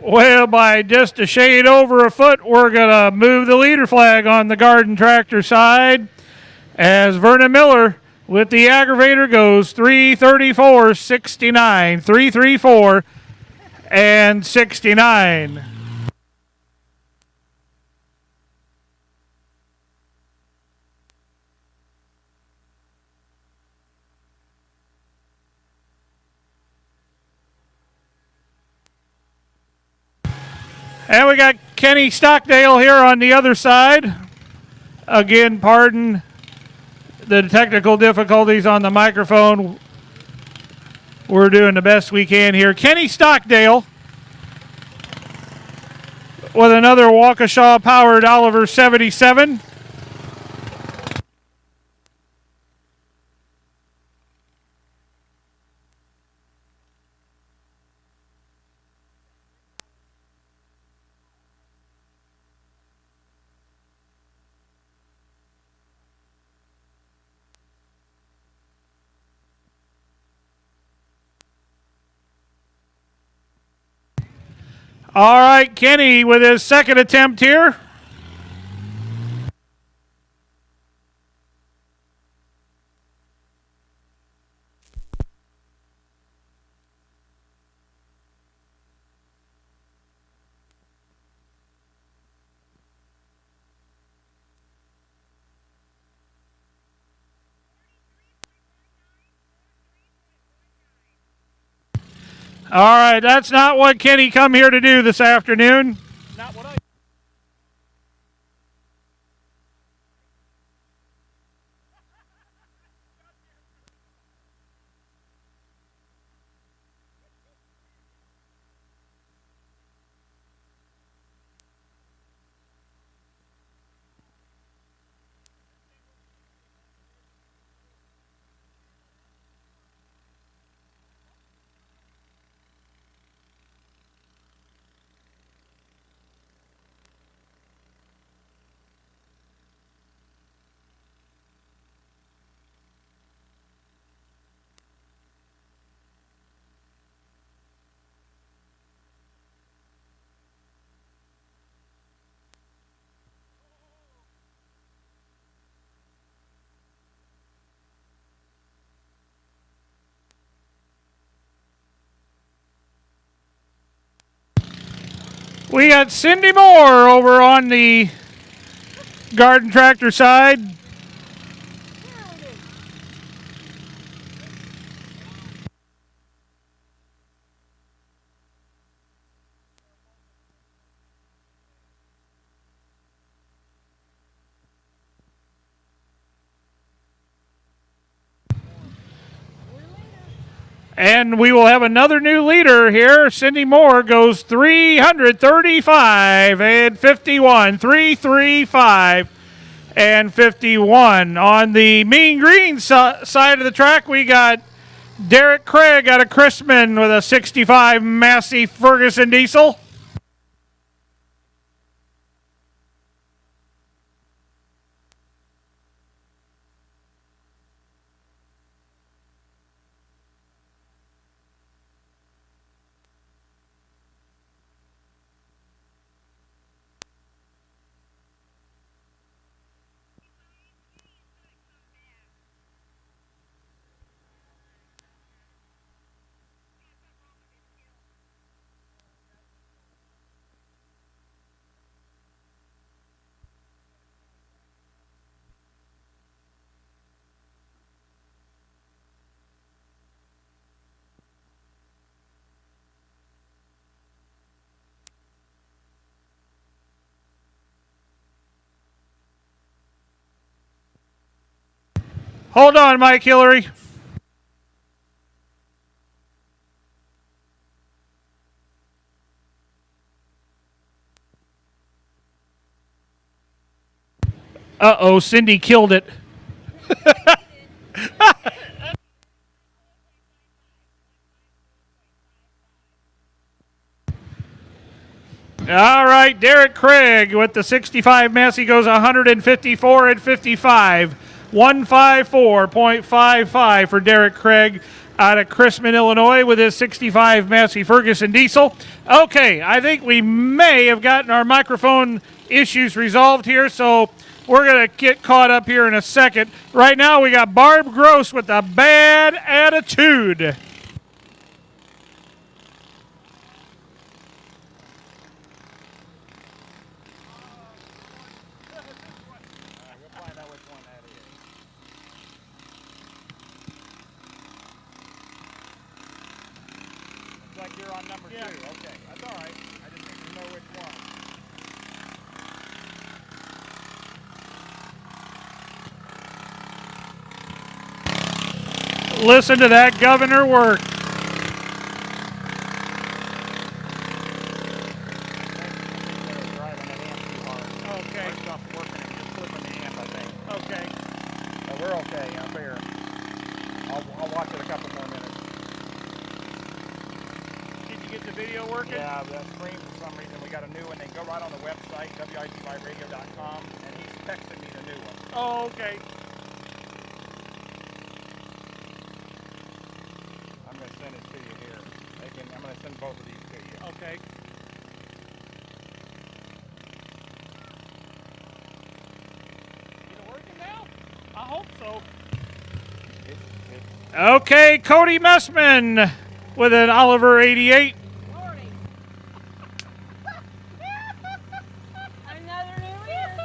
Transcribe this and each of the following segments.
Well, by just a shade over a foot, we're going to move the leader flag on the Garden Tractor side as Vernon Miller with the aggravator goes 334.69, 334 and 69. And we got Kenny Stockdale here on the other side. Again, pardon the technical difficulties on the microphone. We're doing the best we can here. Kenny Stockdale with another Waukesha powered Oliver 77. All right, Kenny with his second attempt here. All right, that's not what Kenny come here to do this afternoon. Not what I. We got Cindy Moore over on the Garden Tractor side. And we will have another new leader here. Cindy Moore goes 335 and 51. 335 and 51. On the mean green side of the track, we got Derek Craig out of Chrisman with a 65 Massey Ferguson diesel. Hold on, Mike Hillary. Uh-oh, Cindy killed it. All right, Derek Craig with the 65 Massey goes 154 and 55. 154.55 for Derek Craig. out of Chrisman, Illinois, with his 65 Massey Ferguson diesel. Okay, I think we may have gotten our microphone issues resolved here, so we're going to get caught up here in a second. Right now, we got Barb Gross with a bad attitude. Like you're on number 2. Okay, that's all right. I just need to know which one. Listen to that governor work. Okay. Our stuff's working and just flipping the amp, I think. Okay. So we're okay up here. I'll watch it a couple more minutes. Did you get the video working? Yeah, the screen for some reason we got a new one. They go right on the website, wityradio.com, and he's texted me the new one. Oh, okay. I'm going to send it to you here. I'm going to send both of these to you. Okay. Is it working now? I hope so. It's Okay, Cody Messman with an Oliver 88. Morning. Another new year.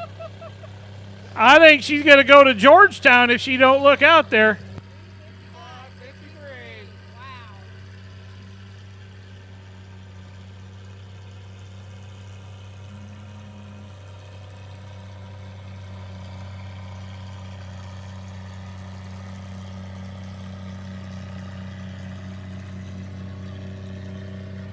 I think she's going to go to Georgetown if she don't look out there. 53. Wow.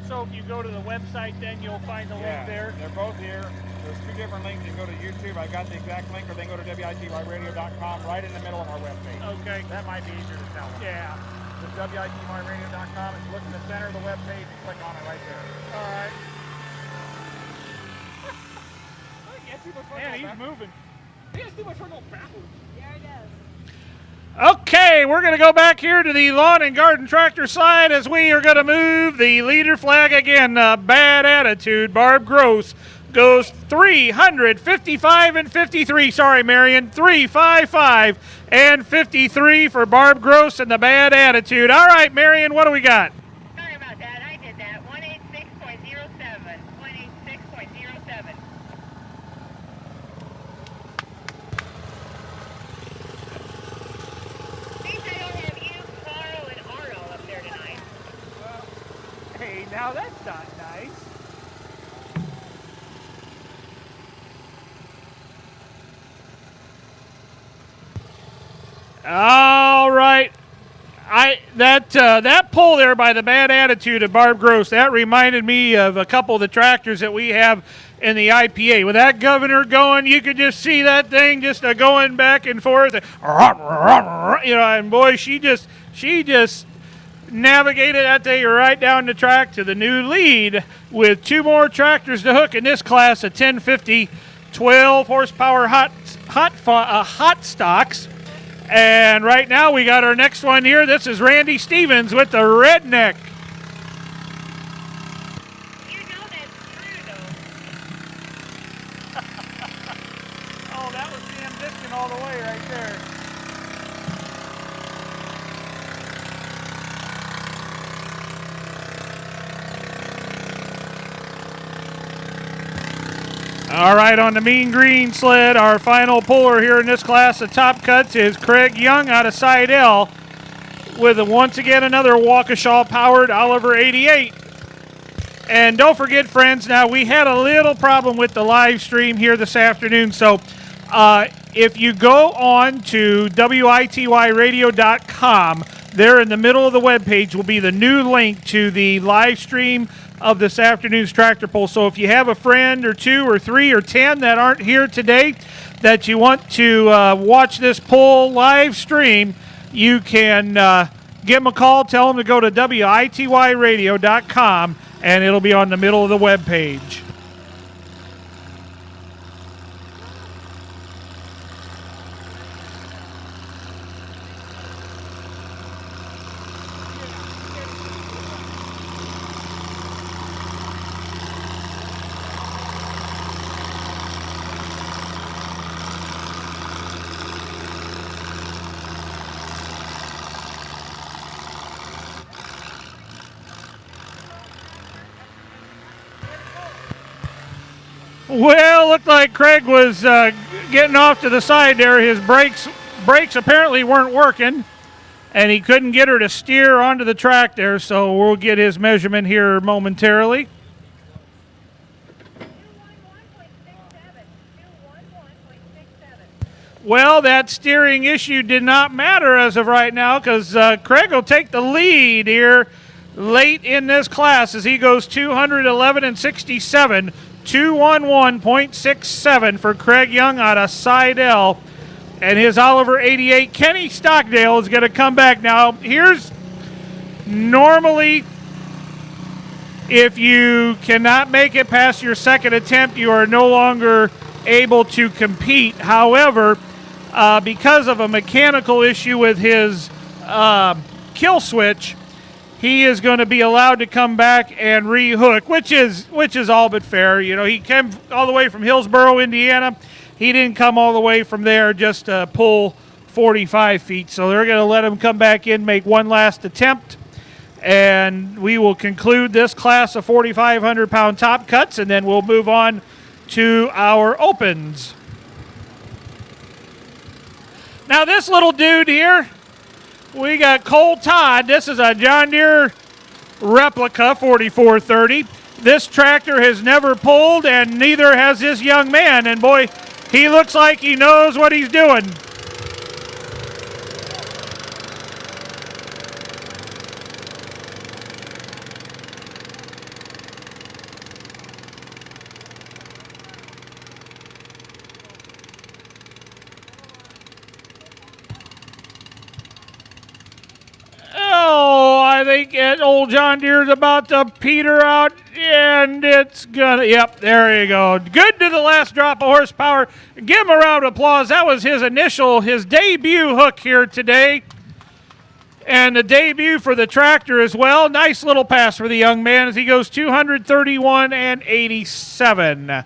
So if you go to the website, then you'll find the link there. They're both here. There's 2 different links. You can go to YouTube. I've got the exact link, or they can go to wityradio.com right in the middle of our webpage. Okay. That might be easier to tell them. Yeah. Just wityradio.com, and look in the center of the webpage and click on it right there. All right. I can't see much Man, he's moving. He has too much fun going backwards. Yeah, it does. Okay, we're going to go back here to the lawn and garden tractor side as we are going to move the leader flag again. Bad attitude. Barb Gross goes 355 and 53. Sorry, Marion. 355 and 53 for Barb Gross and the bad attitude. All right, Marion, what do we got? Sorry about that. I did that. 186.07. 186.07. These I don't have you, Carl, and Arnold up there tonight. Hey, now that's not nice. All right. That pull there by the bad attitude of Barb Gross, that reminded me of a couple of the tractors that we have in the IPA. With that governor going, you could just see that thing just going back and forth. And boy, she just navigated that thing right down the track to the new lead with 2 more tractors to hook in this class, a 1050 12 horsepower hot stocks. And right now we got our next one here. This is Randy Stevens with the Redneck. You know that's true, though. Oh, that was Sam Diskin all the way right there. All right, on the mean green sled, our final puller here in this class of top cuts is Craig Young out of Sidell with once again another Waukesha-powered Oliver 88. And don't forget, friends, now we had a little problem with the live stream here this afternoon, so if you go on to wityradio.com, there in the middle of the webpage will be the new link to the live stream of this afternoon's tractor pull. So if you have a friend or 2 or 3 or 10 that aren't here today that you want to watch this pull live stream, you can give them a call, tell them to go to wityradio.com, and it'll be on the middle of the webpage. Well, looked like Craig was getting off to the side there. His brakes apparently weren't working, and he couldn't get her to steer onto the track there, so we'll get his measurement here momentarily. 211.67. Well, that steering issue did not matter as of right now because Craig will take the lead here late in this class as he goes 211 and 67. 211.67 for Craig Young out of Seidel. And his Oliver 88. Kenny Stockdale is going to come back. Now, here's normally if you cannot make it past your second attempt, you are no longer able to compete. However, because of a mechanical issue with his kill switch, he is going to be allowed to come back and re-hook, which is all but fair. You know, he came all the way from Hillsboro, Indiana. He didn't come all the way from there just to pull 45 feet. So they're going to let him come back in, make one last attempt, and we will conclude this class of 4,500-pound top cuts, and then we'll move on to our opens. Now this little dude here, we got Cole Todd. This is a John Deere replica 4430. This tractor has never pulled, and neither has this young man. And boy, he looks like he knows what he's doing. Oh, I think old John Deere's about to peter out, and it's gonna, yep, there you go. Good to the last drop of horsepower. Give him a round of applause. That was his debut hook here today, and the debut for the tractor as well. Nice little pass for the young man as he goes 231 and 87.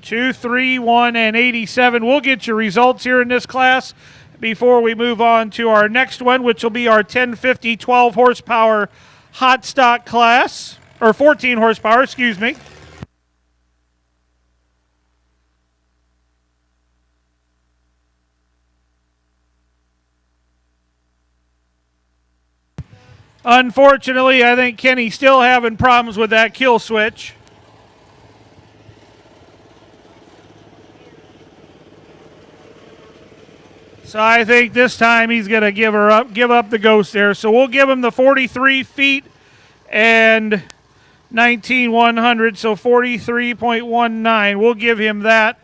231 and 87. We'll get your results here in this class before we move on to our next one, which will be our 1050 12 horsepower hot stock class, or 14 horsepower, excuse me. Unfortunately, I think Kenny's still having problems with that kill switch. So I think this time he's going to give up the ghost there. So we'll give him the 43 feet and 19,100, so 43.19. We'll give him that.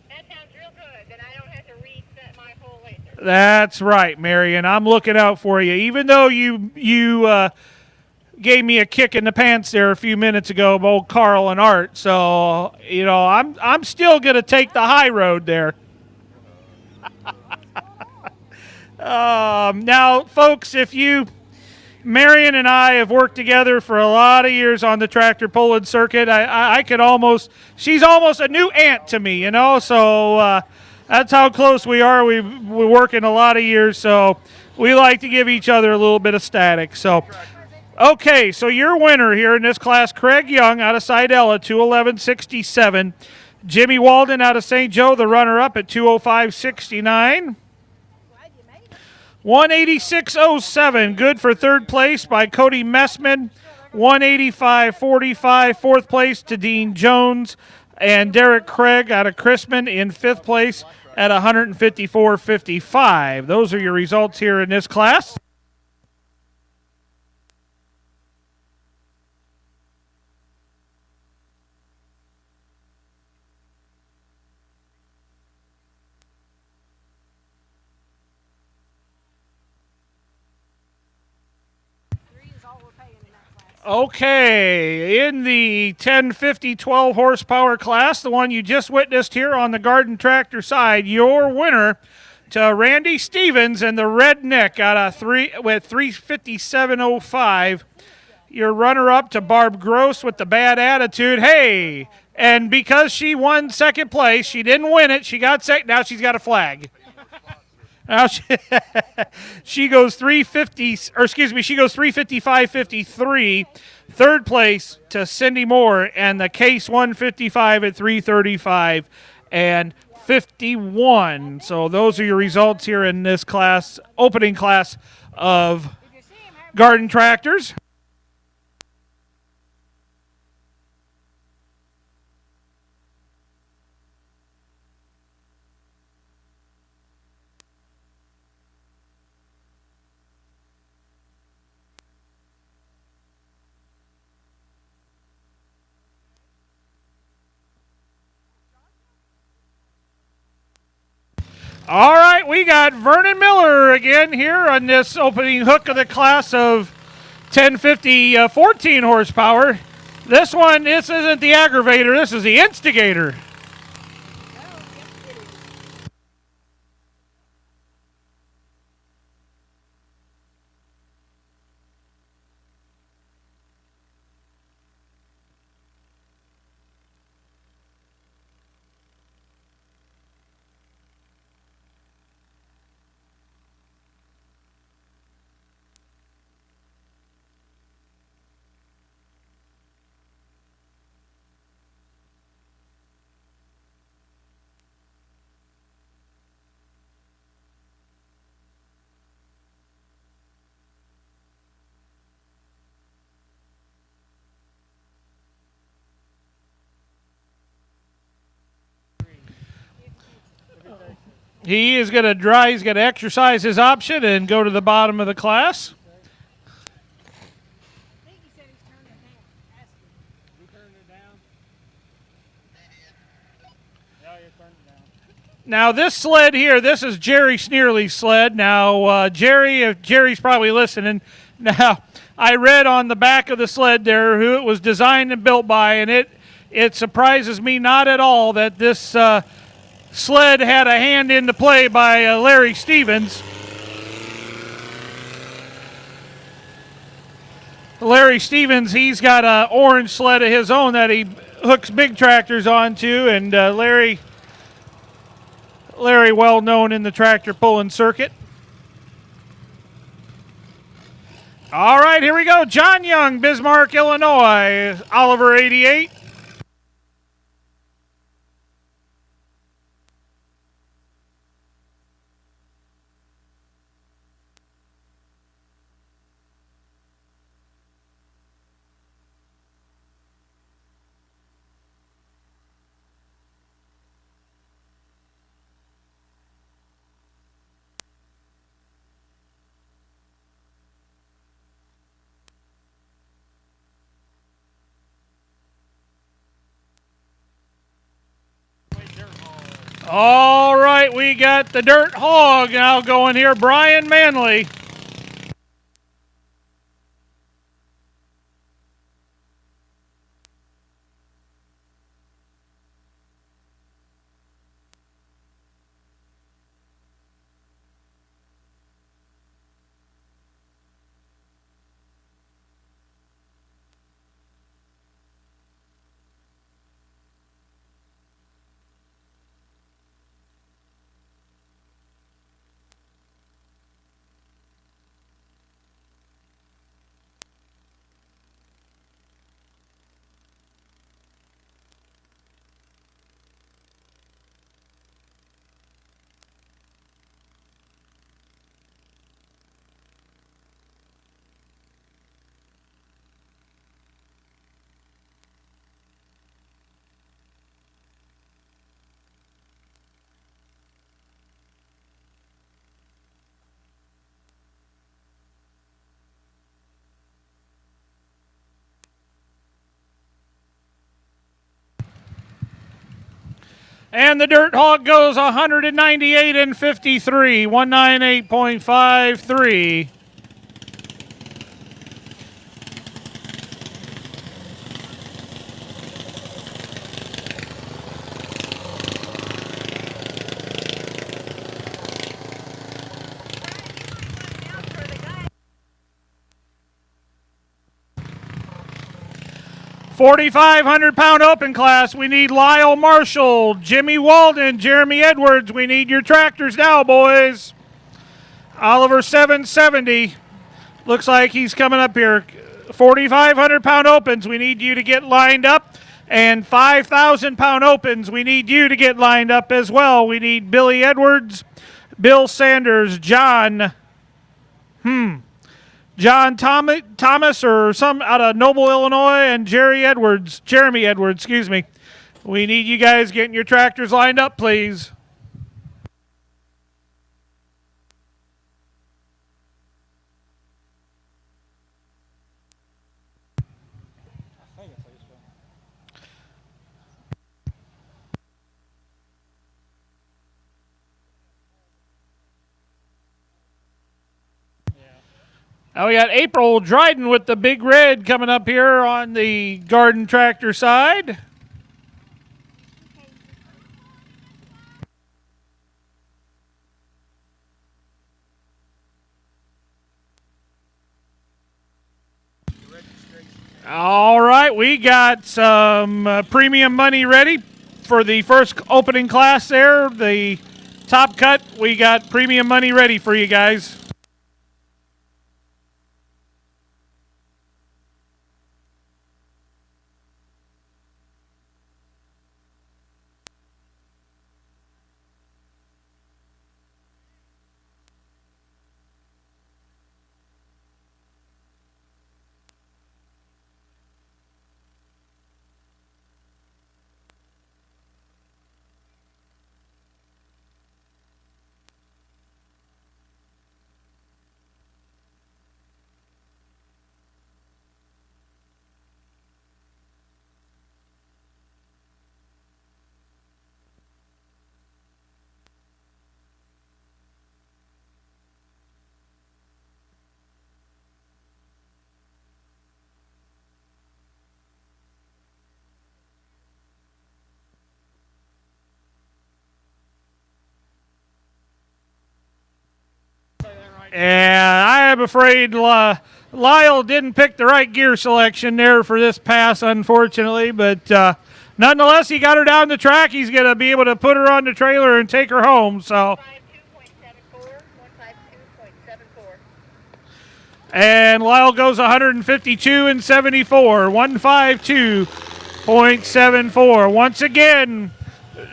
That sounds real good. Then I don't have to reset my full laser. That's right, Marion. I'm looking out for you. Even though you gave me a kick in the pants there a few minutes ago, old Carl and Art. So, you know, I'm still going to take the high road there. Now, folks, Marion and I have worked together for a lot of years on the tractor pulling circuit. She's almost a new aunt to me, you know, so that's how close we are. We work in a lot of years, so we like to give each other a little bit of static. So, okay, so your winner here in this class, Craig Young out of Seidel at 211.67. Jimmy Walden out of St. Joe, the runner-up at 205.69. 186.07, good for third place by Cody Messman. 185.45, fourth place to Dean Jones. And Derek Craig out of Chrisman in fifth place at 154.55. Those are your results here in this class. Okay, in the 1050 12 horsepower class, the one you just witnessed here on the Garden Tractor side, your winner to Randy Stevens and the Redneck out of 357.05. Your runner-up to Barb Gross with the bad attitude. Hey, and because she won second place, she didn't win it. She got second. Now she's got a flag. Now she goes 355.53. Third place to Cindy Moore and the Case 155 at 335 and 51. So those are your results here in this class, opening class of garden tractors. All right, we got Vernon Miller again here on this opening hook of the class of 1050 14 horsepower. This isn't the aggravator, this is the instigator. He is going to dry. He's going to exercise his option and go to the bottom of the class. Now this sled here, this is Jerry Sneerly's sled. Now Jerry's probably listening. Now I read on the back of the sled there who it was designed and built by, and it surprises me not at all that this sled had a hand in the play by Larry Stevens. Larry Stevens, he's got an orange sled of his own that he hooks big tractors onto, and Larry well known in the tractor pulling circuit. All right, here we go. John Young, Bismarck, Illinois. Oliver 88. All right, we got the Dirt Hog now going here. Brian Manley. And the Dirt Hog goes 198 and 53, 198.53. $4,500 open class. We need Lyle Marshall, Jimmy Walden, Jeremy Edwards. We need your tractors now, boys. Oliver 770. Looks like he's coming up here. 4,500 pound opens, we need you to get lined up. And 5,000 pound opens, we need you to get lined up as well. We need Billy Edwards, Bill Sanders, John Thomas or some out of Noble, Illinois, and Jeremy Edwards, excuse me. We need you guys getting your tractors lined up, please. Now we got April Dryden with the big red coming up here on the garden tractor side. All right, we got some premium money ready for the first opening class there. The top cut, we got premium money ready for you guys. And I am afraid Lyle didn't pick the right gear selection there for this pass, unfortunately. But nonetheless, he got her down the track. He's going to be able to put her on the trailer and take her home. So. 152.74. And Lyle goes 152 and 74. 152.74. Once again,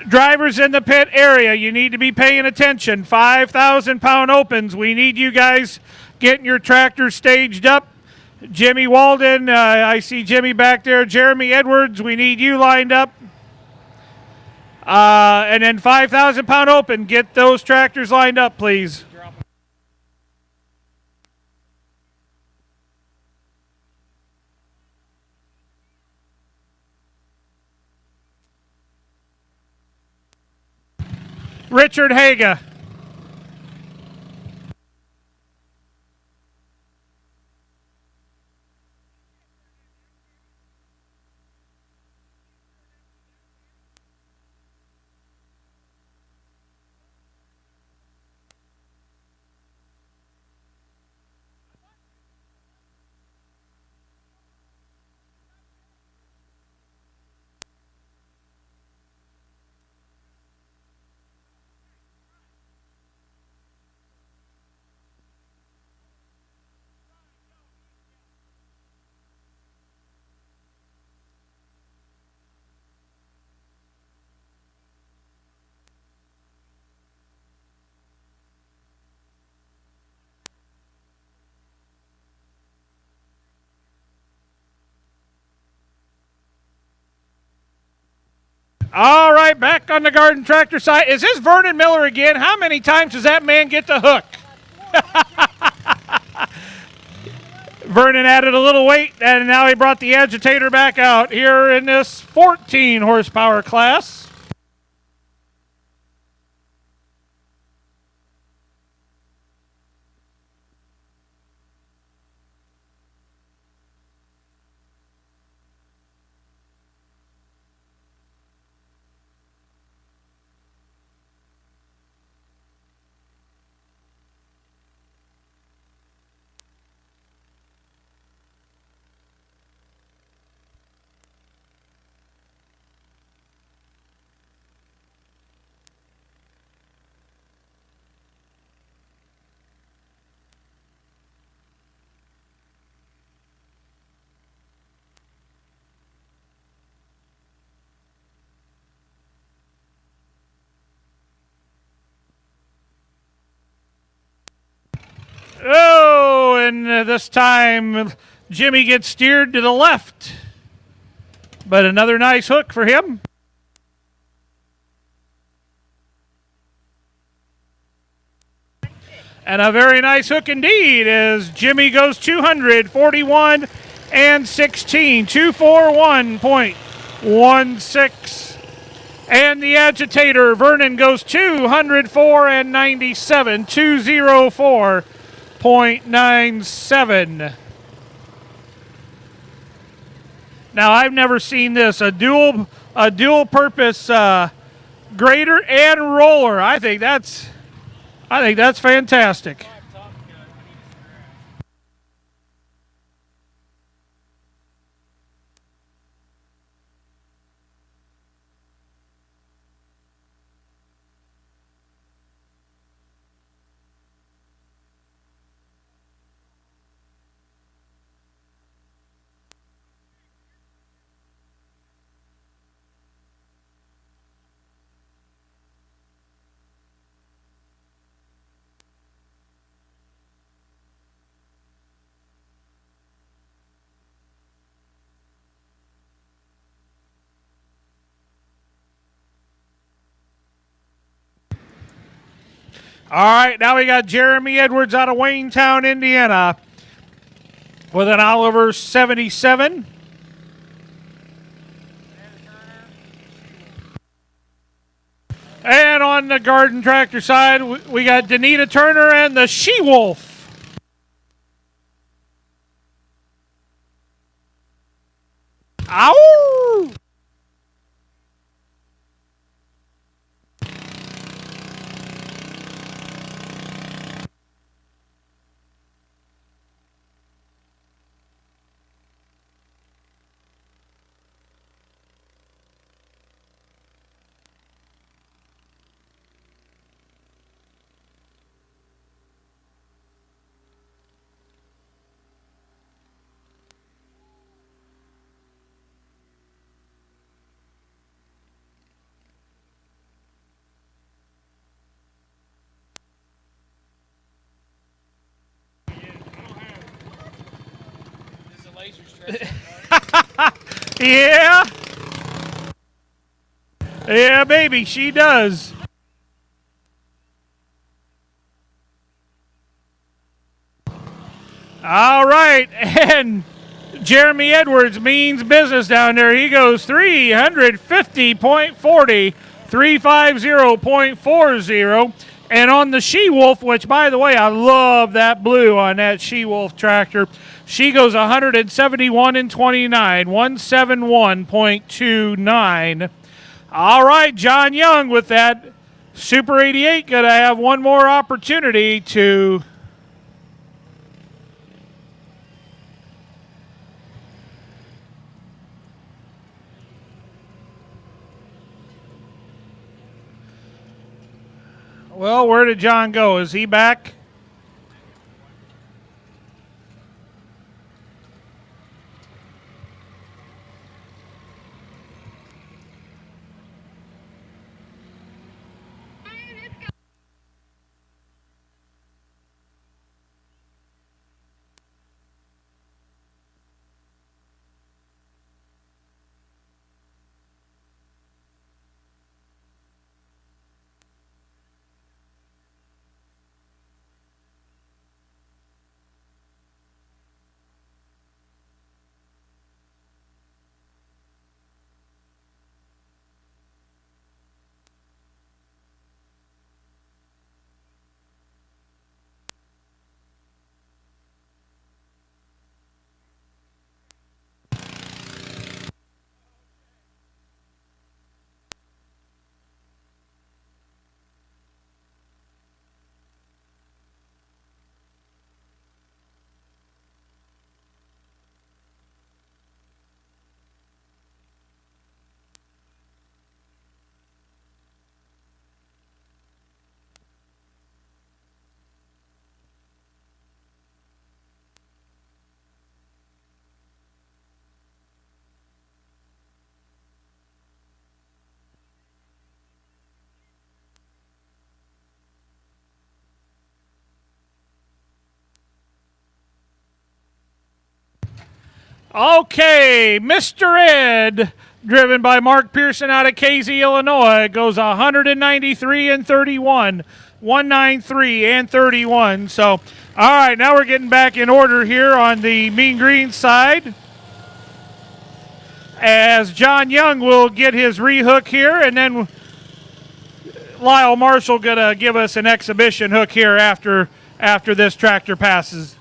drivers in the pit area, you need to be paying attention. 5,000 pound opens. We need you guys getting your tractor staged up. Jimmy Walden, I see Jimmy back there. Jeremy Edwards, we need you lined up. And then 5,000 pound open. Get those tractors lined up, please. Richard Haga. All right, back on the garden tractor side. Is this Vernon Miller again? How many times does that man get the hook? Vernon added a little weight, and now he brought the agitator back out here in this 14 horsepower class. Oh, and this time Jimmy gets steered to the left. But another nice hook for him. And a very nice hook indeed as Jimmy goes 241 and 16, 241.16. And the agitator, Vernon, goes 204 and 97, 204.97. Now I've never seen this, a dual purpose grader and roller. I think that's fantastic. All right, now we got Jeremy Edwards out of Waynetown, Indiana, with an Oliver 77. And on the garden tractor side, we got Danita Turner and the She-Wolf. Ow! Yeah. Yeah, baby, she does. All right, and Jeremy Edwards means business down there. He goes 350.40, 350.40. And on the She-Wolf, which, by the way, I love that blue on that She-Wolf tractor, she goes 171 and 29, 171.29. All right, John Young with that Super 88 going to have one more opportunity to Well, where did John go? Is he back? Okay, Mr. Ed, driven by Mark Pearson out of Casey, Illinois, goes 193 and 31. 193 and 31. So, all right, now we're getting back in order here on the Mean Green side. As John Young will get his rehook here, and then Lyle Marshall gonna give us an exhibition hook here after this tractor passes.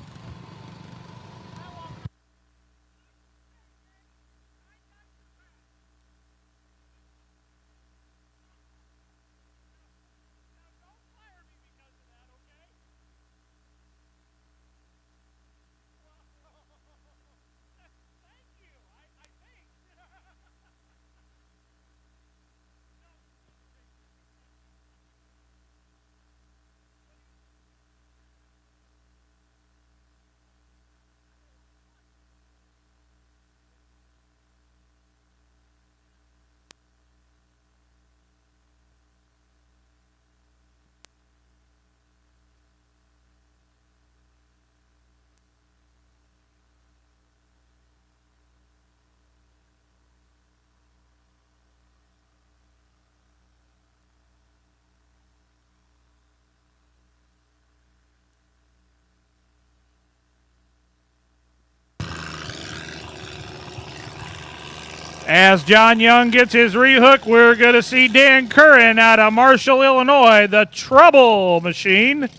As John Young gets his rehook, we're going to see Dan Curran out of Marshall, Illinois, the Trouble Machine.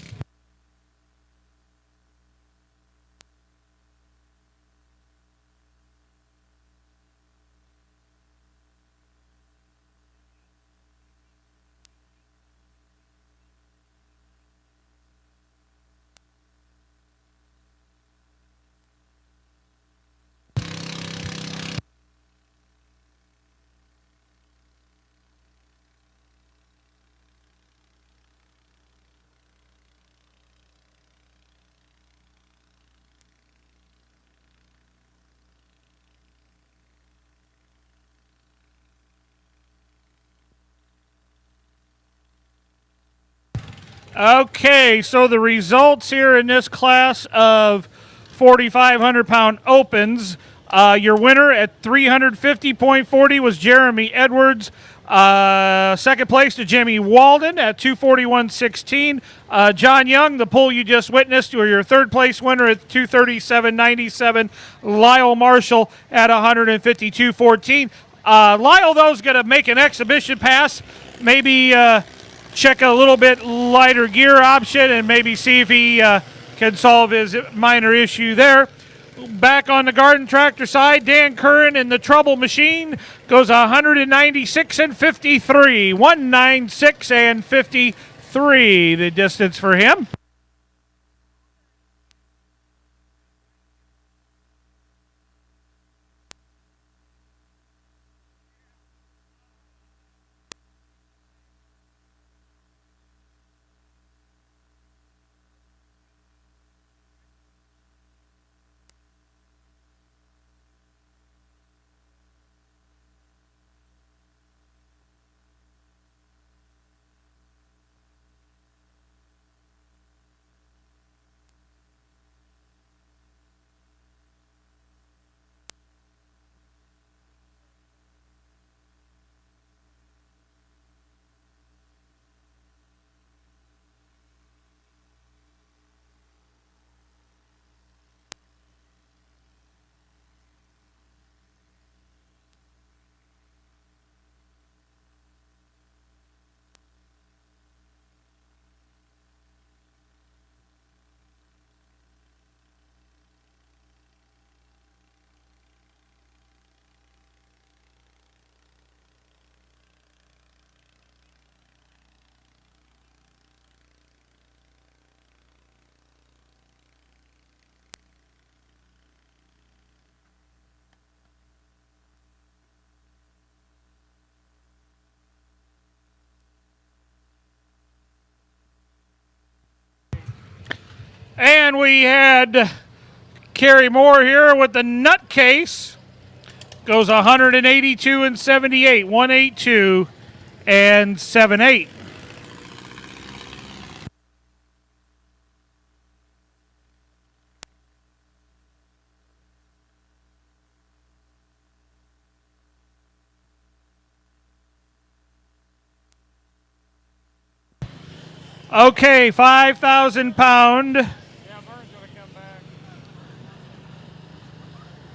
Okay, so the results here in this class of 4,500-pound opens, your winner at 350.40 was Jeremy Edwards. Second place to Jimmy Walden at 241.16. John Young, the poll you just witnessed, or your third place winner at 237.97. Lyle Marshall at 152.14. Lyle, though, is going to make an exhibition pass, maybe check a little bit lighter gear option and maybe see if he can solve his minor issue there. Back on the Garden Tractor side, Dan Curran in the Trouble Machine goes 196 and 53. 196 and 53, the distance for him. And we had Kerry Moore here with the Nutcase. Goes 182 and 78, 182 and 78. Okay, 5,000 pound. Yeah, Vern's gonna come back.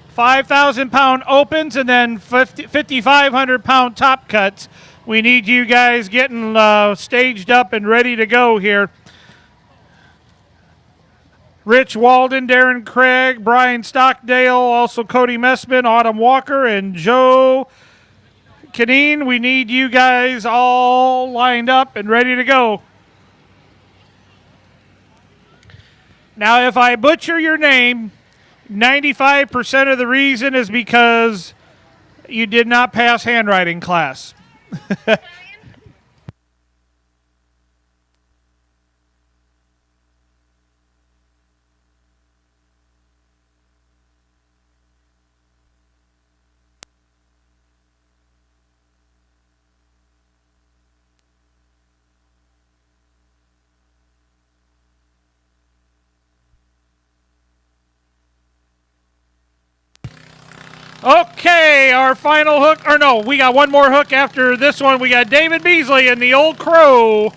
5,000 pound opens and then 5,500 pound top cuts. We need you guys getting staged up and ready to go here. Rich Walden, Darren Craig, Brian Stockdale, also Cody Messman, Autumn Walker, and Joe Canine. We need you guys all lined up and ready to go. Now, if I butcher your name, 95% of the reason is because you did not pass handwriting class. Okay, our final hook, or no, we got one more hook after this one. We got David Beasley and the Old Crow.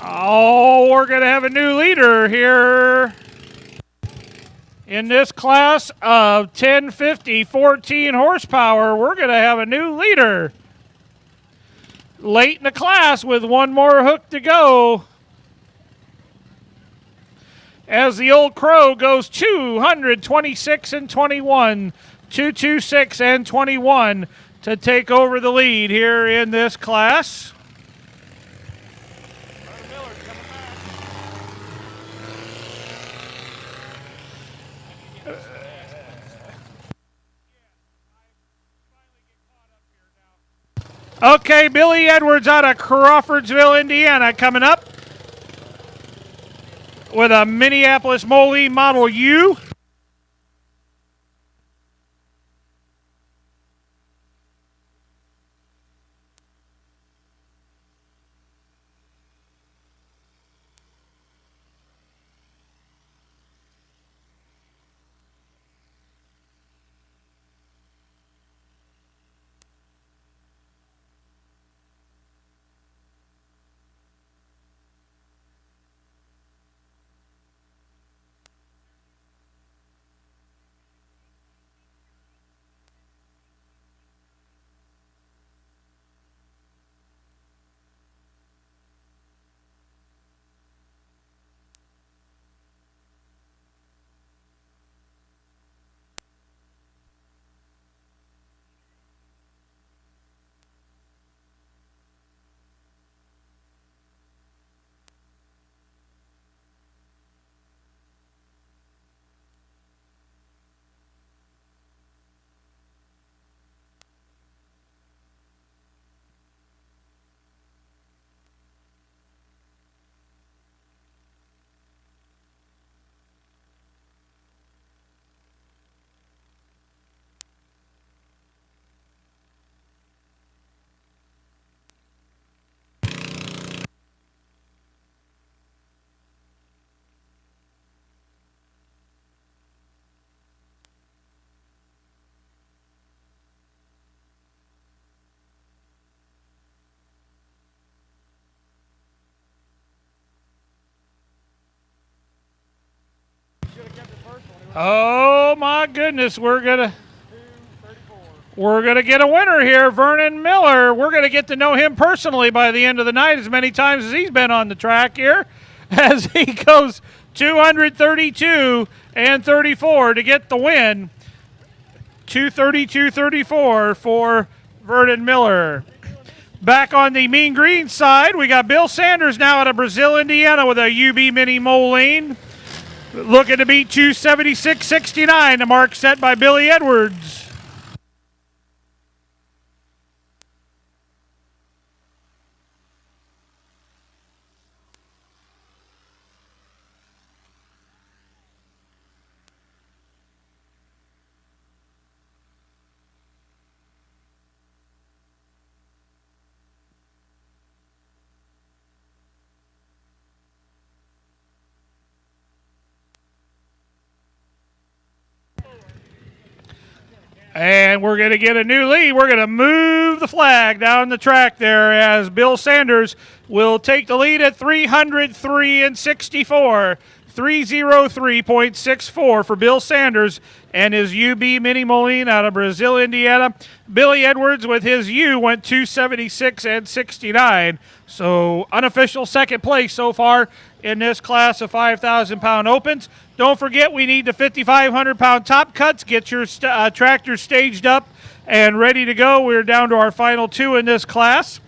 Oh, we're going to have a new leader here in this class of 1050, 14 horsepower. We're going to have a new leader late in the class with one more hook to go. As the Old Crow goes 226 and 21, 226 and 21 to take over the lead here in this class. Okay, Billy Edwards out of Crawfordsville, Indiana, coming up with a Minneapolis Moline Model U. Oh my goodness, we're gonna get a winner here, Vernon Miller. We're gonna get to know him personally by the end of the night, as many times as he's been on the track here, as he goes 232 and 34 to get the win. 232-34 for Vernon Miller. Back on the Mean Green side, we got Bill Sanders now out of Brazil, Indiana, with a UB Mini Moline. Looking to beat 276.69, the mark set by Billy Edwards. And we're going to get a new lead. We're going to move the flag down the track there as Bill Sanders will take the lead at 303 and 64. 303.64 for Bill Sanders and his UB Mini Moline out of Brazil, Indiana. Billy Edwards with his U went 276 and 69. So unofficial second place so far in this class of 5,000-pound opens. Don't forget, we need the 5,500-pound top cuts. Get your tractor staged up and ready to go. We're down to our final two in this class.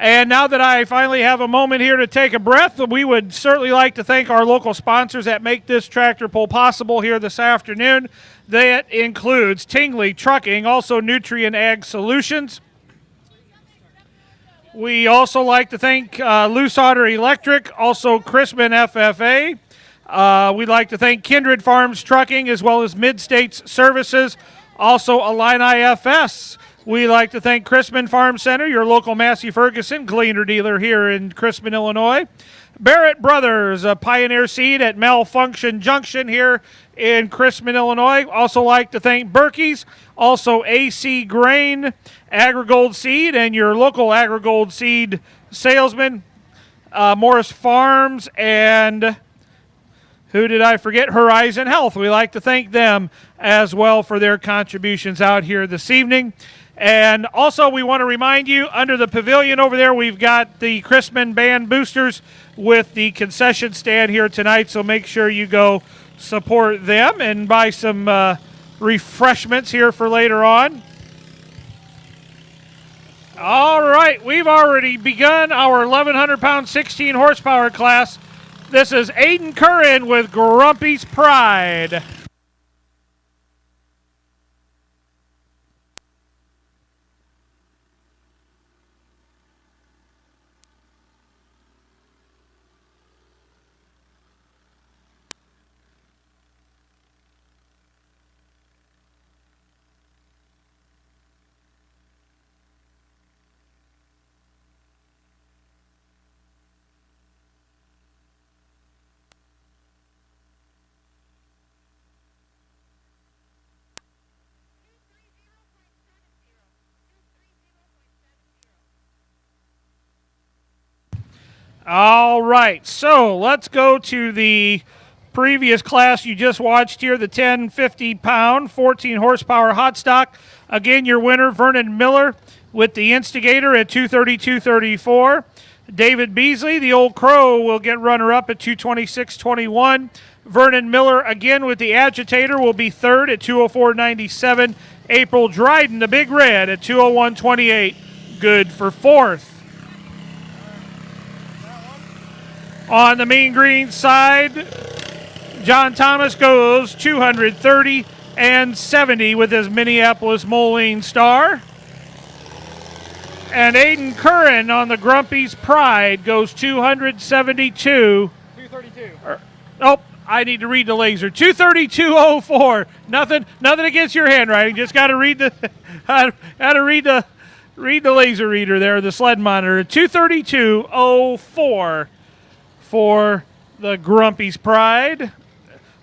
And now that I finally have a moment here to take a breath, we would certainly like to thank our local sponsors that make this tractor pull possible here this afternoon. That includes Tingley Trucking, also Nutrient Ag Solutions. We also like to thank Loose Otter Electric, also Chrisman FFA. We'd like to thank Kindred Farms Trucking as well as Mid-States Services, also Illini FS. We like to thank Chrisman Farm Center, your local Massey Ferguson gleaner dealer here in Chrisman, Illinois. Barrett Brothers, a Pioneer Seed at Malfunction Junction here in Chrisman, Illinois. Also like to thank Berkey's, also AC Grain, AgriGold Seed, and your local AgriGold Seed salesman, Morris Farms, and who did I forget? Horizon Health. We like to thank them as well for their contributions out here this evening. And also, we want to remind you, under the pavilion over there, we've got the Chrisman Band Boosters with the concession stand here tonight, so make sure you go support them and buy some refreshments here for later on. All right, we've already begun our 1,100-pound, 16-horsepower class. This is Aiden Curran with Grumpy's Pride. All right, so let's go to the previous class you just watched here, the 1050-pound, 14-horsepower hot stock. Again, your winner, Vernon Miller, with the Instigator at 232.34. David Beasley, the Old Crow, will get runner-up at 226.21. Vernon Miller, again with the Agitator, will be third at 204.97. April Dryden, the Big Red, at 201.28. Good for fourth. On the Mean Green side, John Thomas goes 230 and 70 with his Minneapolis Moline Star. And Aiden Curran on the Grumpy's Pride goes 272. 232. Oh, I need to read the laser. 232.04. Nothing against your handwriting. Just got to read the read the laser reader there, the sled monitor. 232.04. For the Grumpy's Pride.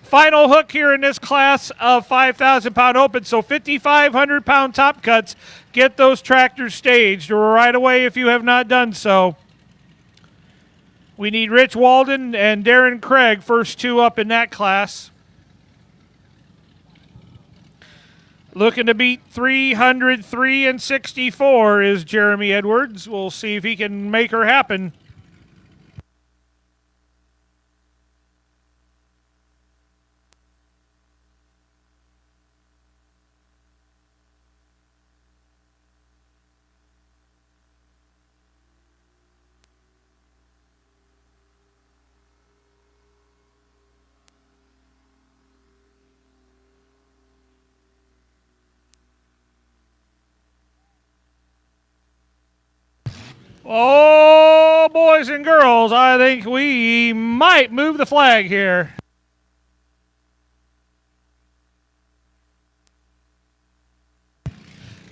Final hook here in this class of 5,000-pound open, so 5,500-pound top cuts. Get those tractors staged right away if you have not done so. We need Rich Walden and Darren Craig, first two up in that class. Looking to beat 303 and 64 is Jeremy Edwards. We'll see if he can make her happen. Oh, boys and girls, I think we might move the flag here.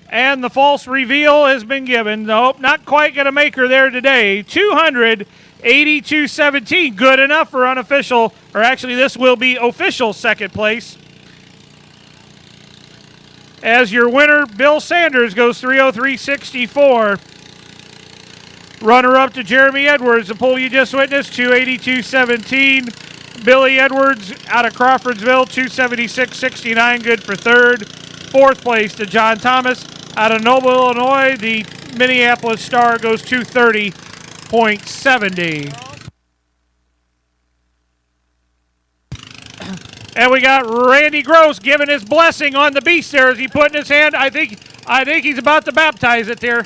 And the false reveal has been given. Nope, not quite going to make her there today. 282.17, good enough for unofficial, or actually this will be official second place. As your winner, Bill Sanders goes 303.64. Runner-up to Jeremy Edwards, the poll you just witnessed, 282.17. Billy Edwards out of Crawfordsville, 276.69, good for third. Fourth place to John Thomas out of Noble, Illinois. The Minneapolis Star goes 230.70. And we got Randy Gross giving his blessing on the beast there as he put in his hand. I think he's about to baptize it there.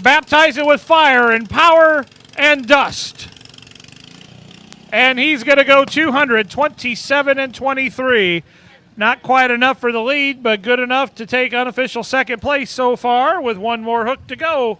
Baptize it with fire and power and dust. And he's going to go 227.23. Not quite enough for the lead, but good enough to take unofficial second place so far with one more hook to go.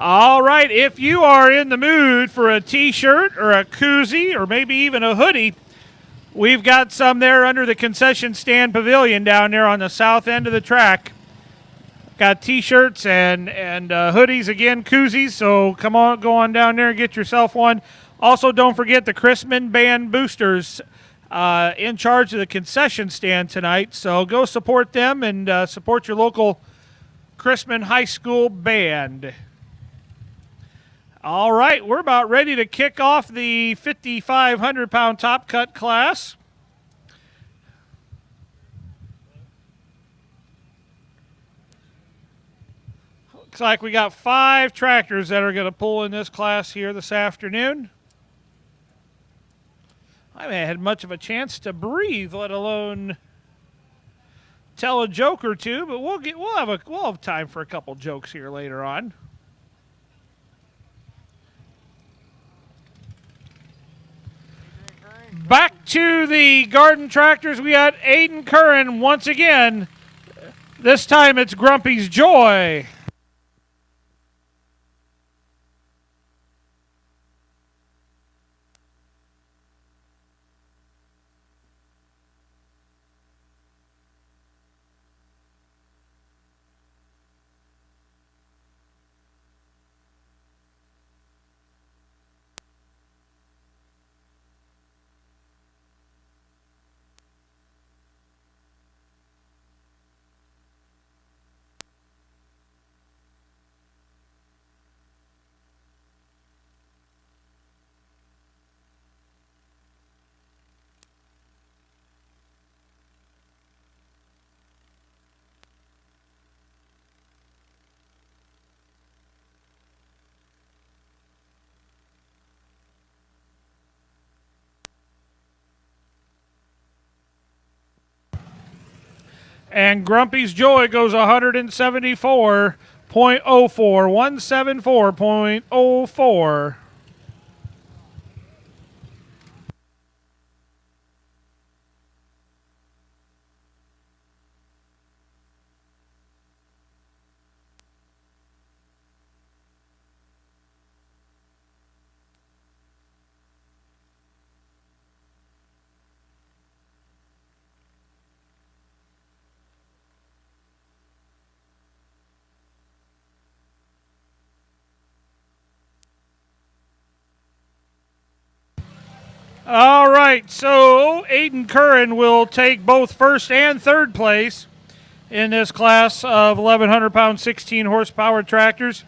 All right, if you are in the mood for a t-shirt or a koozie or maybe even a hoodie, we've got some there under the concession stand pavilion down there on the south end of the track. Got t-shirts and hoodies, again, koozies, so come on, go on down there and get yourself one. Also, don't forget the Chrisman Band boosters in charge of the concession stand tonight, so go support them and support your local Chrisman High School band. All right, we're about ready to kick off the 5,500-pound top cut class. Looks like we got 5 tractors that are going to pull in this class here this afternoon. I haven't had much of a chance to breathe, let alone tell a joke or two, but we'll have time for a couple jokes here later on. Back to the garden tractors. We got Aiden Curran once again. This time it's Grumpy's Joy. And Grumpy's Joy goes 174.04. 174.04. All right, so Aiden Curran will take both first and third place in this class of 1,100-pound, 16-horsepower tractors.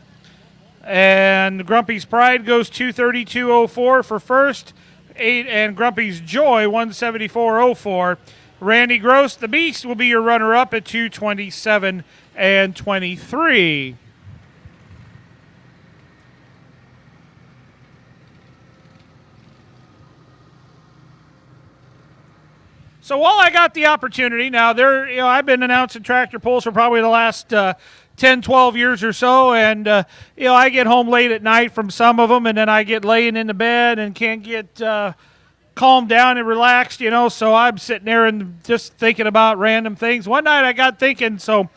And Grumpy's Pride goes 232.04 for first, and Grumpy's Joy 174.04. Randy Gross, the Beast, will be your runner-up at 227 and 23. So while I got the opportunity, now I've been announcing tractor pulls for probably the last 10, 12 years or so, and I get home late at night from some of them, and then I get laying in the bed and can't get calmed down and relaxed, so I'm sitting there and just thinking about random things. One night I got thinking, so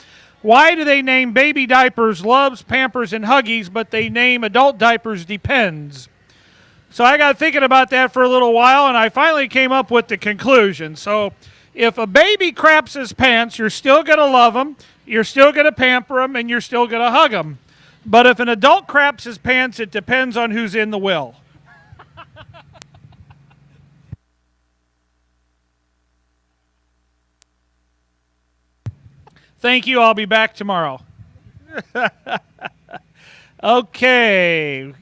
Why do they name baby diapers Loves, Pampers, and Huggies, but they name adult diapers Depends? So I got thinking about that for a little while, and I finally came up with the conclusion. So if a baby craps his pants, you're still going to love him, you're still going to pamper him, and you're still going to hug him. But if an adult craps his pants, it depends on who's in the will. Thank you. I'll be back tomorrow. Okay.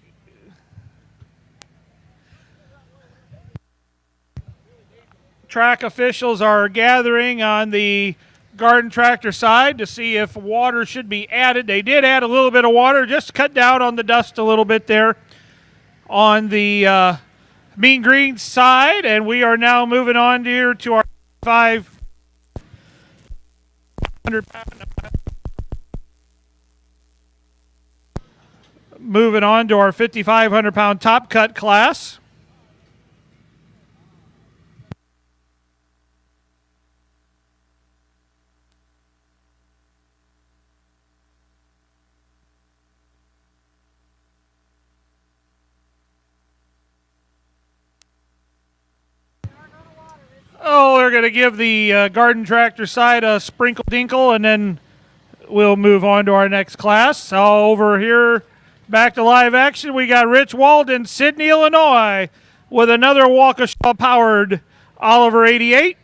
Track officials are gathering on the garden tractor side to see if water should be added. They did add a little bit of water, just to cut down on the dust a little bit there on the Mean Green side, and we are now moving on here to our 500 pound. Moving on to our 5,500 pound top cut class. Oh, they're going to give the garden tractor side a sprinkle dinkle, and then we'll move on to our next class. So over here, back to live action, we got Rich Walden, Sydney, Illinois, with another Waukesha-powered Oliver 88.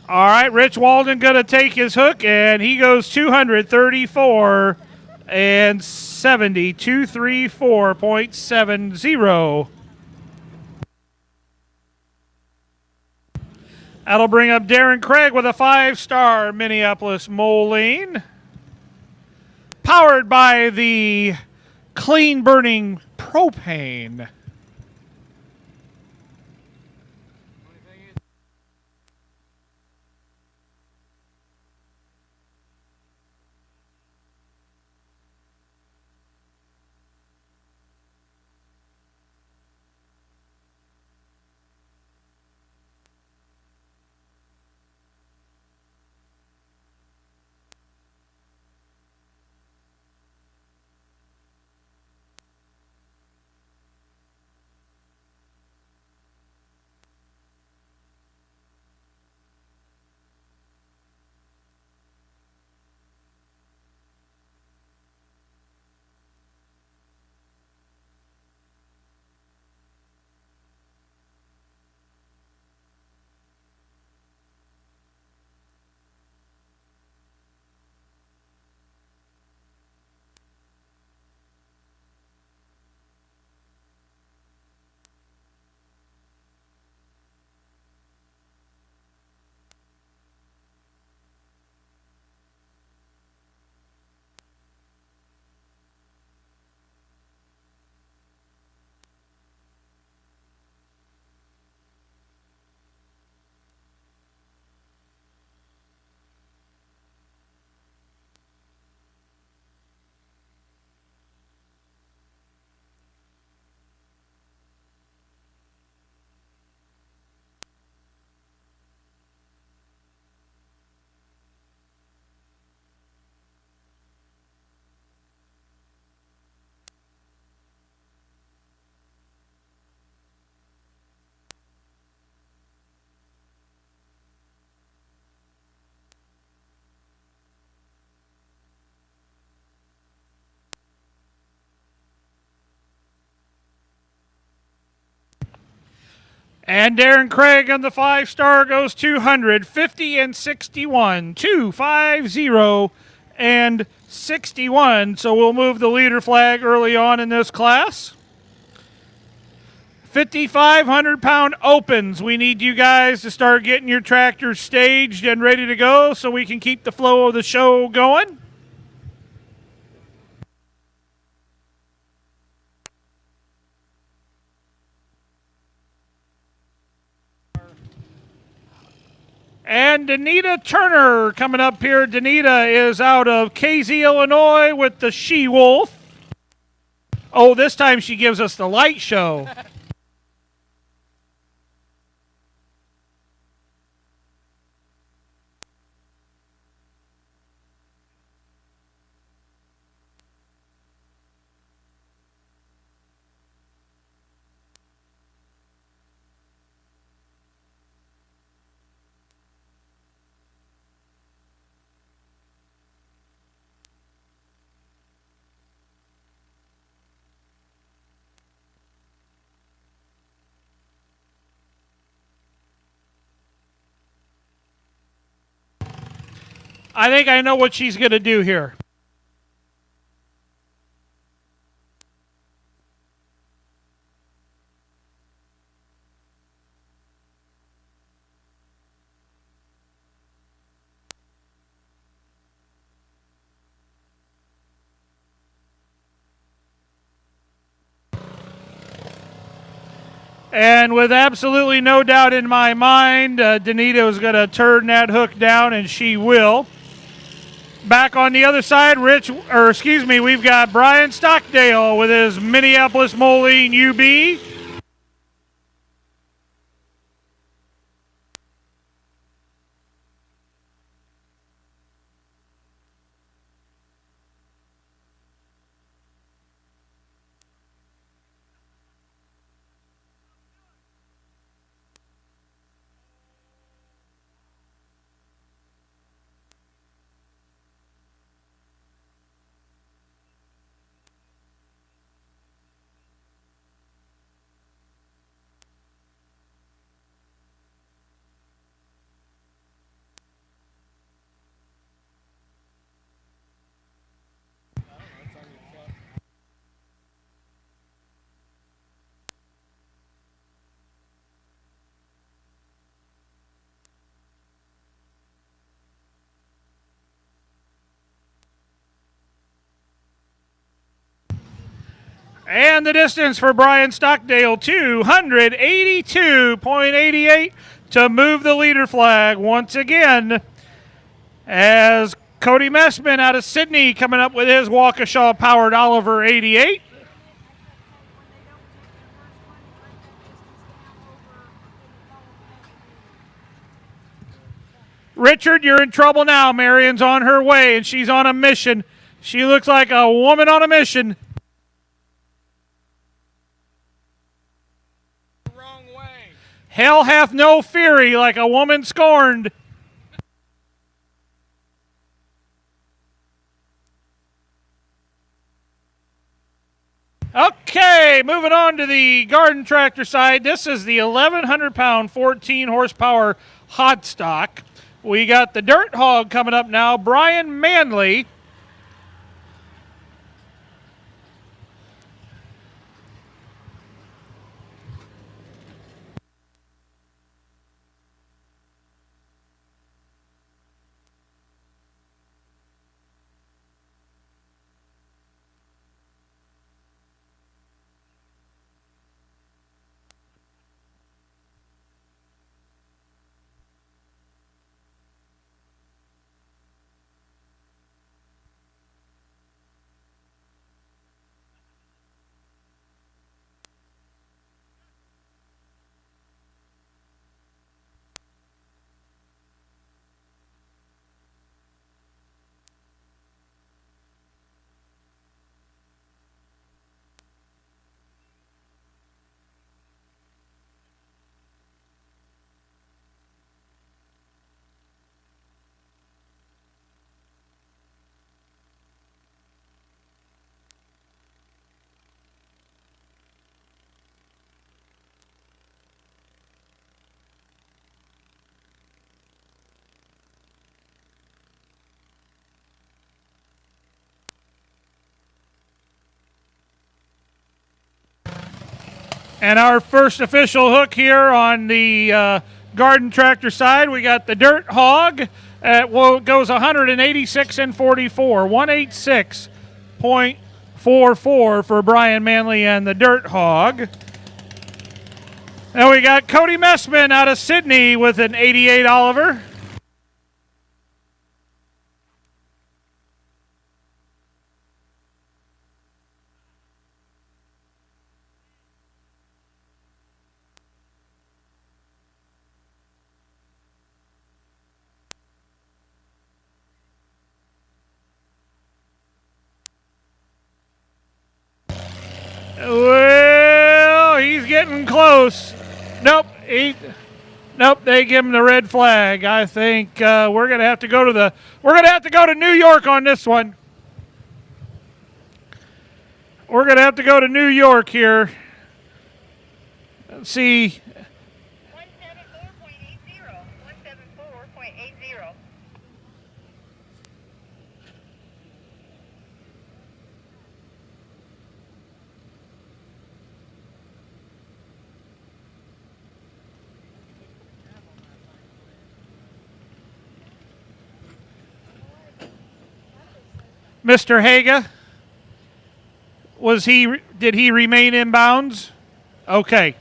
All right, Rich Walden going to take his hook, and he goes 234 and 70, 234.70. That'll bring up Darren Craig with a 5-star Minneapolis Moline. Powered by the clean burning propane. And Darren Craig on the 5-star goes 200, 50, and 61. 250 and 61. So we'll move the leader flag early on in this class. 5,500-pound opens. We need you guys to start getting your tractors staged and ready to go so we can keep the flow of the show going. And Danita Turner coming up here. Danita is out of KZ, Illinois with the She-Wolf. Oh, this time she gives us the light show. I think I know what she's going to do here. And with absolutely no doubt in my mind, Danita is going to turn that hook down, and she will. Back on the other side, we've got Brian Stockdale with his Minneapolis Moline UB. And the distance for Brian Stockdale, 282.88 to move the leader flag once again, as Cody Messman out of Sydney coming up with his Waukesha-powered Oliver 88. Richard, you're in trouble now. Marion's on her way, and she's on a mission. She looks like a woman on a mission. Wrong way. Hell hath no fury like a woman scorned. Okay, moving on to the garden tractor side. This is the 1,100-pound, 14-horsepower hot stock. We got the Dirt Hog coming up now, Brian Manley. And our first official hook here on the garden tractor side, we got the Dirt Hog. Goes 186 and 44, 186.44 for Brian Manley and the Dirt Hog. And we got Cody Messman out of Sydney with an 88 Oliver. Well, he's getting close. Nope, they give him the red flag. I think we're gonna have to go to New York on this one. We're gonna have to go to New York here. Let's see. 174.80. 174.80. Mr. Haga, did he remain in bounds? Okay.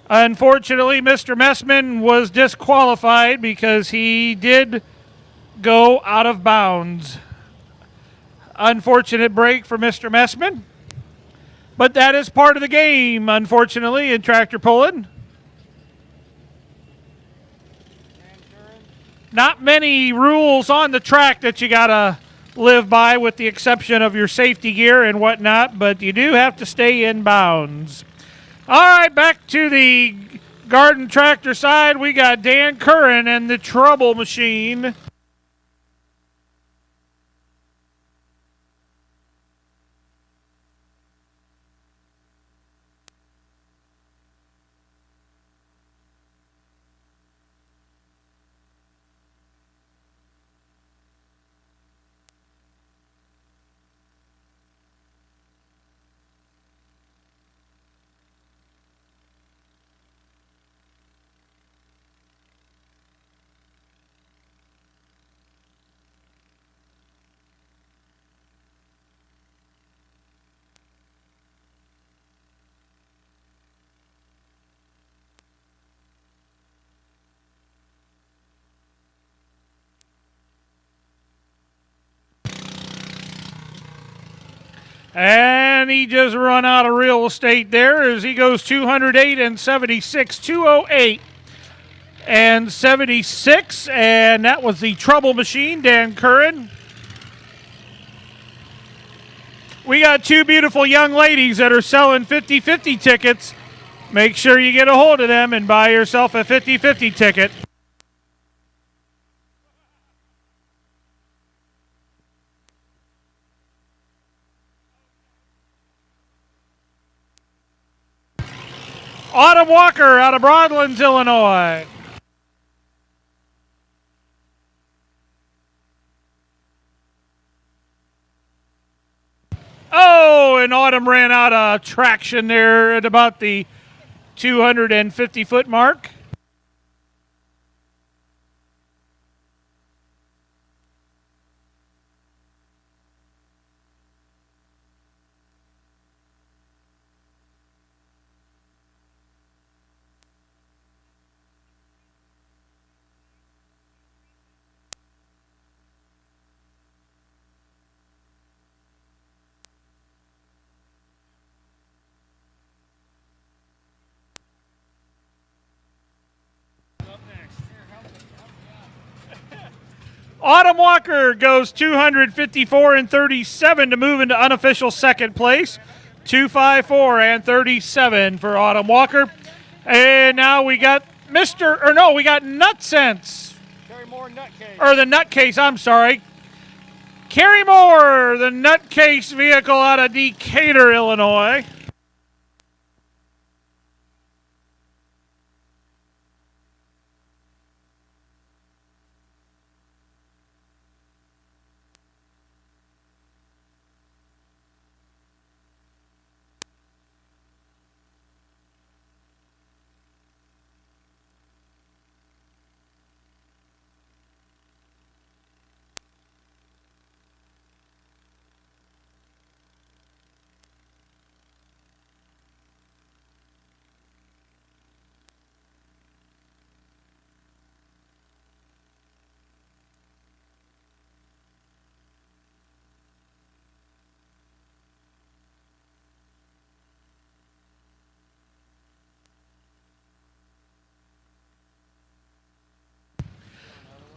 Unfortunately, Mr. Messman was disqualified because he did go out of bounds. Unfortunate break for Mr. Messman. But that is part of the game, unfortunately, in tractor pulling. Not many rules on the track that you got to live by, with the exception of your safety gear and whatnot, but you do have to stay in bounds. All right, back to the garden tractor side. We got Dan Curran and the Trouble Machine. And he just run out of real estate there as he goes 208 and 76, 208 and 76. And that was the Trouble Machine, Dan Curran. We got two beautiful young ladies that are selling 50-50 tickets. Make sure you get a hold of them and buy yourself a 50-50 ticket. Autumn Walker out of Broadlands, Illinois. Oh, and Autumn ran out of traction there at about the 250-foot mark. Autumn Walker goes 254 and 37 to move into unofficial second place. 254 and 37 for Autumn Walker. And now we got we got Nutsense. Carry more nutcase. Or the Nutcase, I'm sorry. Carrie Moore, the Nutcase vehicle out of Decatur, Illinois.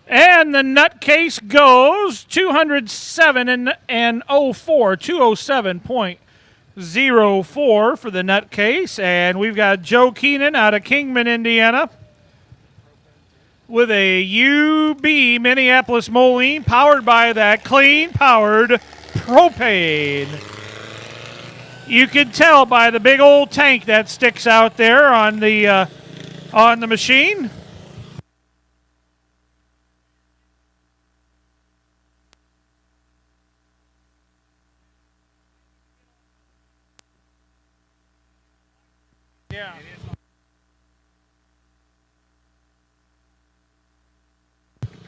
And the nutcase goes 207 and 04, 207.04 for the nutcase. And we've got Joe Keenan out of Kingman, Indiana, with a UB Minneapolis Moline powered by that clean-powered propane. You can tell by the big old tank that sticks out there on the machine. Yeah.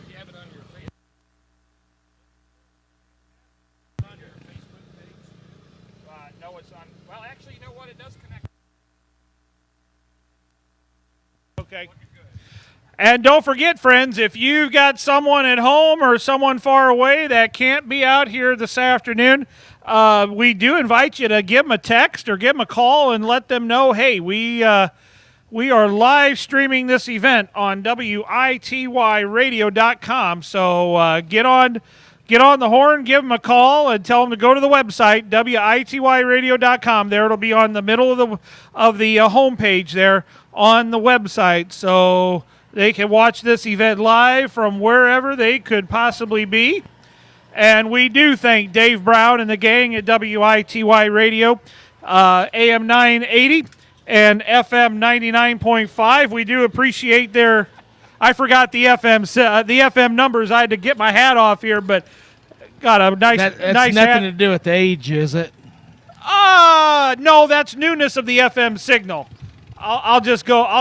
You have it on your face. On your Facebook page? No, it's on. Well, actually, you know what? It does connect. Okay. And don't forget, friends, if you've got someone at home or someone far away that can't be out here this afternoon, we do invite you to give them a text or give them a call and let them know, hey, we are live streaming this event on WITYradio.com. So get on the horn, give them a call, and tell them to go to the website, WITYradio.com. There it'll be on the middle of the homepage there on the website. So they can watch this event live from wherever they could possibly be. And we do thank Dave Brown and the gang at WITY Radio, AM 980 and FM 99.5. We do appreciate their. I forgot the FM numbers. I had to get my hat off here, but got a nice That's nice nothing hat. to do with age, is it? No, that's newness of the FM signal. I'll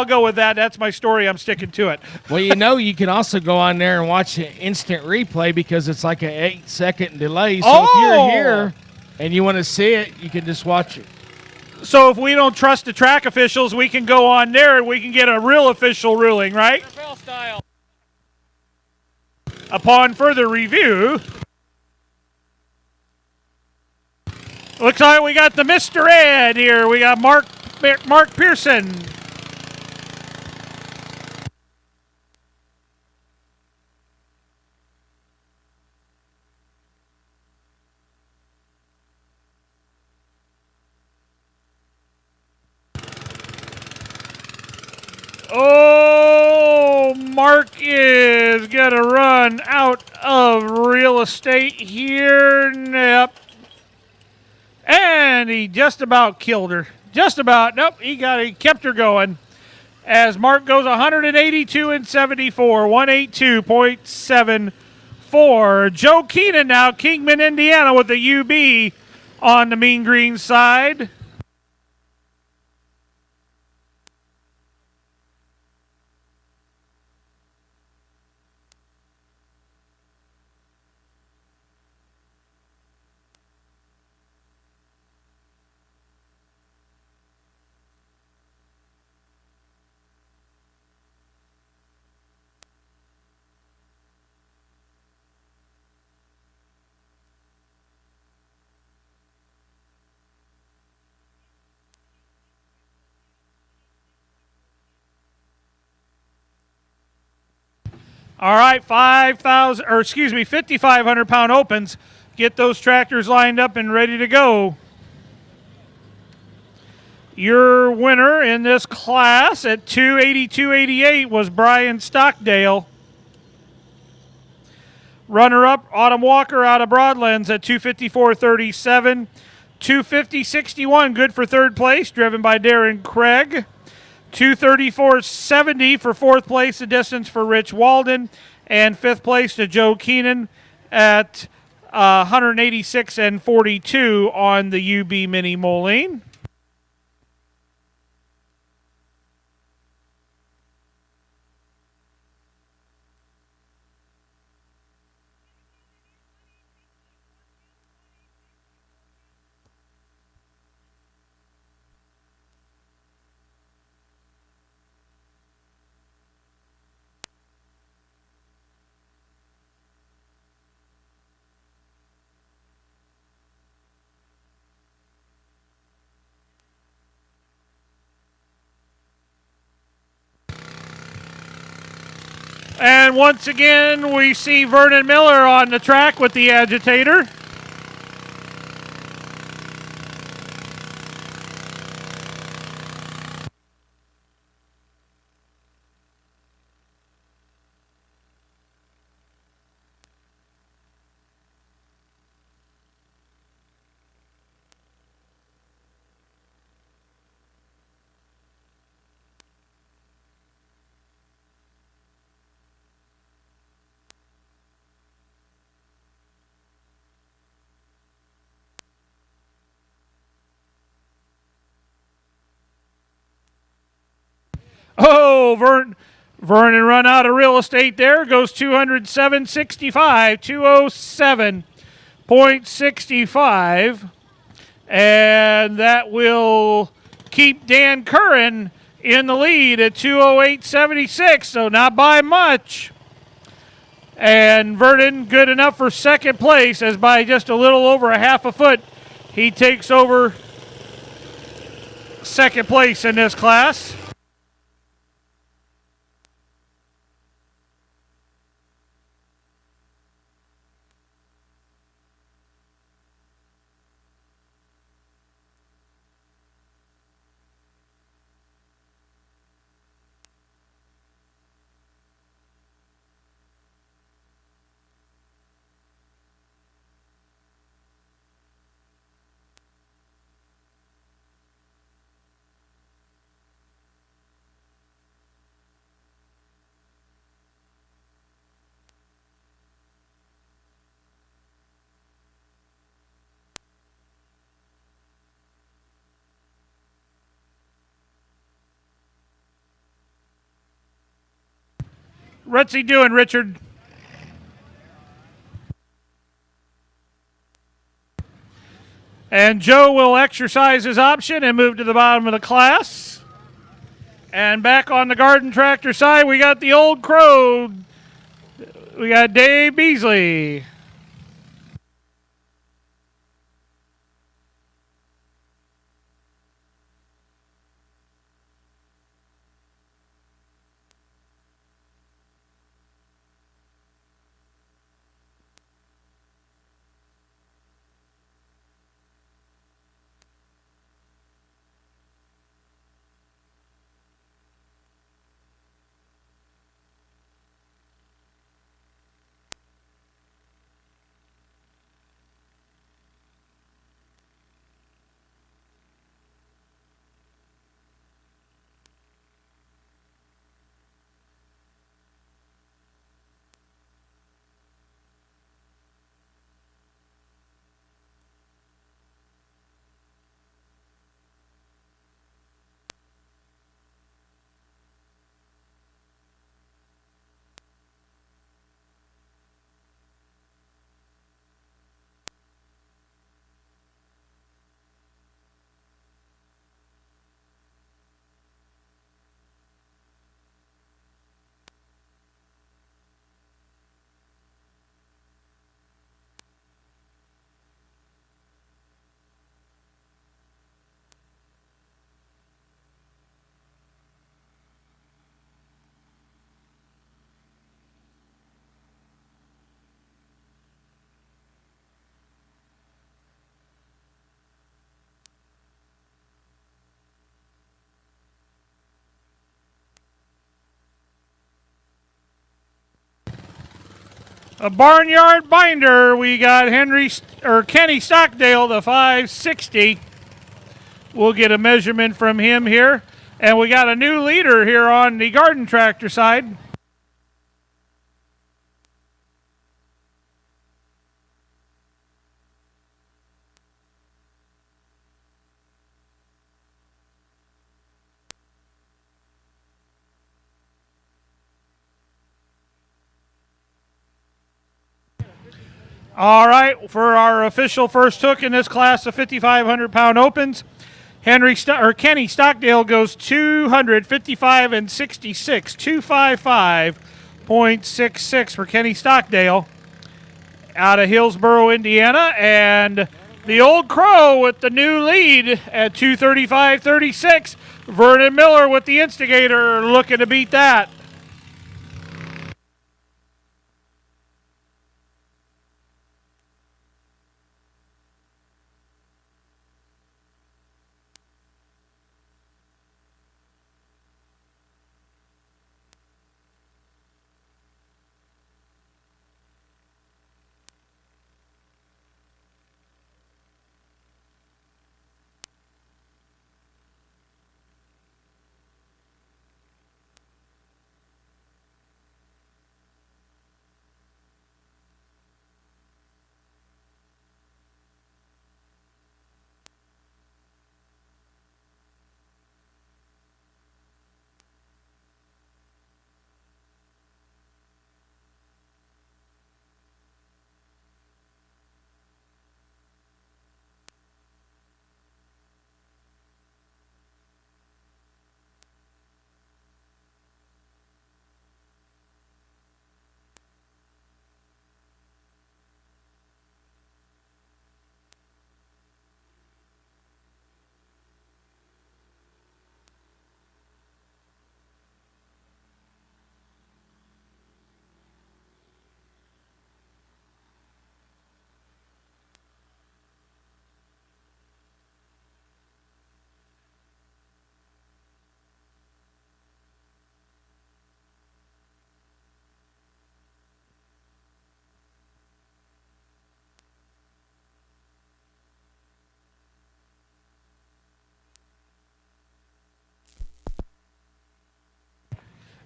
go with that. That's my story. I'm sticking to it. Well, you can also go on there and watch an instant replay because it's like an 8-second delay. So if you're here and you want to see it, you can just watch it. So if we don't trust the track officials, we can go on there and we can get a real official ruling, right? NFL style. Upon further review, looks like we got the Mr. Ed here. We got Mark Pearson. Oh, Mark is going to run out of real estate here. Yep. And he just about killed her. Just about. Nope, he kept her going. As Mark goes 182 and 74, 182.74. Joe Keenan now, Kingman, Indiana, with the UB on the mean green side. All right, 5,500 pound opens. Get those tractors lined up and ready to go. Your winner in this class at 282.88 was Brian Stockdale. Runner-up, Autumn Walker out of Broadlands at 254.37. 250.61, good for third place, driven by Darren Craig. 234.70 for fourth place, the distance for Rich Walden. And fifth place to Joe Keenan at 186.42 on the UB Mini Moline. And once again, we see Vernon Miller on the track with the agitator. Oh, Vernon run out of real estate there. Goes 207.65, 207.65. And that will keep Dan Curran in the lead at 208.76, so not by much. And Vernon good enough for second place, as by just a little over a half a foot, he takes over second place in this class. What's he doing, Richard? And Joe will exercise his option and move to the bottom of the class. And back on the garden tractor side, we got the Old Crow. We got Dave Beasley. A barnyard binder, we got Kenny Stockdale, the 560. We'll get a measurement from him here. And we got a new leader here on the garden tractor side. All right, for our official first hook in this class of 5,500-pound opens, Kenny Stockdale goes 255 and 66, 255.66 for Kenny Stockdale out of Hillsboro, Indiana, and the Old Crow with the new lead at 235.36. Vernon Miller with the instigator looking to beat that.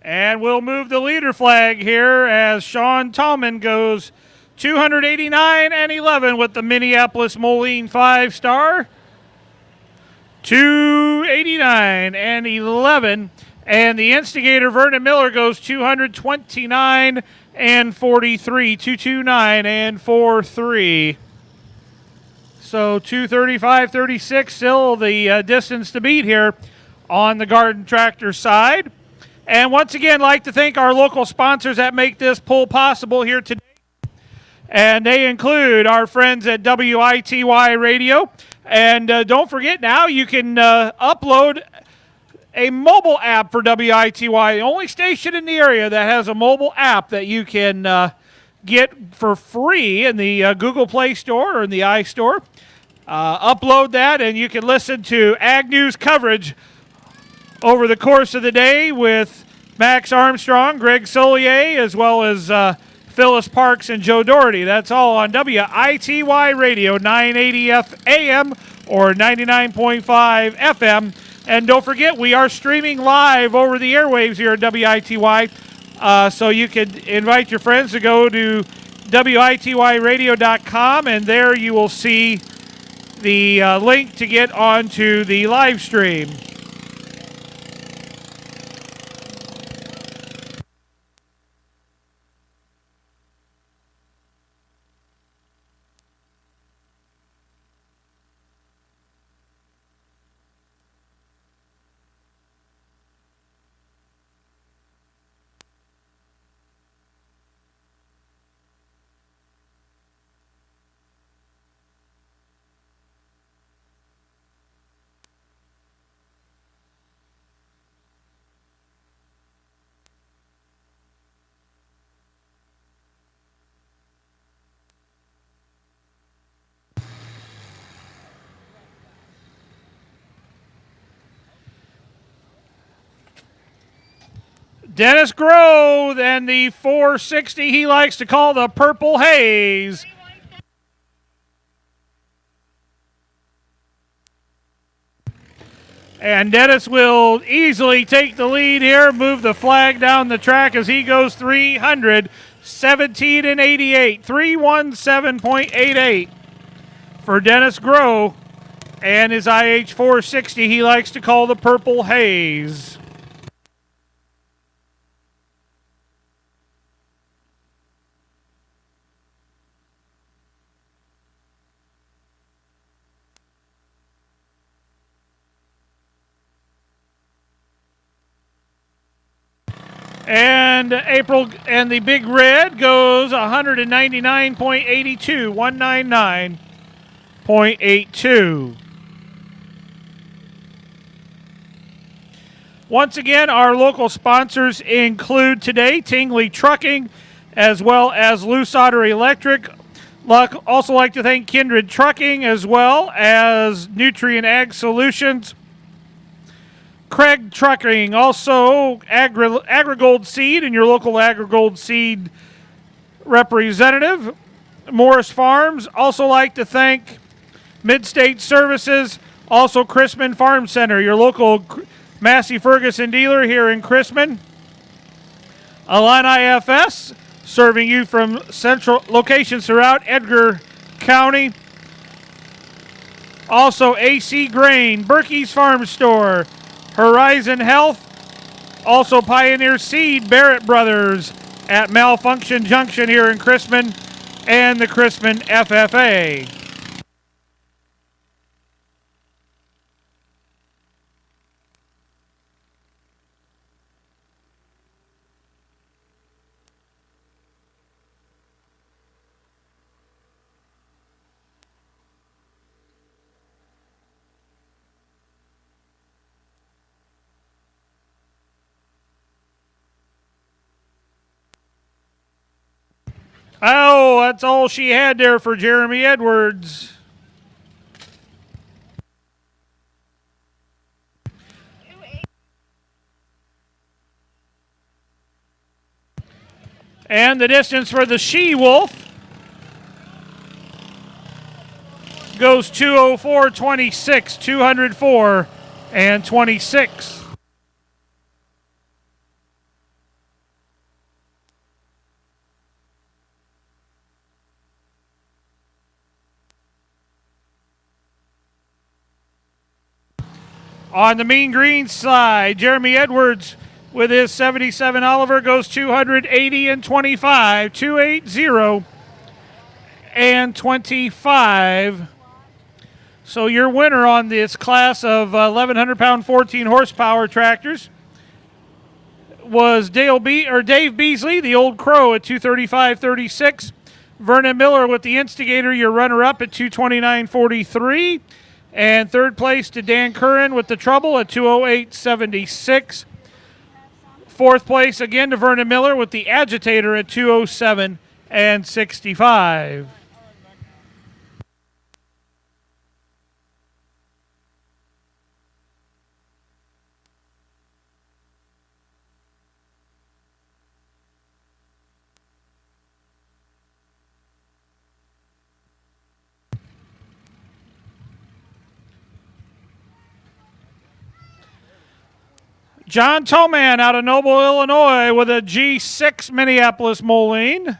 And we'll move the leader flag here as Sean Tallman goes 289 and 11 with the Minneapolis Moline 5-star. 289 and 11. And the instigator Vernon Miller goes 229 and 43. 229 and 43. So 235-36 still the distance to beat here on the Garden Tractor side. And once again, like to thank our local sponsors that make this pull possible here today. And they include our friends at WITY Radio. And don't forget now, you can upload a mobile app for WITY, the only station in the area that has a mobile app that you can get for free in the Google Play Store or in the iStore. Upload that, and you can listen to Ag News coverage over the course of the day with Max Armstrong, Greg Solier, as well as Phyllis Parks and Joe Doherty. That's all on WITY Radio, 980 AM or 99.5 FM. And don't forget, we are streaming live over the airwaves here at WITY, so you can invite your friends to go to WITYradio.com, and there you will see the link to get onto the live stream. Dennis Grove and the 460 he likes to call the Purple Haze. And Dennis will easily take the lead here, move the flag down the track as he goes 317 and 88, 317.88 for Dennis Grove and his IH 460 he likes to call the Purple Haze. And April and the Big Red goes 199.82, 199.82. Once again, our local sponsors include today Tingley Trucking as well as Loose Otter Electric. Also like to thank Kindred Trucking as well as Nutrient Ag Solutions. Craig Trucking, also AgriGold Seed and your local AgriGold Seed representative. Morris Farms, also like to thank Midstate Services, also Chrisman Farm Center, your local Massey Ferguson dealer here in Chrisman. Illini FS, serving you from central locations throughout Edgar County. Also AC Grain, Berkey's Farm Store, Horizon Health, also Pioneer Seed, Barrett Brothers at Malfunction Junction here in Chrisman, and the Chrisman FFA. Oh, that's all she had there for Jeremy Edwards. And the distance for the She-Wolf goes 204.26, 204 and 26. On the mean green side, Jeremy Edwards with his 77 Oliver goes 280 and 25, 280 and 25. So your winner on this class of 1,100-pound, 14 horsepower tractors was Dave Beasley, the Old Crow, at 235.36. Vernon Miller with the Instigator, your runner-up at 229.43. And third place to Dan Curran with the Trouble at 208.76. Fourth place again to Vernon Miller with the Agitator at 207.65. John Toman out of Noble, Illinois with a G6 Minneapolis Moline.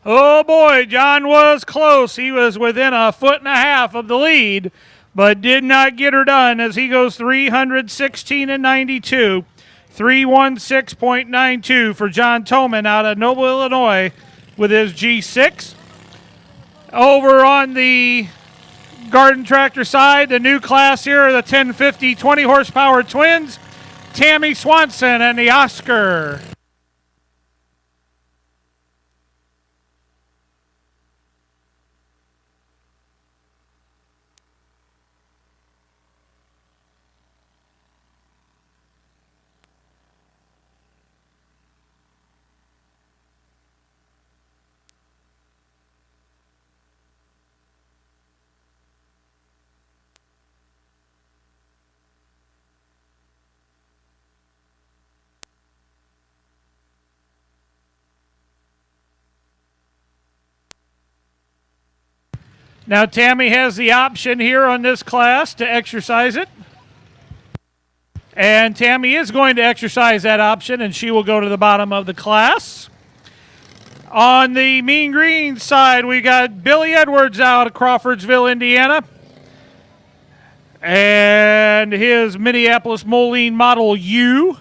Oh boy, John was close. He was within a foot and a half of the lead, but did not get her done as he goes 316 and 92. 316.92 for John Toman out of Noble, Illinois with his G6. Over on the garden tractor side, the new class here are the 1050 20 horsepower twins, Tammy Swanson and the Oscar. Now Tammy has the option here on this class to exercise it. And Tammy is going to exercise that option, and she will go to the bottom of the class. On the mean green side, we got Billy Edwards out of Crawfordsville, Indiana. And his Minneapolis Moline Model U.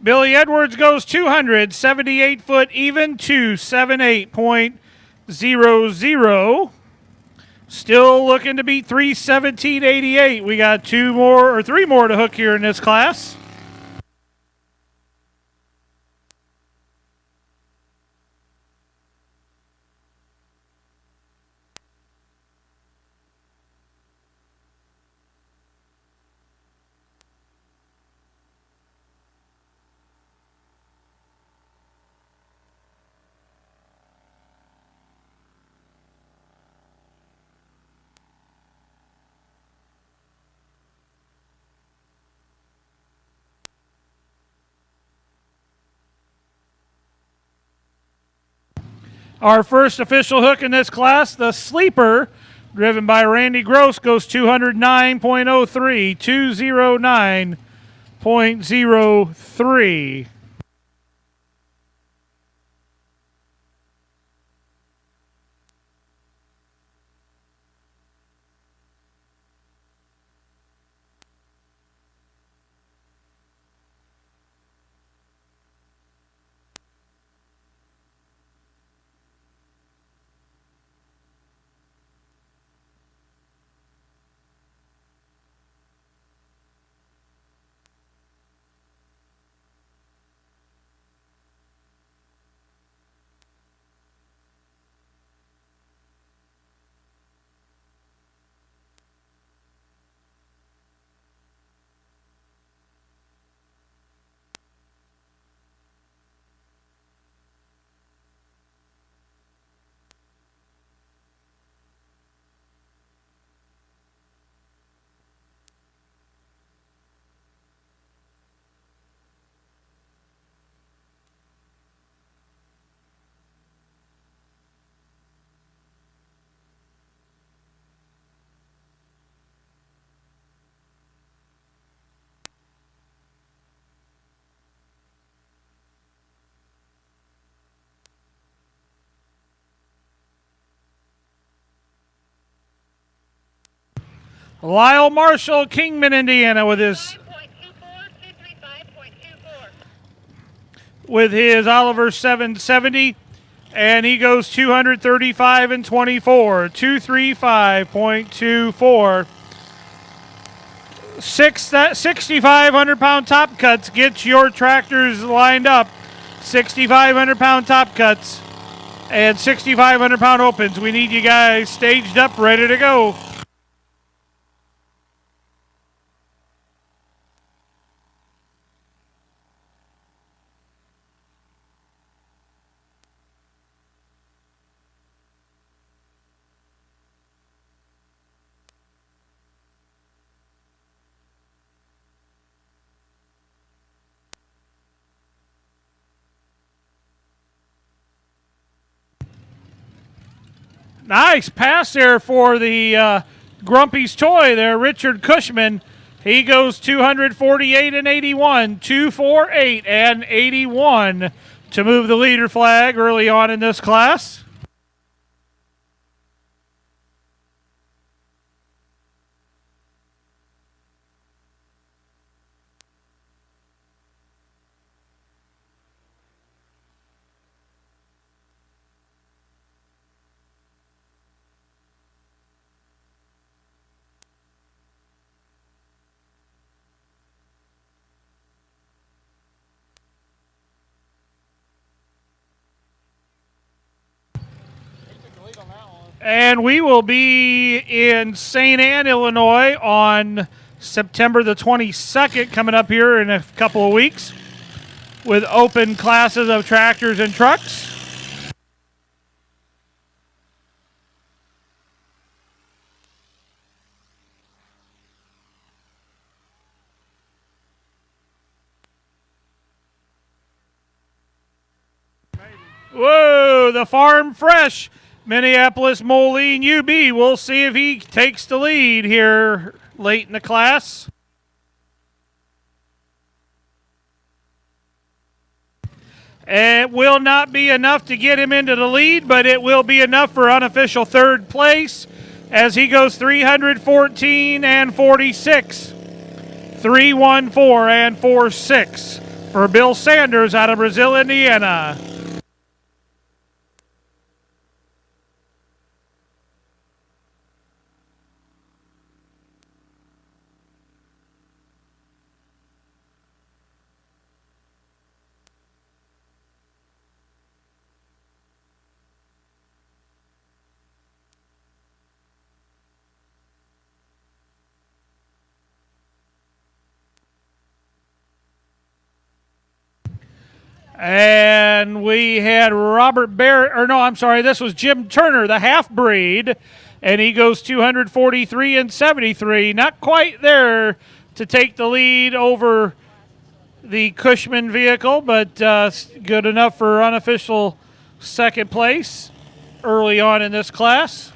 Billy Edwards goes 278 foot even, 278.00. Still looking to beat 317.88. We got three more to hook here in this class. Our first official hook in this class, the Sleeper, driven by Randy Gross, goes 209.03, 209.03. Lyle Marshall, Kingman, Indiana, with his Oliver 770, and he goes 235 and 24, 235.24. 6,500-pound top cuts. Get your tractors lined up. 6,500-pound top cuts and 6,500-pound opens. We need you guys staged up, ready to go. Nice pass there for the Grumpy's Toy there, Richard Cushman. He goes 248 and 81, 248 and 81 to move the leader flag early on in this class. And we will be in St. Anne, Illinois on September the 22nd, coming up here in a couple of weeks, with open classes of tractors and trucks. Whoa, the Farm Fresh Minneapolis Moline UB. We'll see if he takes the lead here late in the class. It will not be enough to get him into the lead, but it will be enough for unofficial third place as he goes 314 and 46. 314 and 46 for Bill Sanders out of Brazil, Indiana. And we had Robert Barrett, or no, I'm sorry, this was Jim Turner, the half-breed, and he goes 243 and 73. Not quite there to take the lead over the Cushman vehicle, but good enough for unofficial second place. early on in this class.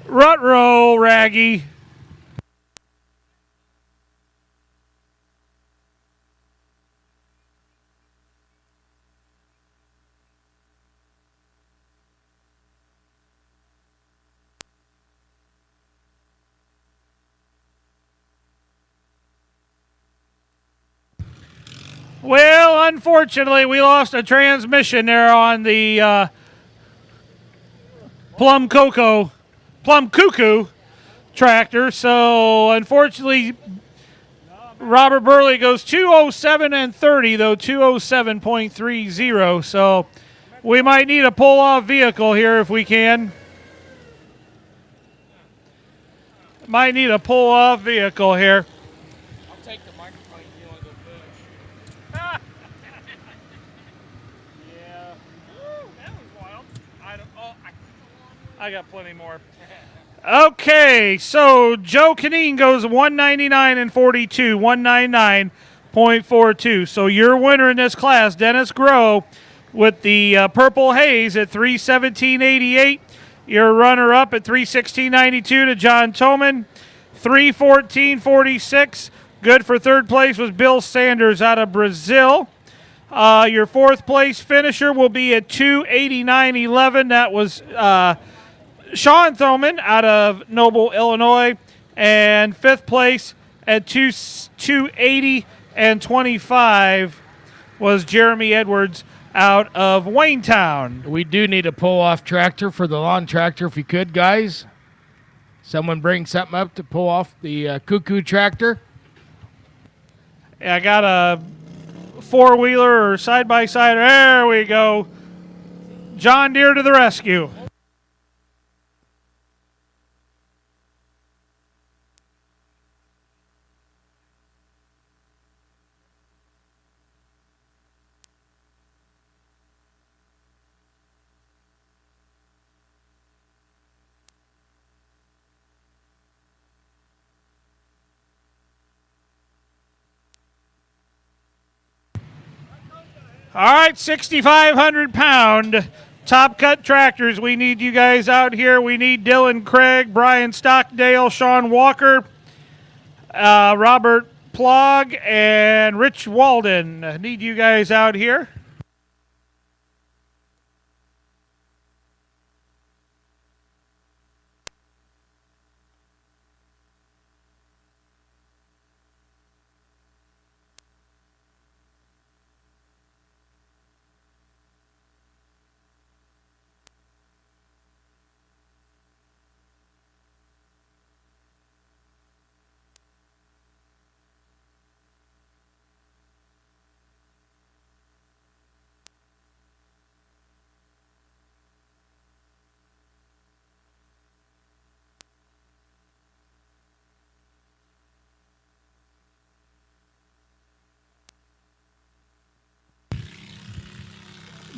Rut row, Raggy. Well, unfortunately, we lost a transmission there on the Plum Cuckoo tractor. So, unfortunately, Robert Burley goes 207 and 30, though 207.30. So, we might need a pull-off vehicle here if we can. Might need a pull-off vehicle here. I'll take the microphone if you want to go push. Yeah. Woo, that was wild. I got plenty more. Okay, so Joe Canine goes 199 and 42, 199.42. So your winner in this class, Dennis Groh, with the Purple Haze at 317.88. Your runner-up at 316.92 to John Toman, 314.46. Good for third place was Bill Sanders out of Brazil. Your fourth place finisher will be at 289.11. That was Sean Thoman out of Noble, Illinois. And fifth place at 280 and 25 was Jeremy Edwards out of Waynetown. We do need a pull-off tractor for the lawn tractor if you could, guys. Someone bring something up to pull off the Cuckoo tractor. I got a four-wheeler or side-by-side. There we go. John Deere to the rescue. All right, 6,500-pound top cut tractors. We need you guys out here. We need Dylan Craig, Brian Stockdale, Sean Walker, Robert Plog, and Rich Walden. Need you guys out here.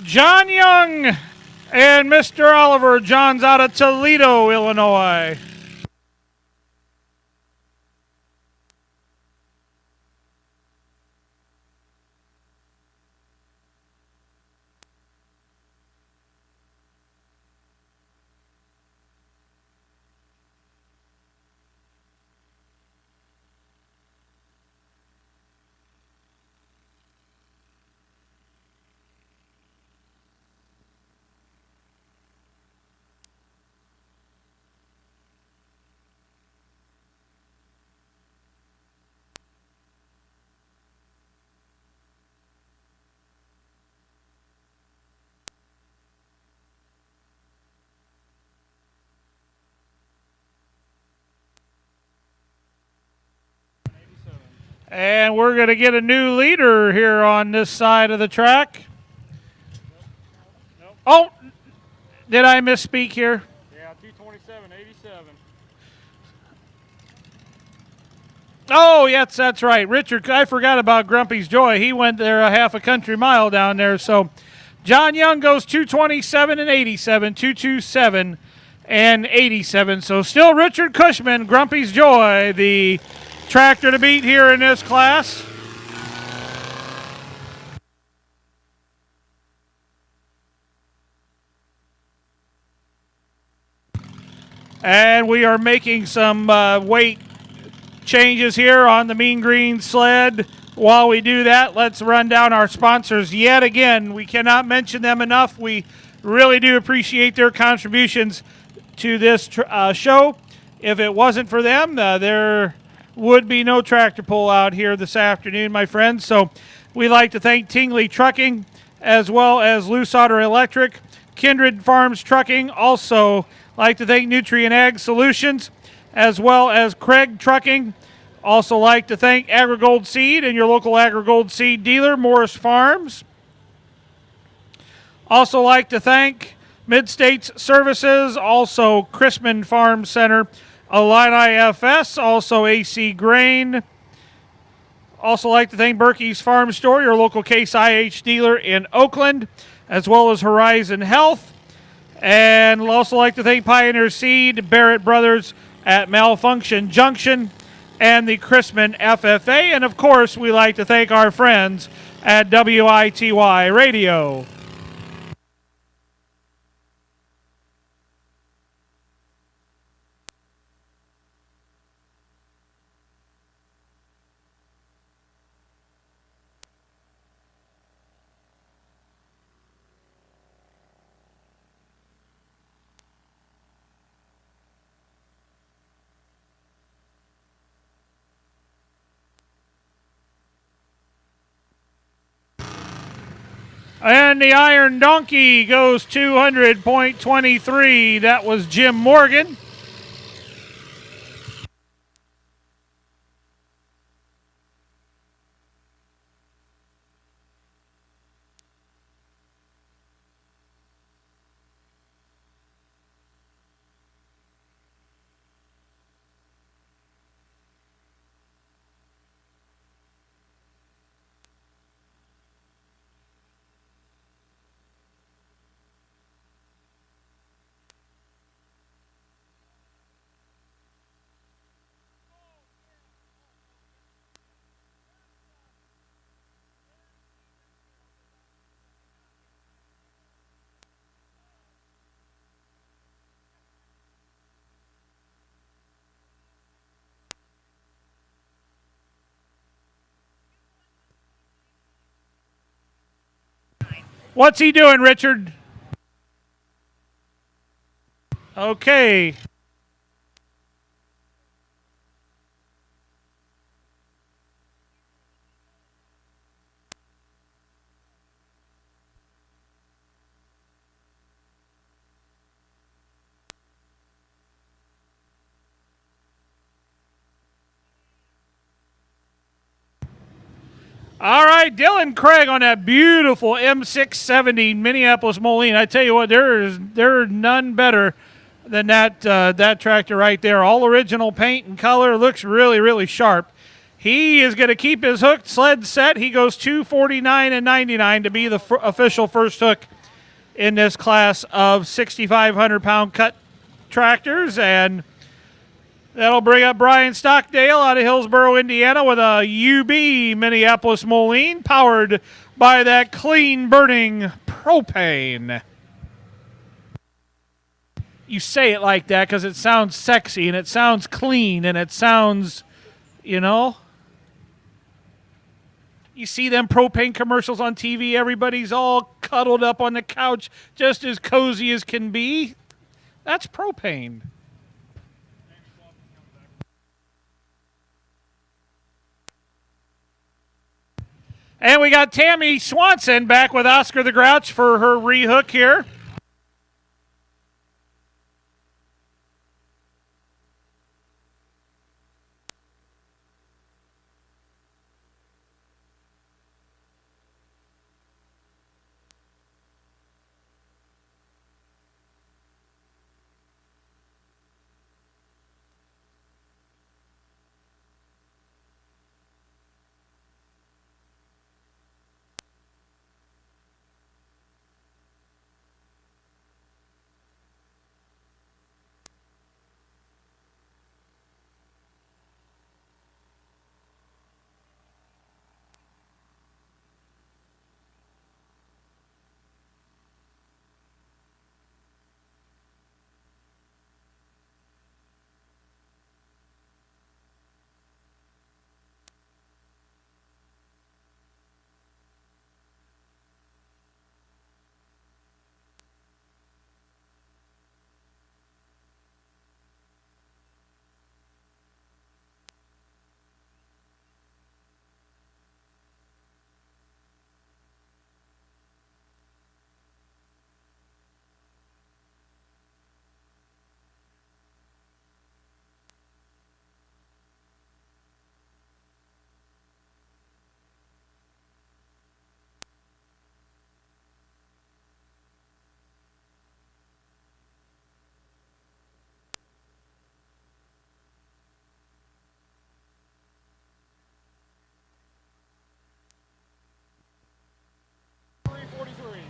John Young and Mr. Oliver. John's out of Toledo, Illinois. And we're going to get a new leader here on this side of the track. Nope. Oh, did I misspeak here? Yeah, 227.87. Oh, yes, that's right. Richard, I forgot about Grumpy's Joy. He went there a half a country mile down there. So John Young goes 227 and 87, 227 and 87. So still Richard Cushman, Grumpy's Joy, the tractor to beat here in this class. And we are making some weight changes here on the Mean Green sled. While we do that, let's run down our sponsors yet again. We cannot mention them enough. We really do appreciate their contributions to this show. If it wasn't for them, there would be no tractor pull out here this afternoon, my friends. So we'd like to thank Tingley Trucking, as well as Loose Otter Electric, Kindred Farms Trucking. Also like to thank Nutrient Ag Solutions, as well as Craig Trucking. Also like to thank AgriGold Seed and your local AgriGold Seed dealer, Morris Farms. Also like to thank Mid-States Services, also Chrisman Farm Center, Illini FS, also AC Grain. Also like to thank Berkey's Farm Store, your local Case IH dealer in Oakland, as well as Horizon Health. And also like to thank Pioneer Seed, Barrett Brothers at Malfunction Junction, and the Chrisman FFA. And of course, we like to thank our friends at WITY Radio. And the Iron Donkey goes 200.23. That was Jim Morgan. What's he doing, Richard? Okay. All right, Dylan Craig on that beautiful M670 Minneapolis Moline. I tell you what, there are none better than that tractor right there. All original paint and color, looks really, really sharp. He is going to keep his hooked sled set. He goes 249 and 99 to be the official first hook in this class of 6,500-pound cut tractors. And that'll bring up Brian Stockdale out of Hillsboro, Indiana, with a UB Minneapolis Moline powered by that clean burning propane. You say it like that because it sounds sexy and it sounds clean and it sounds, you know. You see them propane commercials on TV, everybody's all cuddled up on the couch just as cozy as can be. That's propane. And we got Tammy Swanson back with Oscar the Grouch for her rehook here.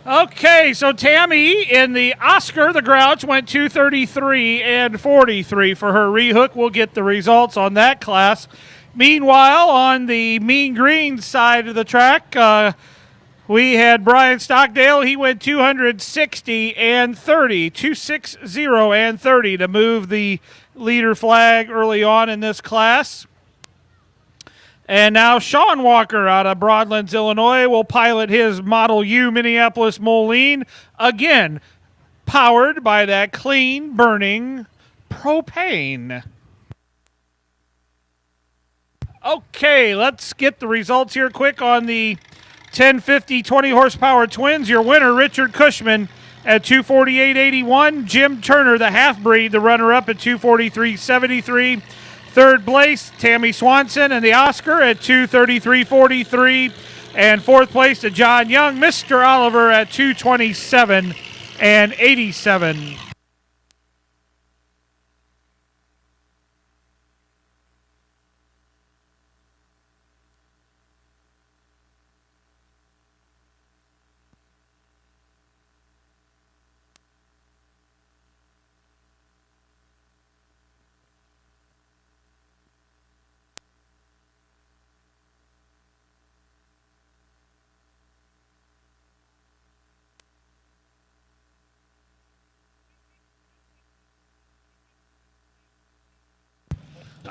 Okay, so Tammy in the Oscar the Grouch went 233 and 43 for her rehook. We'll get the results on that class. Meanwhile, on the Mean Green side of the track, we had Brian Stockdale. He went 260 and 30, 260 and 30 to move the leader flag early on in this class. And now Sean Walker out of Broadlands, Illinois, will pilot his Model U Minneapolis Moline, again, powered by that clean burning propane. Okay, let's get the results here quick on the 1050 20 horsepower twins. Your winner, Richard Cushman, at 248.81. Jim Turner, the half-breed, the runner-up at 243.73. Third place, Tammy Swanson and the Oscar at 233.43. And fourth place to John Young, Mr. Oliver at 227 and 87.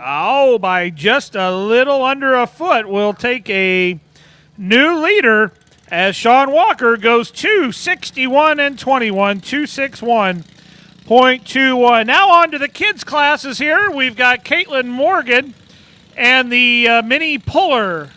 Oh, by just a little under a foot, we'll take a new leader as Sean Walker goes 261 and 21, 261.21. Now on to the kids' classes here. We've got Caitlin Morgan and the Mini Puller.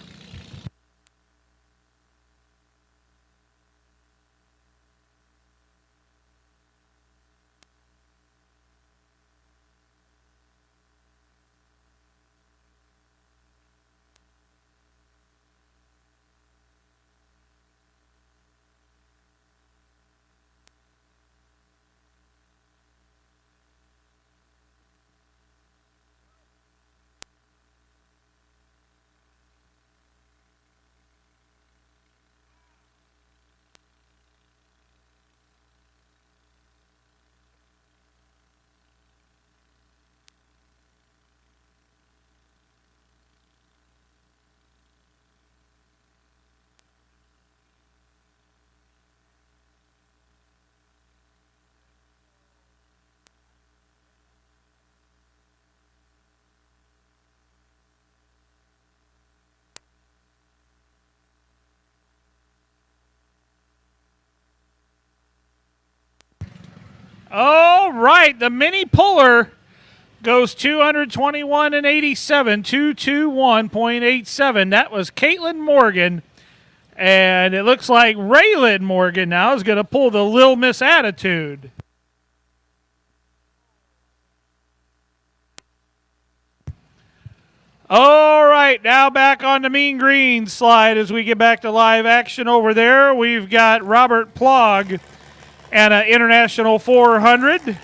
All right, the mini puller goes 221 and 87, 221.87. That was Caitlin Morgan. And it looks like Raylan Morgan now is going to pull the Lil Miss Attitude. All right, now back on the Mean Green slide as we get back to live action over there. We've got Robert Plog and an International 400.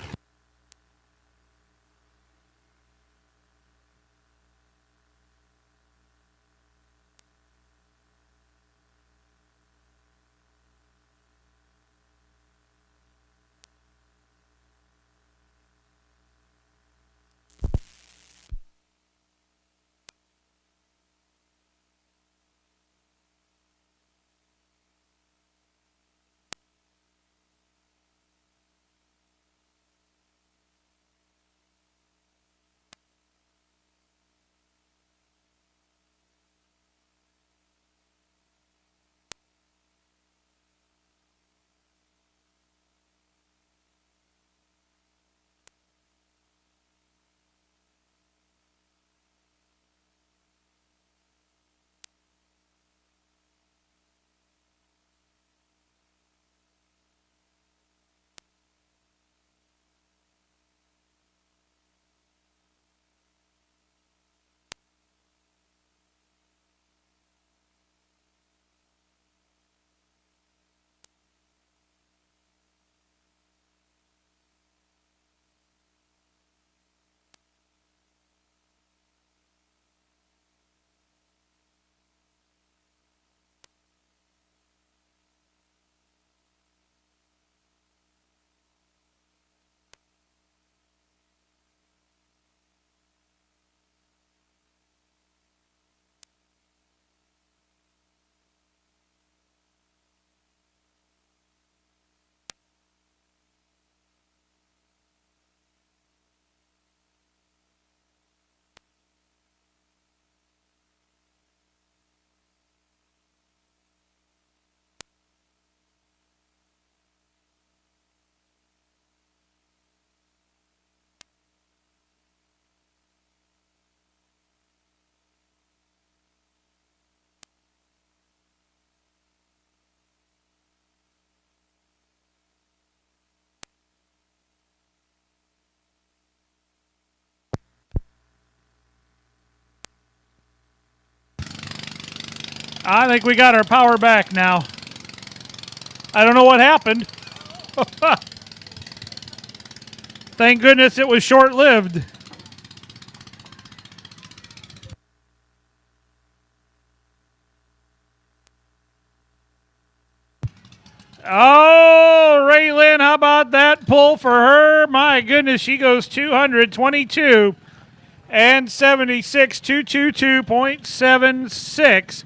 I think we got our power back now. I don't know what happened. Thank goodness it was short-lived. Oh, Raylyn, how about that pull for her? My goodness, she goes 222 and 76, 222.76.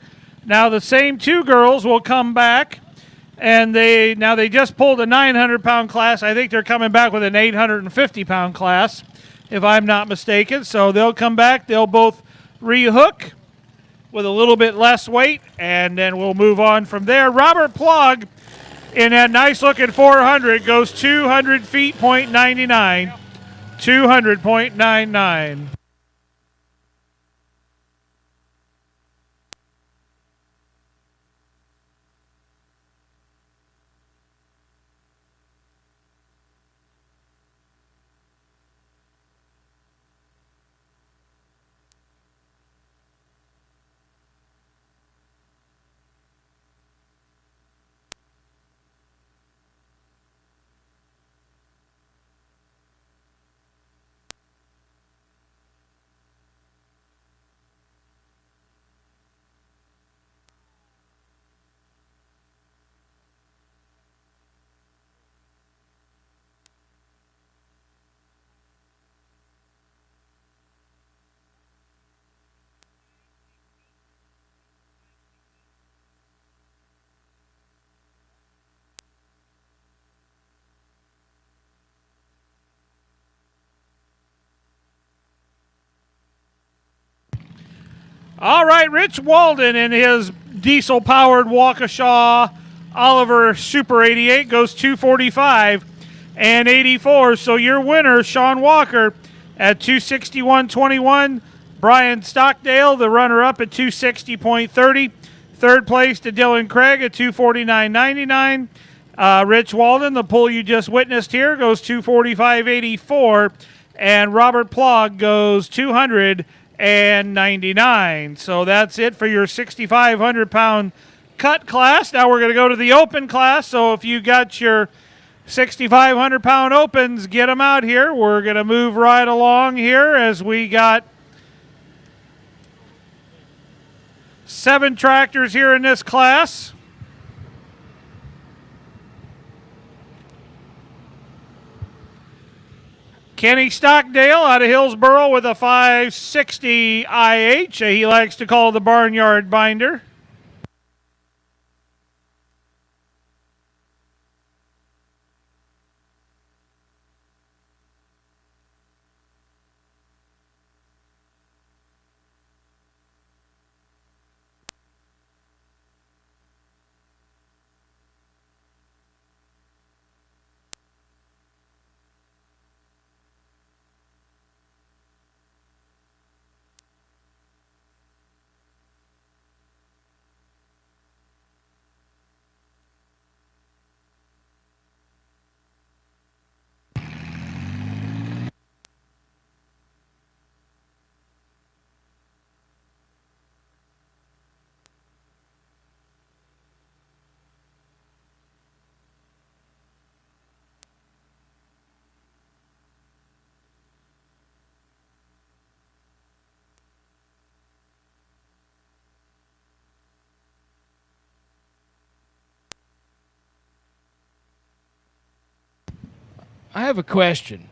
Now the same two girls will come back, and they just pulled a 900-pound class. I think they're coming back with an 850-pound class, if I'm not mistaken. So they'll come back. They'll both rehook with a little bit less weight, and then we'll move on from there. Robert Plog in that nice-looking 400 goes 200 feet, .99, 200.99. All right, Rich Walden in his diesel-powered Waukesha Oliver Super 88 goes 245. and 84. So your winner, Sean Walker, at 261.21. Brian Stockdale, the runner-up, at 260.30. Third place to Dylan Craig at 249.99. Rich Walden, the pull you just witnessed here, goes 245.84. And Robert Plog goes 200.99. So that's it for your 6,500-pound cut class. Now we're going to go to the open class. So if you got your 6,500-pound opens, get them out here. We're going to move right along here as we got 7 tractors here in this class. Kenny Stockdale out of Hillsboro with a 560 IH. He likes to call the barnyard binder. I have a question.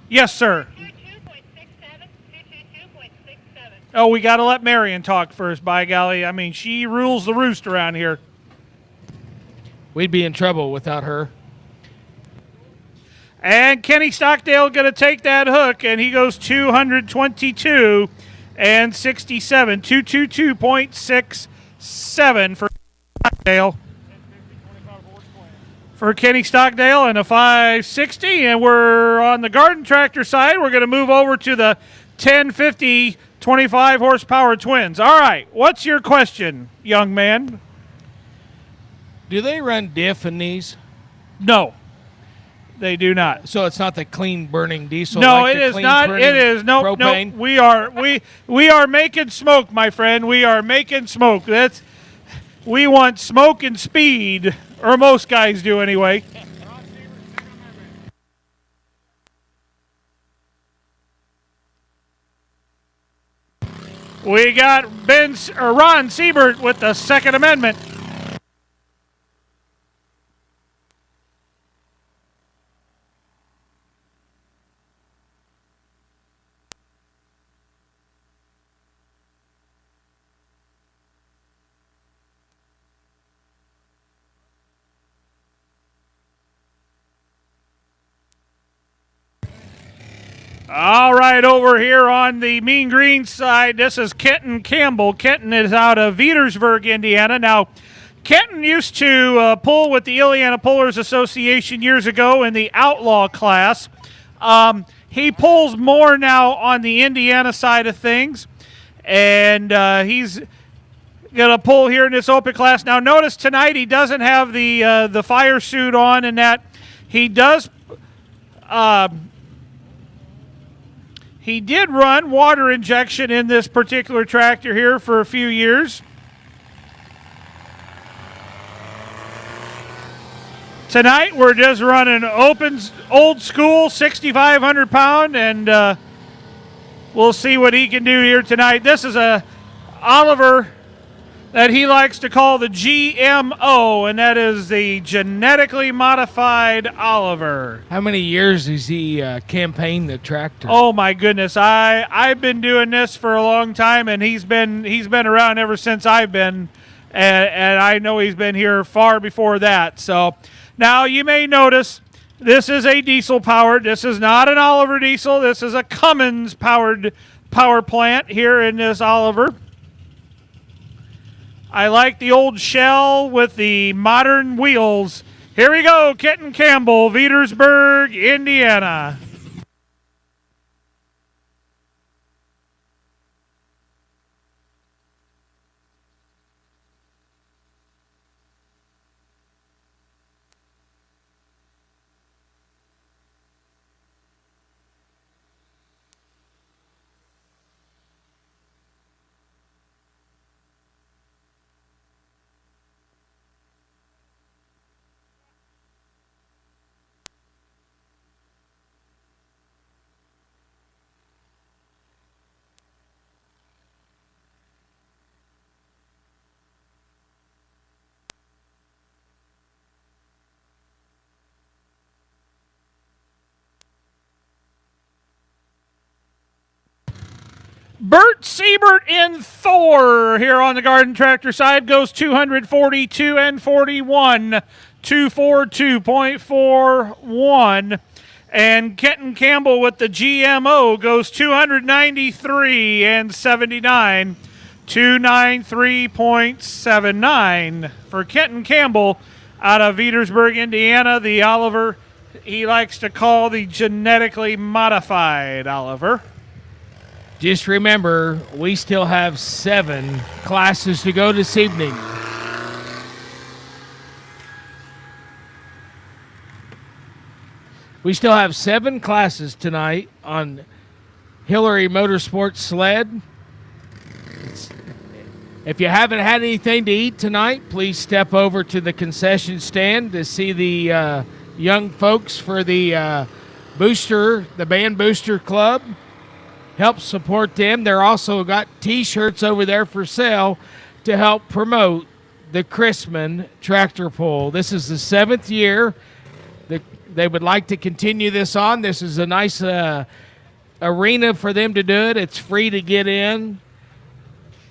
Yes, sir. 222.67, 222.67. Oh, we got to let Marion talk first, by golly. I mean, she rules the roost around here. We'd be in trouble without her. And Kenny Stockdale going to take that hook, and he goes 222 and 67. 222.67 for Stockdale. For Kenny Stockdale and a 560. And we're on the garden tractor side. We're going to move over to the 1050 25 horsepower twins. All right, what's your question, young man? Do they run diff in these? No, they do not. So it's not the clean burning diesel? No, like it the is clean not. burning It is no. propane? No, we are making smoke, my friend. We are making smoke. We want smoke and speed, or most guys do anyway. We got Ron Siebert with the Second Amendment. All right, over here on the Mean Green side, this is Kenton Campbell. Kenton is out of Veedersburg, Indiana. Now, Kenton used to pull with the Indiana Pullers Association years ago in the outlaw class. He pulls more now on the Indiana side of things, and he's going to pull here in this open class. Now, notice tonight he doesn't have the fire suit on, and that he does. He did run water injection in this particular tractor here for a few years. Tonight we're just running opens, old school, 6,500 pound, and we'll see what he can do here tonight. This is a Oliver that he likes to call the GMO, and that is the genetically modified Oliver. How many years has he campaigned the tractor? Oh my goodness, I've been doing this for a long time, and he's been around ever since I've been, and I know he's been here far before that. So now you may notice this is a diesel powered. This is not an Oliver diesel. This is a Cummins powered power plant here in this Oliver. I like the old shell with the modern wheels. Here we go, Kenton Campbell, Petersburg, Indiana. Bert Siebert in Thor here on the Garden Tractor side goes 242 and 41, 242.41. And Kenton Campbell with the GMO goes 293 and 79, 293.79 for Kenton Campbell out of Petersburg, Indiana. The Oliver he likes to call the genetically modified Oliver. Just remember, we still have 7 classes to go this evening. We still have 7 classes tonight on Hillary Motorsports sled. If you haven't had anything to eat tonight, please step over to the concession stand to see the young folks for the Band Booster Club. Help support them. They're also got T-shirts over there for sale to help promote the Chrisman tractor pull. This is the 7th year. They would like to continue this on. This is a nice arena for them to do it. It's free to get in.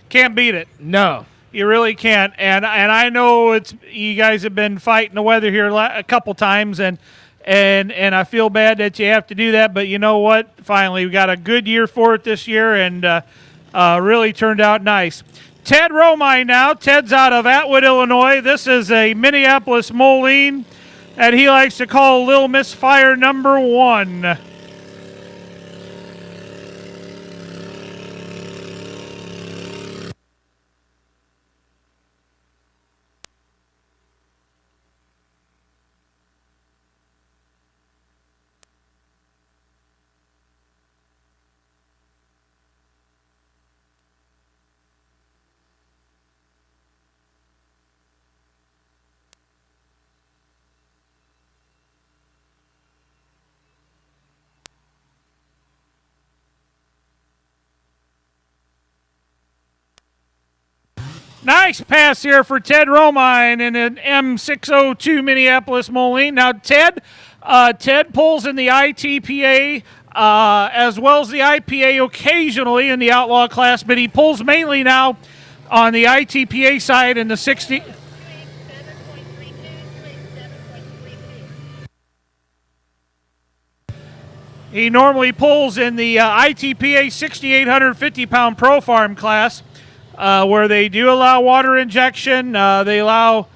Can't beat it. No. You really can't. And I know you guys have been fighting the weather here a couple times, and I feel bad that you have to do that, but you know what? Finally, we got a good year for it this year, and really turned out nice. Ted Romine now. Ted's out of Atwood, Illinois. This is a Minneapolis Moline that he likes to call Little Misfire number 1. Nice pass here for Ted Romine in an M602 Minneapolis Moline. Now, Ted pulls in the ITPA as well as the IPA occasionally in the outlaw class, but he pulls mainly now on the ITPA side in the 60. He normally pulls in the ITPA 6,850-pound Pro Farm class, where they do allow water injection. They allow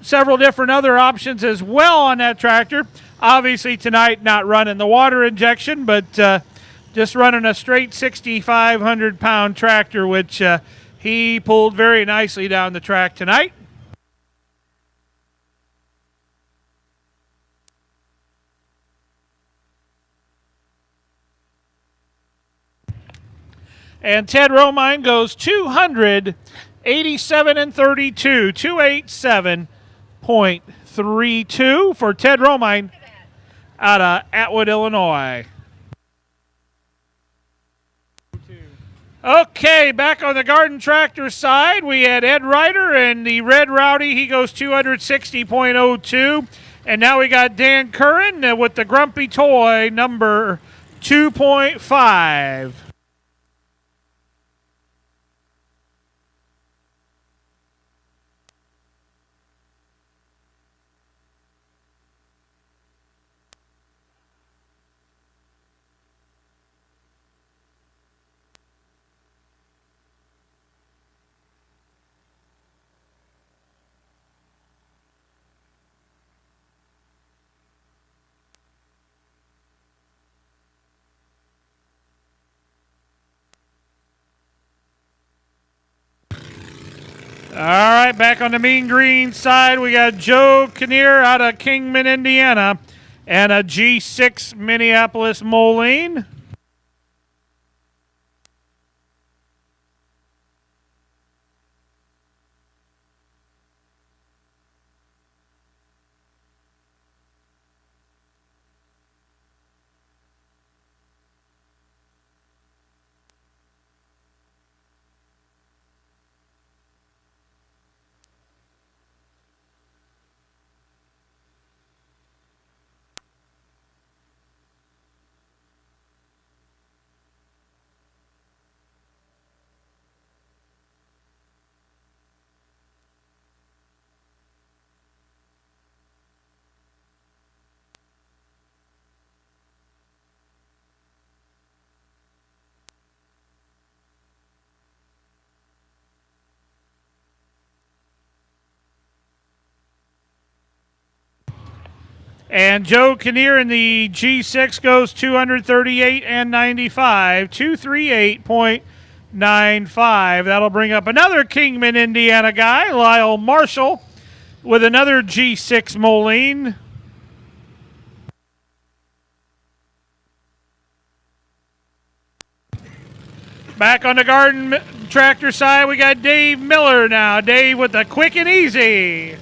several different other options as well on that tractor. Obviously tonight not running the water injection, but just running a straight 6,500-pound tractor, which he pulled very nicely down the track tonight. And Ted Romine goes 287 and 32, 287.32 for Ted Romine out of Atwood, Illinois. Okay, back on the Garden Tractor side, we had Ed Ryder and the Red Rowdy. He goes 260.02. And now we got Dan Curran with the Grumpy Toy number 2.5. right, back on the mean green side, we got Joe Kinnear out of Kingman, Indiana, and a G6 Minneapolis Moline. And Joe Kinnear in the G6 goes 238 and 95, 238.95. That'll bring up another Kingman, Indiana guy, Lyle Marshall, with another G6 Moline. Back on the Garden Tractor side, we got Dave Miller now. Dave with the quick and easy.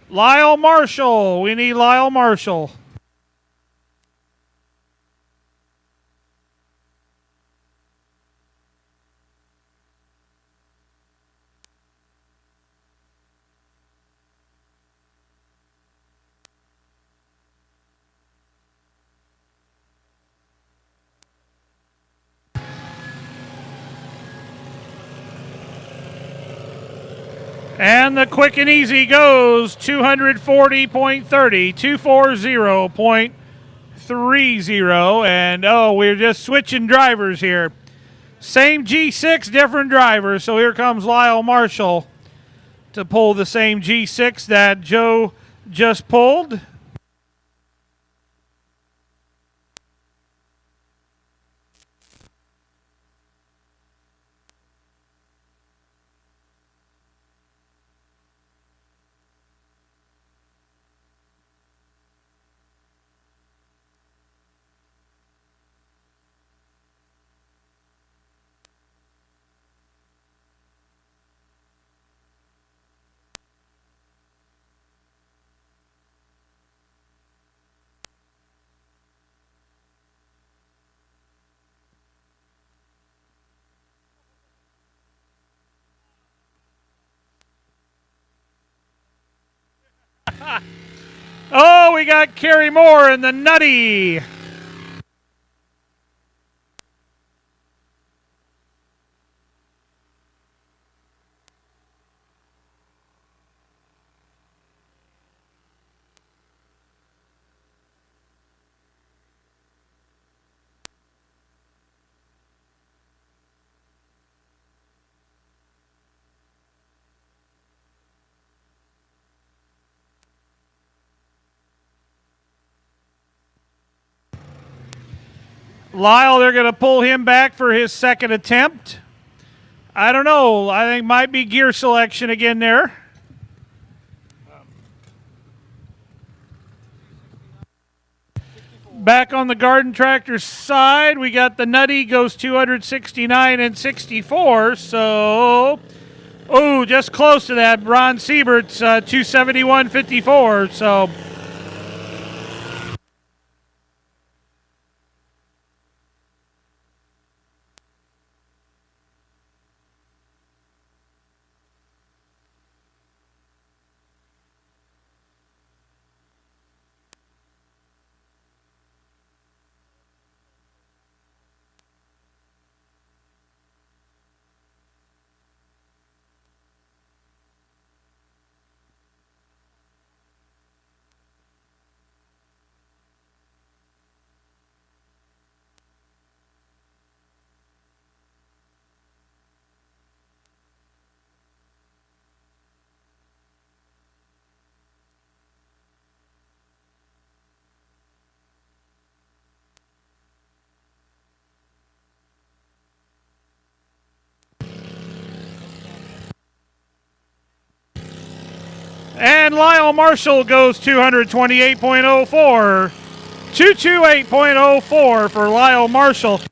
Lyle Marshall. We need Lyle Marshall. And the quick and easy goes 240.30, 240.30. And we're just switching drivers here. Same G6, different drivers. So here comes Lyle Marshall to pull the same G6 that Joe just pulled. Oh, we got Kerry Moore in the Nutty. Lyle, they're going to pull him back for his second attempt. I don't know. I think might be gear selection again there. Back on the Garden Tractor side, we got the Nutty goes 269 and 64. So, just close to that. Ron Siebert's 271.54. So. And Lyle Marshall goes 228.04. 228.04 for Lyle Marshall.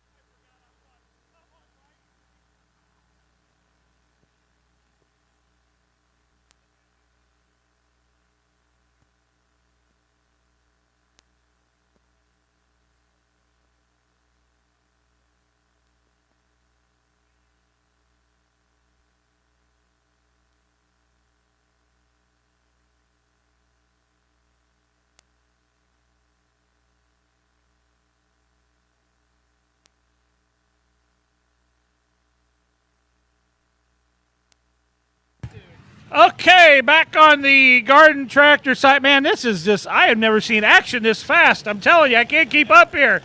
Okay, back on the garden tractor site. Man, this is just, I have never seen action this fast. I'm telling you, I can't keep up here.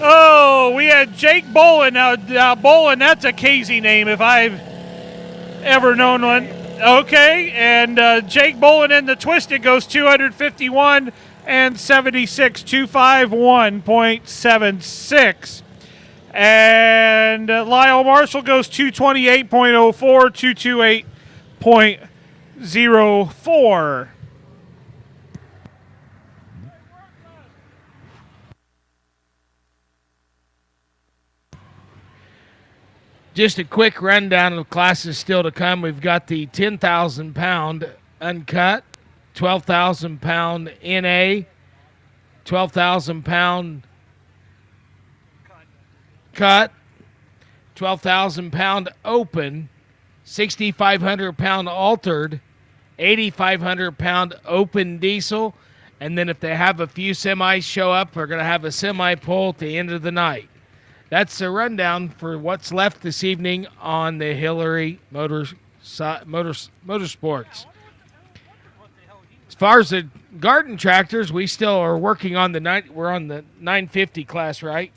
Oh, we had Jake Bolin. Now, Bolin, that's a Casey name if I've ever known one. Okay, and Jake Bolin in the Twisted goes 251 and 76, 251.76. And Lyle Marshall goes 228.04, 228.04. Just a quick rundown of classes still to come. We've got the 10,000 pound uncut, 12,000 pound NA, 12,000 pound cut, 12,000 pound open, 6,500 pound altered, 8,500 pound open diesel, and then if they have a few semis show up, we're going to have a semi pull at the end of the night. That's a rundown for what's left this evening on the Hillary Motorsports. As far as the garden tractors, we still are working on we're on the 950 class, right?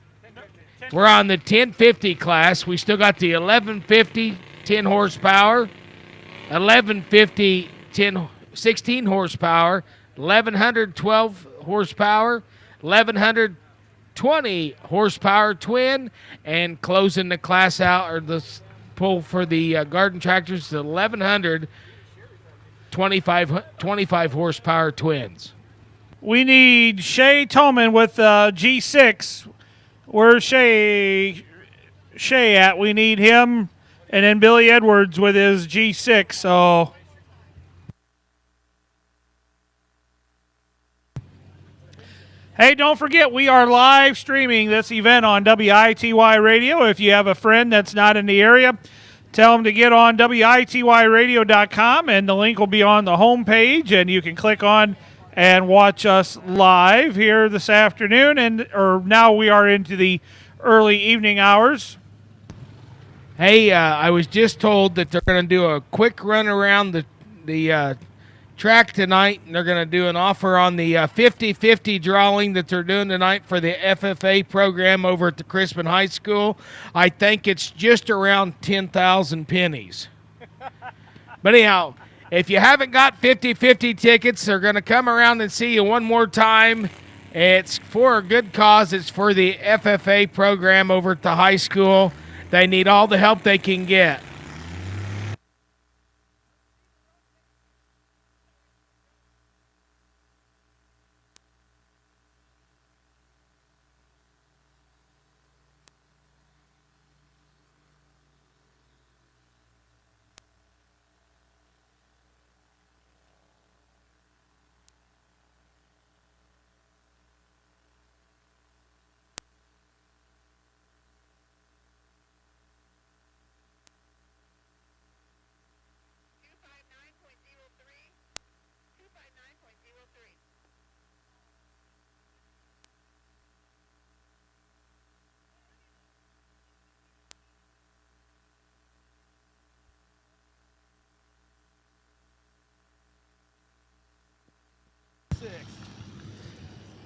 We're on the 1050 class. We still got the 1150 10 horsepower, 1150 16 horsepower, 1100 12 horsepower, 1100 20 horsepower twin, and closing the class out, or the pull for the garden tractors, the 1100 25 horsepower twins. We need Shay Toman with G6. Where's Shay at? We need him. And then Billy Edwards with his G6. So hey, don't forget, we are live streaming this event on WITY Radio. If you have a friend that's not in the area, tell them to get on WITYradio.com, and the link will be on the homepage, and you can click on and watch us live here this afternoon. Or now we are into the early evening hours. Hey, I was just told that they're going to do a quick run around the track tonight, and they're going to do an offer on the 50-50 drawing that they're doing tonight for the FFA program over at the Chrisman High School. I think it's just around 10,000 pennies. But anyhow, if you haven't got 50-50 tickets, they're going to come around and see you one more time. It's for a good cause. It's for the FFA program over at the high school. They need all the help they can get.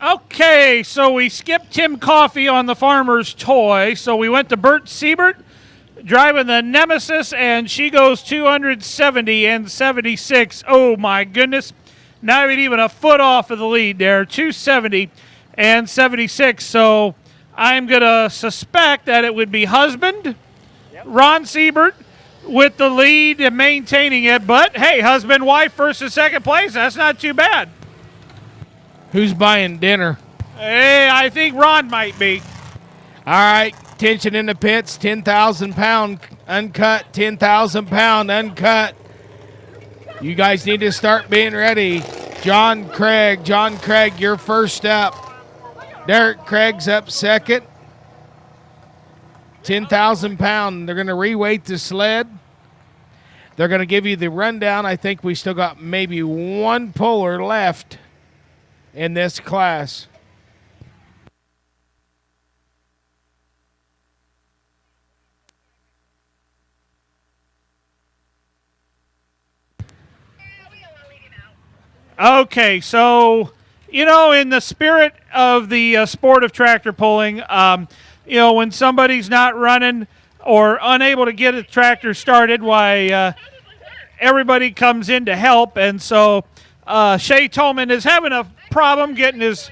Okay, so we skipped Tim Coffey on the Farmer's Toy. So we went to Bert Siebert driving the Nemesis, and she goes 270 and 76. Oh, my goodness. Not even a foot off of the lead there, 270 and 76. So I'm going to suspect that it would be husband, Ron Siebert, with the lead and maintaining it. But hey, husband, wife, first and second place. That's not too bad. Who's buying dinner? Hey, I think Ron might be. All right, tension in the pits, 10,000 pound uncut, 10,000 pound uncut. You guys need to start being ready. John Craig, you're first up. Derek Craig's up second. 10,000 pound. They're going to reweight the sled. They're going to give you the rundown. I think we still got maybe one puller left in this class. Okay, so, in the spirit of the sport of tractor pulling, when somebody's not running or unable to get a tractor started, why everybody comes in to help. And so Shay Tolman is having a problem getting his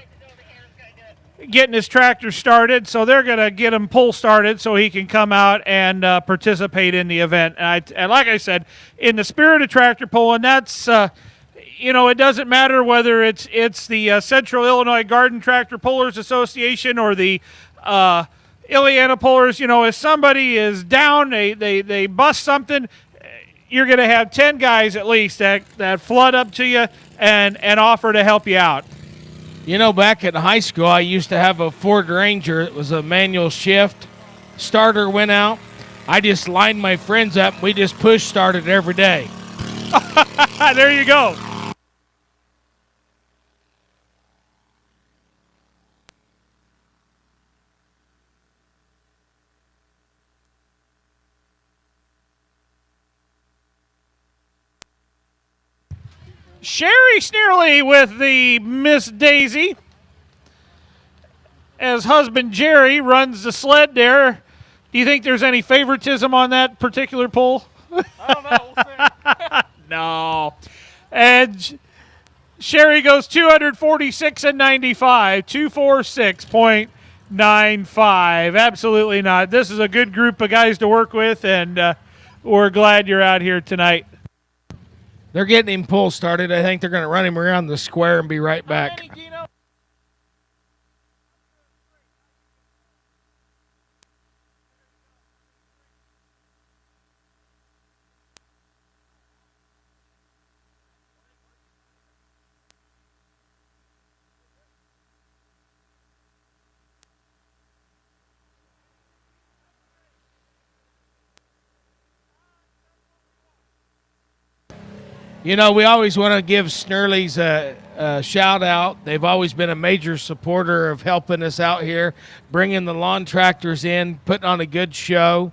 tractor started, so they're going to get him pull started so he can come out and participate in the event. And like I said, in the spirit of tractor pulling, that's it doesn't matter whether it's the Central Illinois Garden Tractor Pullers Association or the Illiana Pullers. If somebody is down, they bust something, you're going to have 10 guys at least that flood up to you and offer to help you out. Back in high school, I used to have a Ford Ranger. It was a manual shift. Starter went out. I just lined my friends up. We just push started every day. There you go. Sherry Sneerly with the Miss Daisy as husband Jerry runs the sled there. Do you think there's any favoritism on that particular pull? I don't know. We'll see. No. And Sherry goes 246 and 95, 246.95. Absolutely not. This is a good group of guys to work with, and we're glad you're out here tonight. They're getting him pull started. I think they're going to run him around the square and be right back. We always want to give Snurley's a shout out. They've always been a major supporter of helping us out here, bringing the lawn tractors in, putting on a good show,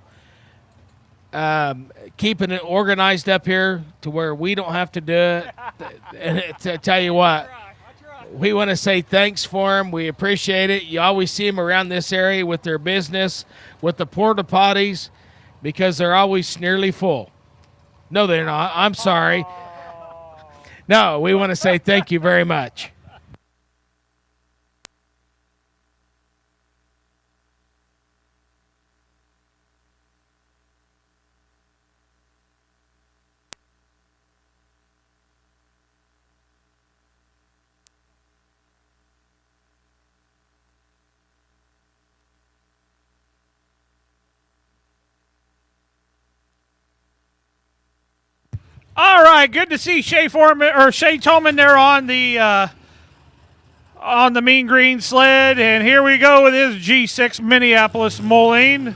keeping it organized up here to where we don't have to do it. And to tell you what, we want to say thanks for them. We appreciate it. You always see them around this area with their business, with the porta potties, because they're always nearly full. No, they're not. I'm sorry. No, we want to say thank you very much. All right, good to see Shay Tolman there on the Mean Green sled, and here we go with his G6 Minneapolis Moline.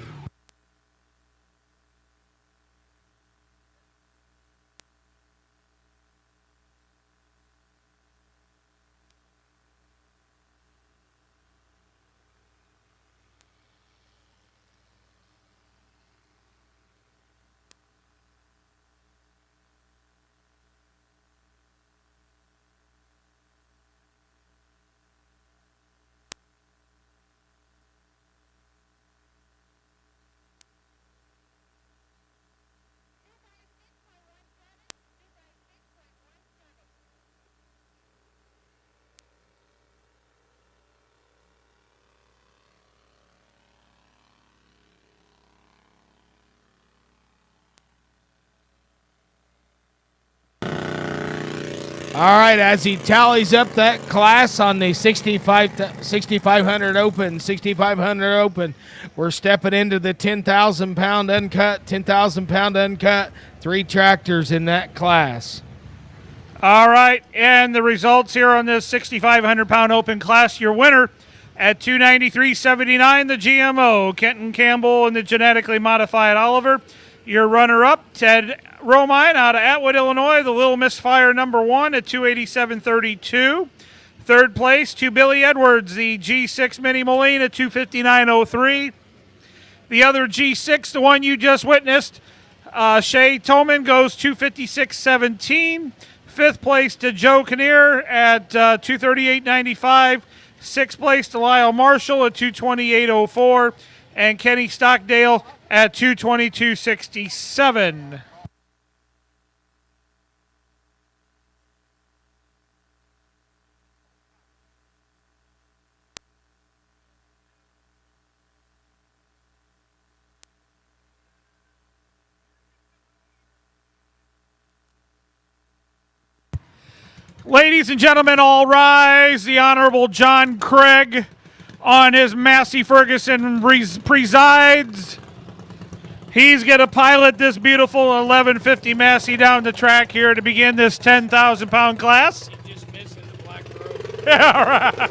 All right, as he tallies up that class on the 6,500 open, we're stepping into the 10,000 pound uncut, 3 tractors in that class. All right, and the results here on this 6,500 pound open class, your winner at 293.79, the GMO, Kenton Campbell and the genetically modified Oliver. Your runner-up, Ted Romine out of Atwood, Illinois, the Little Misfire #1 at 287.32. Third place to Billy Edwards, the G6 Mini Moline at 259.03. The other G6, the one you just witnessed, Shay Toman goes 256.17. Fifth place to Joe Kinnear at 238.95. Sixth place to Lyle Marshall at 228.04. And Kenny Stockdale at 222.67. Ladies and gentlemen, all rise. The Honorable John Craig on his Massey Ferguson presides. He's going to pilot this beautiful 1150 Massey down the track here to begin this 10,000 pound class. Just missing the black robe. Yeah, right.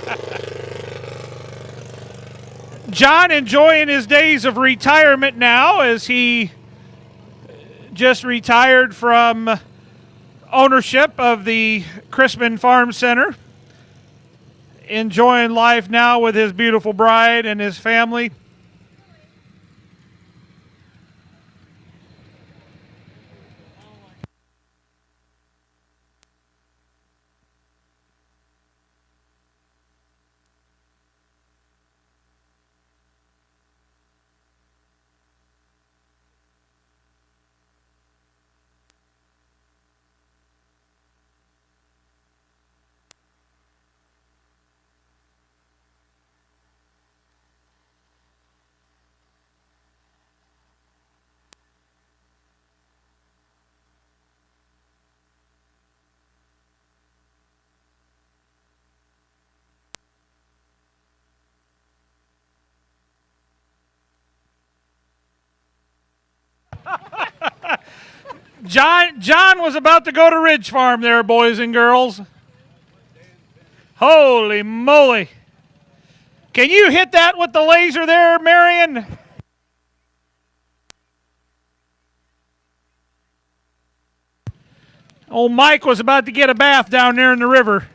John enjoying his days of retirement now as he just retired from ownership of the Chrisman Farm Center. Enjoying life now with his beautiful bride and his family. John was about to go to Ridge Farm there, boys and girls. Holy moly. Can you hit that with the laser there, Marion? Old Mike was about to get a bath down there in the river.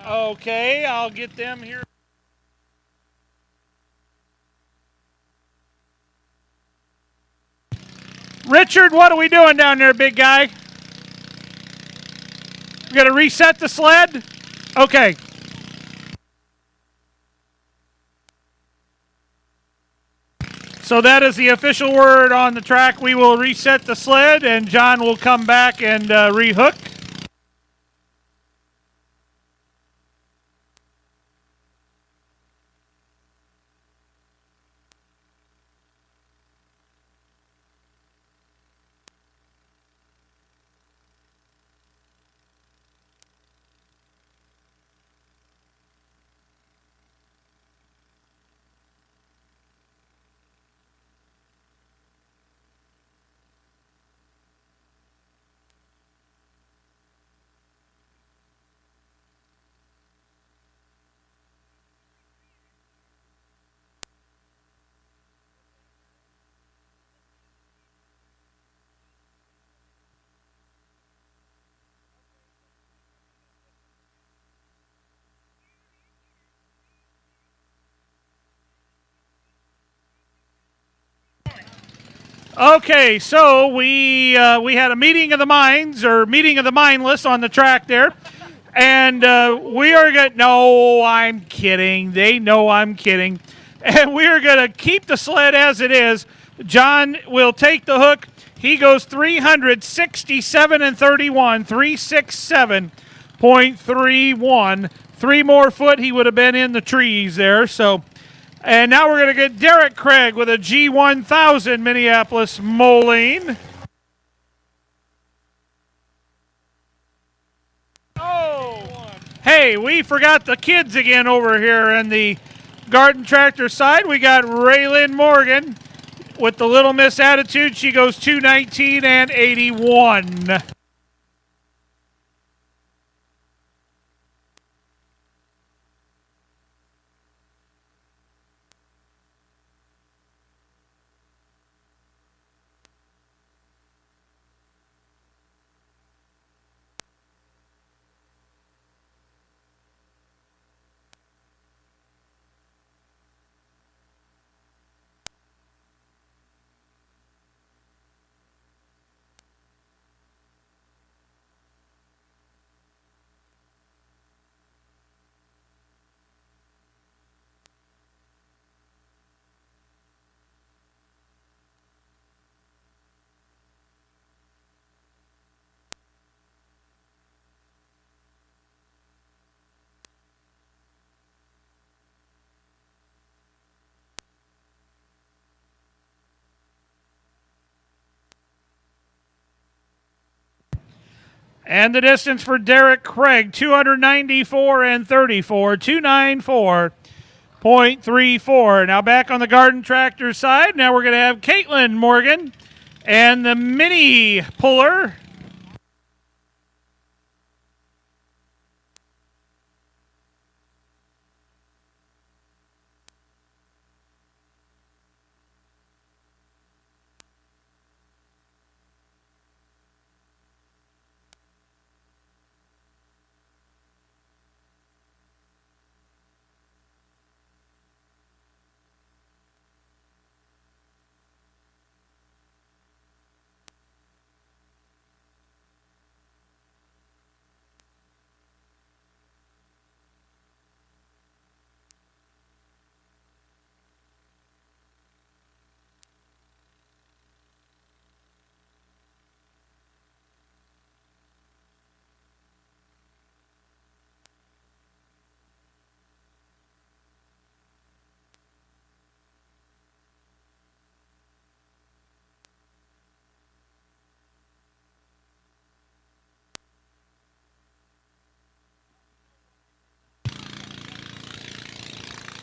Okay, I'll get them here. Richard, what are we doing down there, big guy? We got to reset the sled? Okay. So that is the official word on the track. We will reset the sled, and John will come back and rehook. Okay, so we had a meeting of the minds, or meeting of the mindless on the track there. And we are going to, no, I'm kidding. They know I'm kidding. And we are going to keep the sled as it is. John will take the hook. He goes 367 and 31, 367.31. 3 more foot, he would have been in the trees there. So And now we're going to get Derek Craig with a G1000 Minneapolis Moline. Oh! Hey, we forgot the kids again over here in the garden tractor side. We got Raylan Morgan with the Little Miss attitude. She goes 219 and 81. And the distance for Derek Craig, 294 and 34, 294.34. Now back on the garden tractor side. Now we're going to have Caitlin Morgan and the mini puller.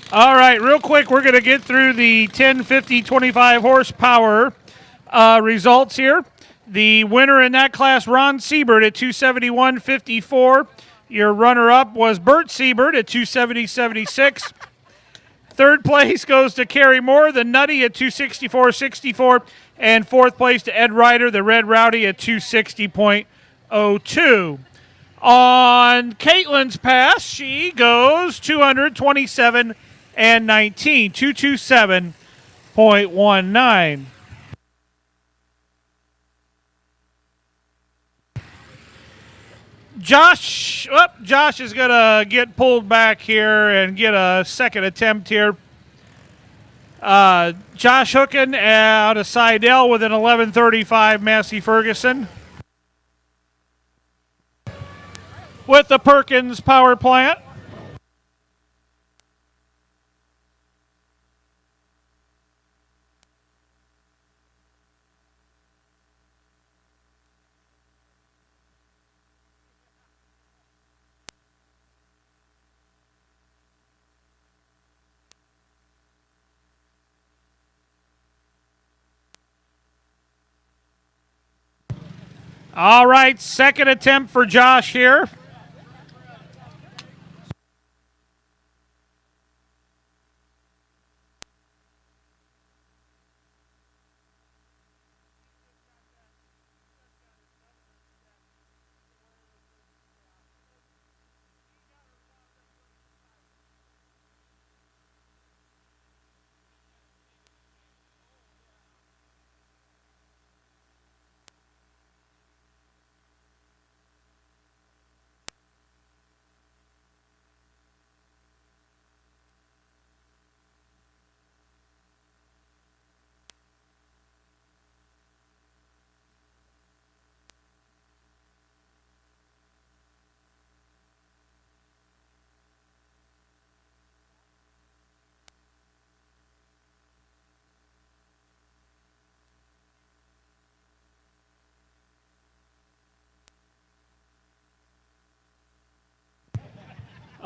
All right, real quick, we're going to get through the 1050 25 horsepower results here. The winner in that class, Ron Siebert at 271.54. Your runner-up was Bert Siebert at 270.76. Third place goes to Kerry Moore, the Nutty at 264.64. And fourth place to Ed Ryder, the Red Rowdy at 260.02. On Caitlin's pass, she goes 227 and 19, 227.19. Josh is going to get pulled back here and get a second attempt here. Josh Hooken out of Seidel with an 11:35 Massey Ferguson. With the Perkins power plant. All right, second attempt for Josh here.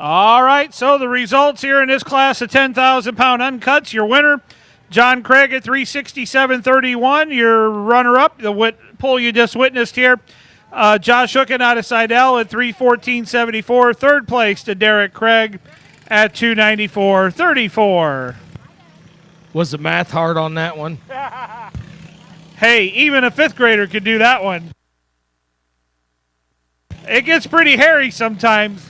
All right, so the results here in this class of 10,000-pound uncuts. Your winner, John Craig at 367.31. Your runner-up, the pull you just witnessed here, Josh Hooken out of Seidel at 314.74. Third place to Derek Craig at 294.34. Was the math hard on that one? Hey, even a fifth grader could do that one. It gets pretty hairy sometimes.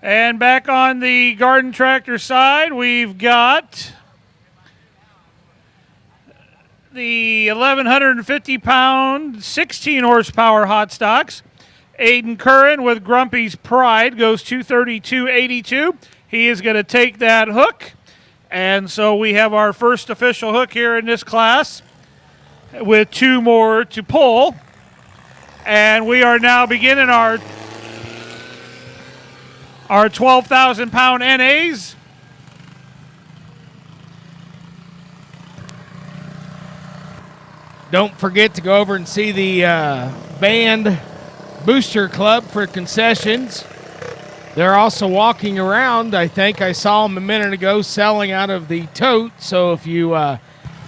And back on the garden tractor side, we've got the 1,150-pound, 16-horsepower hot stocks. Aiden Curran with Grumpy's Pride goes 232.82. He is going to take that hook. And so we have our first official hook here in this class with two more to pull. And we are now beginning our 12,000-pound NAs. Don't forget to go over and see the band booster club for concessions. They're also walking around. I think I saw them a minute ago selling out of the tote. So if you are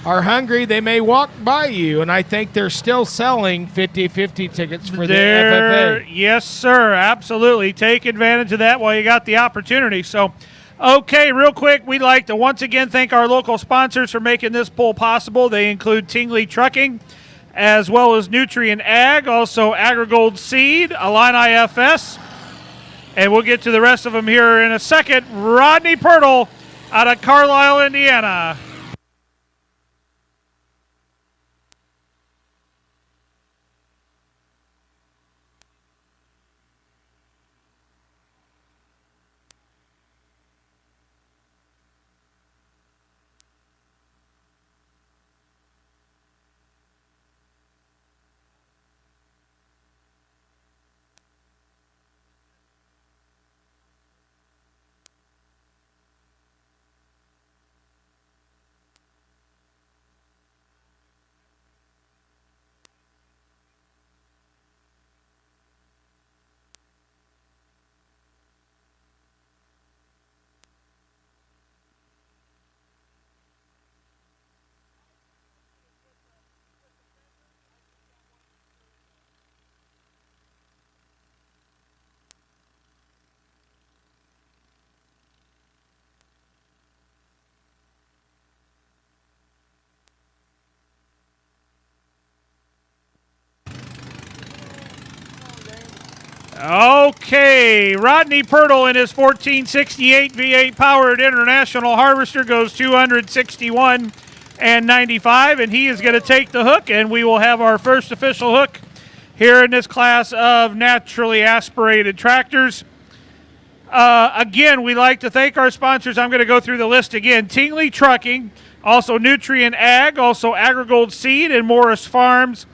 hungry, they may walk by you. And I think they're still selling 50-50 tickets for the FFA. Yes, sir. Absolutely. Take advantage of that while you got the opportunity. So, okay, real quick, we'd like to once again thank our local sponsors for making this poll possible. They include Tingley Trucking, as well as Nutrient Ag, also AgriGold Seed, Illini FS, and we'll get to the rest of them here in a second. Rodney Pirtle out of Carlisle, Indiana. Okay, Rodney Pirtle in his 1468 V8 powered International Harvester goes 261.95, and he is going to take the hook, and we will have our first official hook here in this class of naturally aspirated tractors. Again, we like to thank our sponsors. I'm going to go through the list again. Tingley Trucking, also Nutrient Ag, also AgriGold Seed and Morris Farms,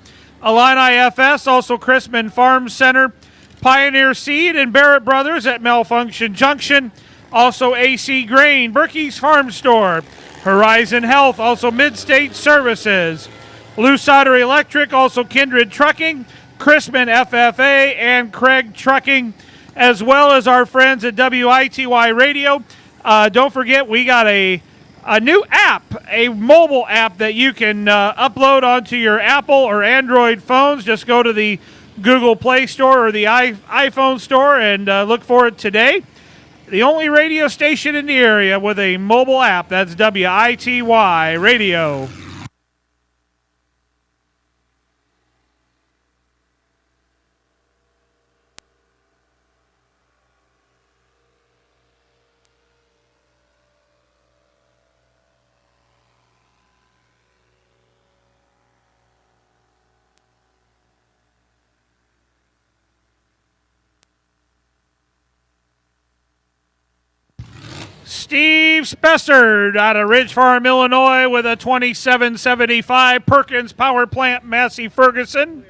Illini FS, also Chrisman Farm Center, Pioneer Seed and Barrett Brothers at Malfunction Junction, also AC Grain, Berkey's Farm Store, Horizon Health, also Mid-State Services, Lusada Electric, also Kindred Trucking, Chrisman FFA, and Craig Trucking, as well as our friends at WITY Radio. Don't forget, we got a new app, a mobile app that you can upload onto your Apple or Android phones. Just go to the Google Play Store or the iPhone Store and look for it today. The only radio station in the area with a mobile app. That's WITY Radio. Steve Spessard out of Ridge Farm, Illinois with a 2775 Perkins Power Plant Massey Ferguson.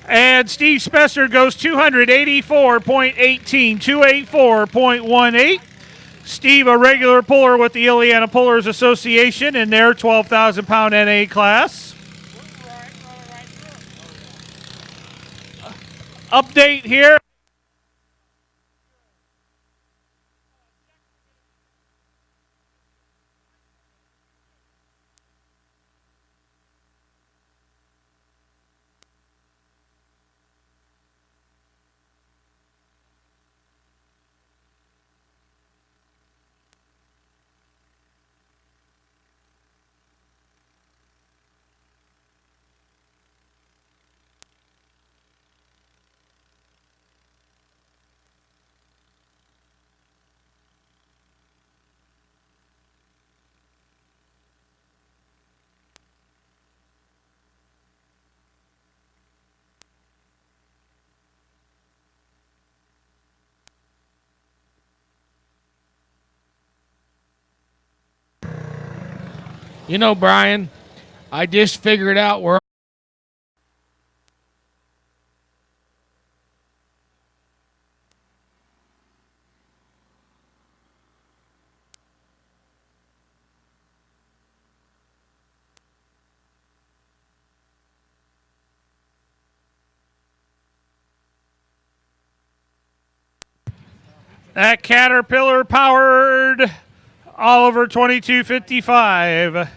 And Steve Spessard goes 284.18, 284.18. Steve, a regular puller with the Illiana Pullers Association in their 12,000 pound NA class. Update here. You know, Brian, I just figured out where That Caterpillar powered Oliver 2255.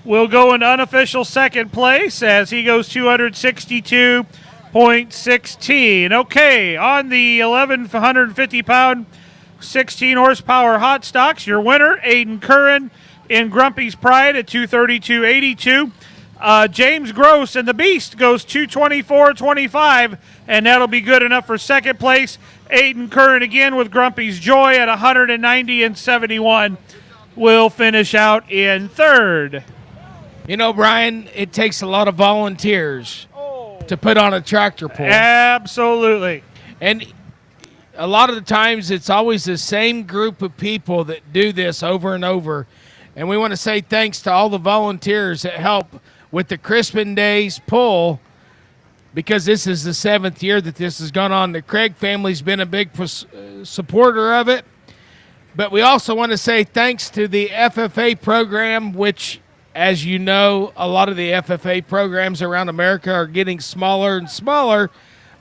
Will go in unofficial second place as he goes 262.16. Okay, on the 1,150 pound, 16 horsepower hot stocks, your winner, Aiden Curran in Grumpy's Pride at 232.82. James Gross and the Beast goes 224.25, and that'll be good enough for second place. Aiden Curran again with Grumpy's Joy at 190.71 will finish out in third. You know, Brian, it takes a lot of volunteers to put on a tractor pull. Absolutely. And a lot of the times it's always the same group of people that do this over and over. And we want to say thanks to all the volunteers that help with the Chrisman Days pull, because this is the 7th year that this has gone on. The Craig family's been a big supporter of it. But we also want to say thanks to the FFA program, which, as you know, a lot of the FFA programs around America are getting smaller and smaller.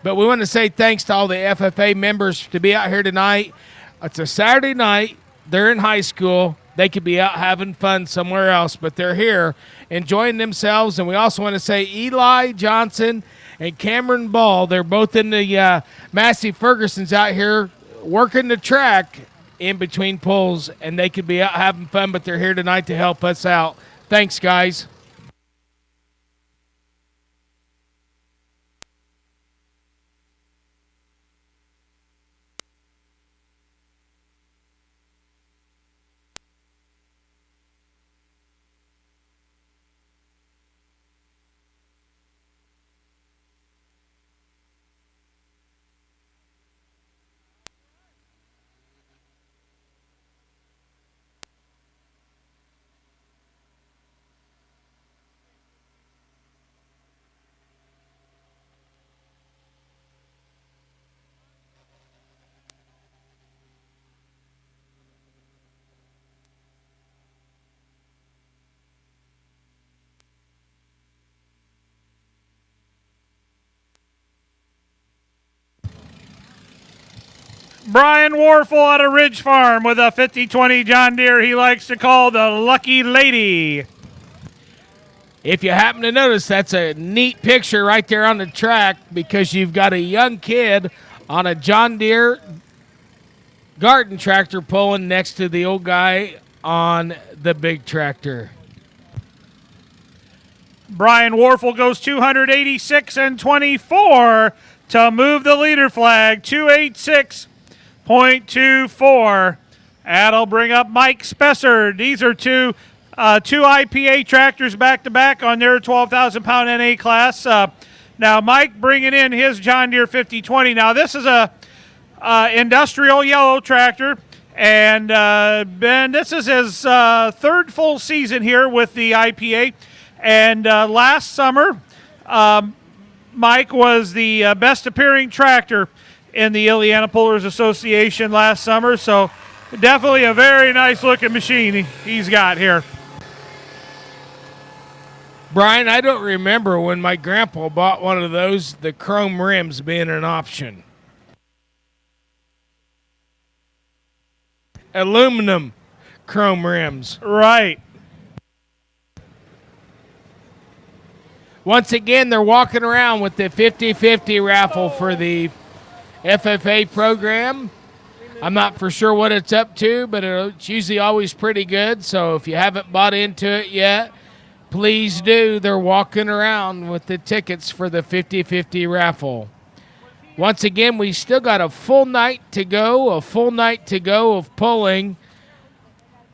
But we want to say thanks to all the FFA members to be out here tonight. It's a Saturday night. They're in high school. They could be out having fun somewhere else, but they're here enjoying themselves. And we also want to say Eli Johnson and Cameron Ball, they're both in the Massey Fergusons out here working the track in between pulls, and they could be out having fun, but they're here tonight to help us out. Thanks, guys. Brian Warfel out of Ridge Farm with a 5020 John Deere he likes to call the Lucky Lady. If you happen to notice, that's a neat picture right there on the track because you've got a young kid on a John Deere garden tractor pulling next to the old guy on the big tractor. Brian Warfel goes 286 and 24 to move the leader flag, 286.24. That'll bring up Mike Spessard. These are two IPA tractors back-to-back on their 12,000-pound NA class. Now, Mike bringing in his John Deere 5020. Now, this is a industrial yellow tractor, and Ben, this is his third full season here with the IPA. And last summer, Mike was the best appearing tractor in the Illiana Pullers Association last summer, so definitely a very nice looking machine he's got here. Brian, I don't remember when my grandpa bought one of those, the chrome rims being an option. Aluminum chrome rims. Right. Once again, they're walking around with the 50-50 raffle for the FFA program. I'm not for sure what it's up to, but it's usually always pretty good. So if you haven't bought into it yet, please do. They're walking around with the tickets for the 50-50 raffle. Once again, we still got a full night to go of pulling.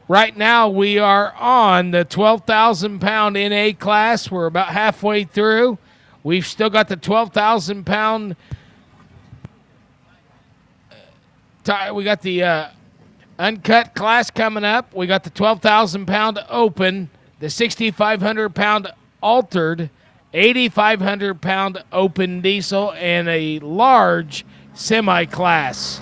Right now, we are on the 12,000-pound NA class. We're about halfway through. We've still got the 12,000-pound. We got the uncut class coming up. We got the 12,000-pound open, the 6,500-pound altered, 8,500-pound open diesel, and a large semi-class.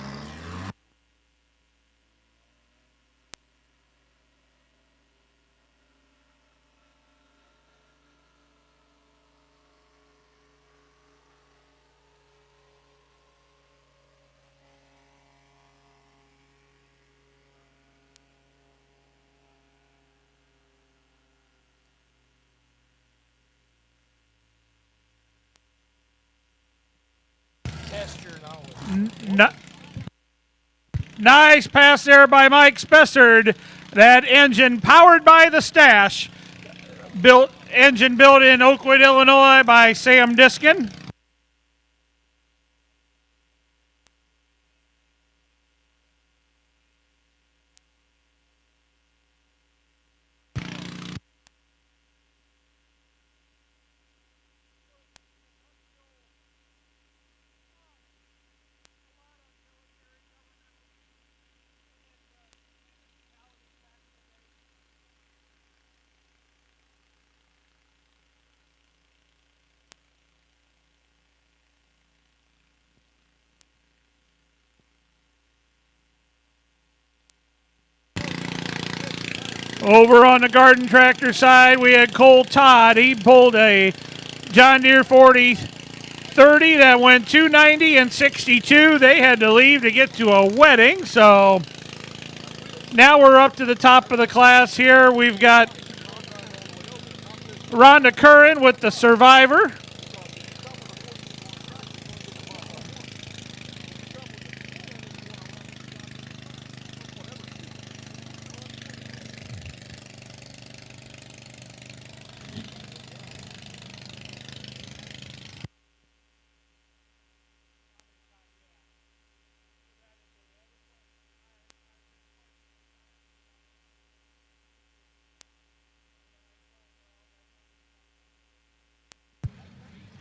Nice pass there by Mike Spessard. That engine powered by the Stash. Engine built in Oakwood, Illinois by Sam Diskin. Over on the garden tractor side, we had Cole Todd. He pulled a John Deere 4030 that went 290 and 62. They had to leave to get to a wedding, so now we're up to the top of the class here. We've got Rhonda Curran with the Survivor.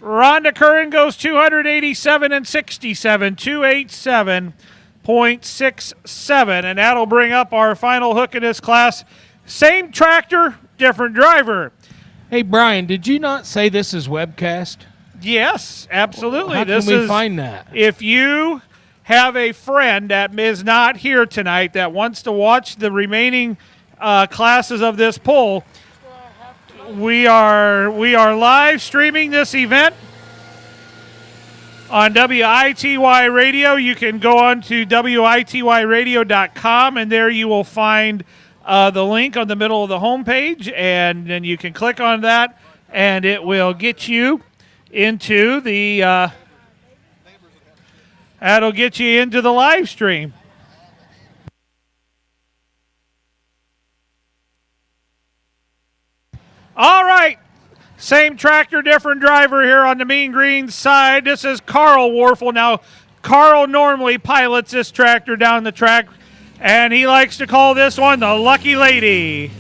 Rhonda Curran goes 287 and 67, 287.67, and that'll bring up our final hook in this class. Same tractor, different driver. Hey, Brian, did you not say this is webcast? Yes, absolutely. How can we find that? If you have a friend that is not here tonight that wants to watch the remaining classes of this poll, we are live streaming this event on WITY Radio. You can go on to WITYradio.com, and there you will find the link on the middle of the homepage, and then you can click on that, and it will get you into the that'll get you into the live stream. All right. Same tractor, different driver here on the Mean Green side. This is Carl Warfel. Now, Carl normally pilots this tractor down the track, and he likes to call this one the Lucky Lady.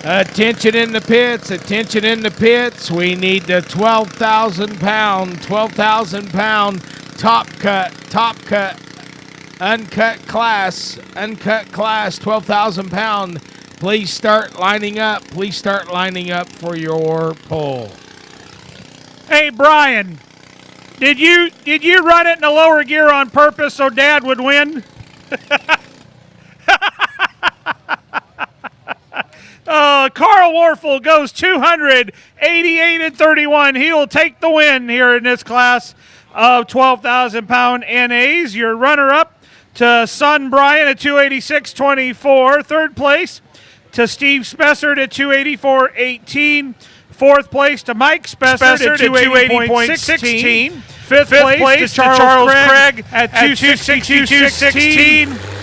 Attention in the pits, attention in the pits. We need the 12,000 pound top cut, uncut class, 12,000 pound. Please start lining up. Please start lining up for your pull. Hey, Brian, did you run it in the lower gear on purpose so Dad would win? Carl Warfel goes 288-31. He will take the win here in this class of 12,000 pound NAs. Your runner-up to Son Brian at 286.24. Third place to Steve Spessard at 284.18. Fourth place to Mike Spessard at 280.16. Fifth place to Charles Craig at 262.16.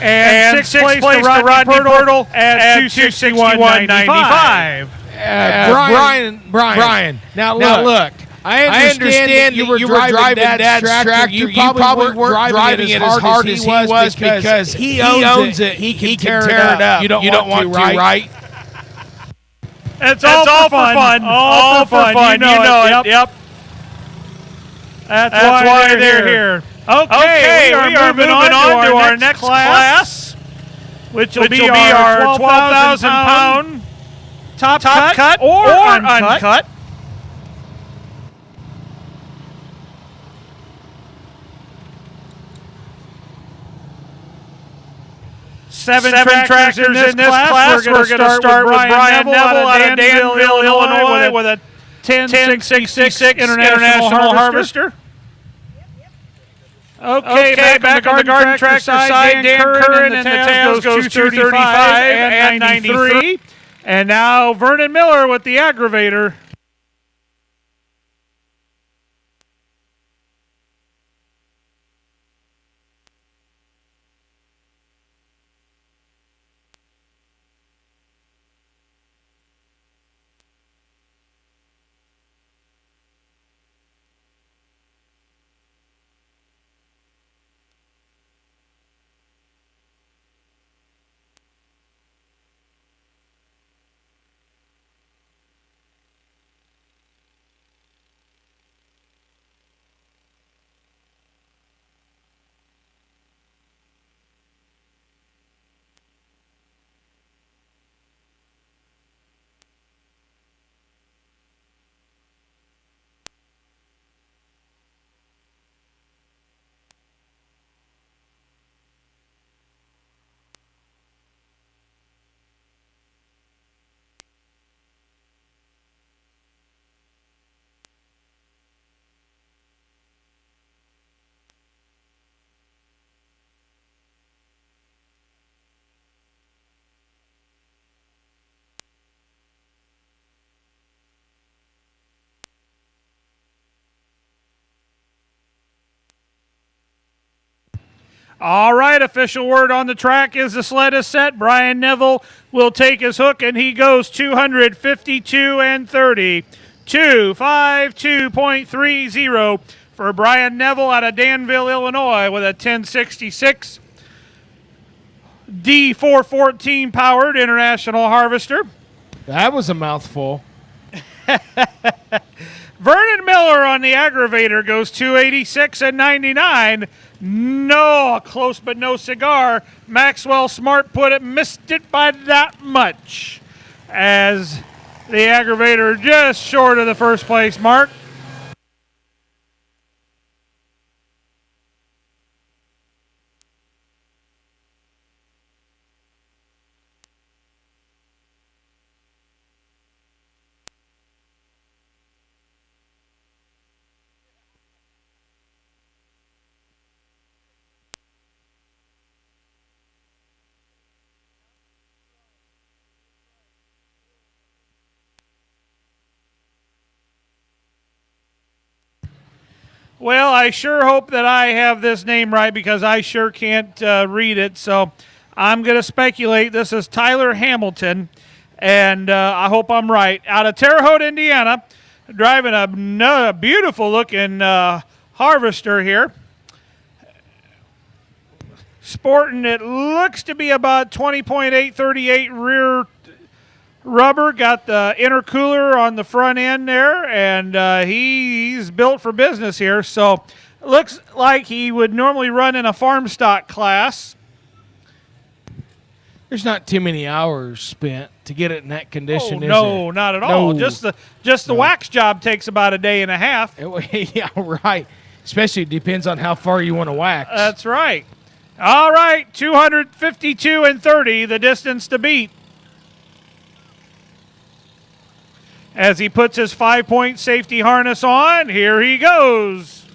And sixth place to Rodney Pirtle at 261.95. Brian. Now look. I understand that you were driving Dad's tractor. You probably weren't driving it as hard as he was because he owns it. He can tear it up. You don't want to, right? It's all for fun. All for fun. You know it. Yep. That's why they're here. Okay, we are moving on to our next class, which will be our 12,000 pound top cut or uncut. Seven tractors in this class. We're going to start with Brian Neville out of Danville, Illinois, with a 1066 International Harvester. Okay, back on the garden tractor side, Dan Curran, and the tails goes 235 and 93. And now Vernon Miller with the aggravator. All right, official word on the track is the sled is set. Brian Neville will take his hook, and he goes 252 and 30. 252.30 for Brian Neville out of Danville, Illinois, with a 1066 D414 powered International Harvester. That was a mouthful. Vernon Miller on the aggravator goes 286 and 99. No, close but no cigar. Maxwell Smart missed it by that much, as the aggravator just short of the first place mark. Well, I sure hope that I have this name right, because I sure can't read it. So I'm going to speculate this is Tyler Hamilton, and I hope I'm right. Out of Terre Haute, Indiana, driving a beautiful-looking harvester here. Sporting, it looks to be about 20.838 rear rubber, got the intercooler on the front end there, and he's built for business here. So it looks like he would normally run in a farm stock class. There's not too many hours spent to get it in that condition, is No, it? not at all. Just the wax job takes about a day and a half. Yeah, right. Especially it depends on how far you want to wax. That's right. All right, 252 and 30, the distance to beat. As he puts his 5-point safety harness on, here he goes.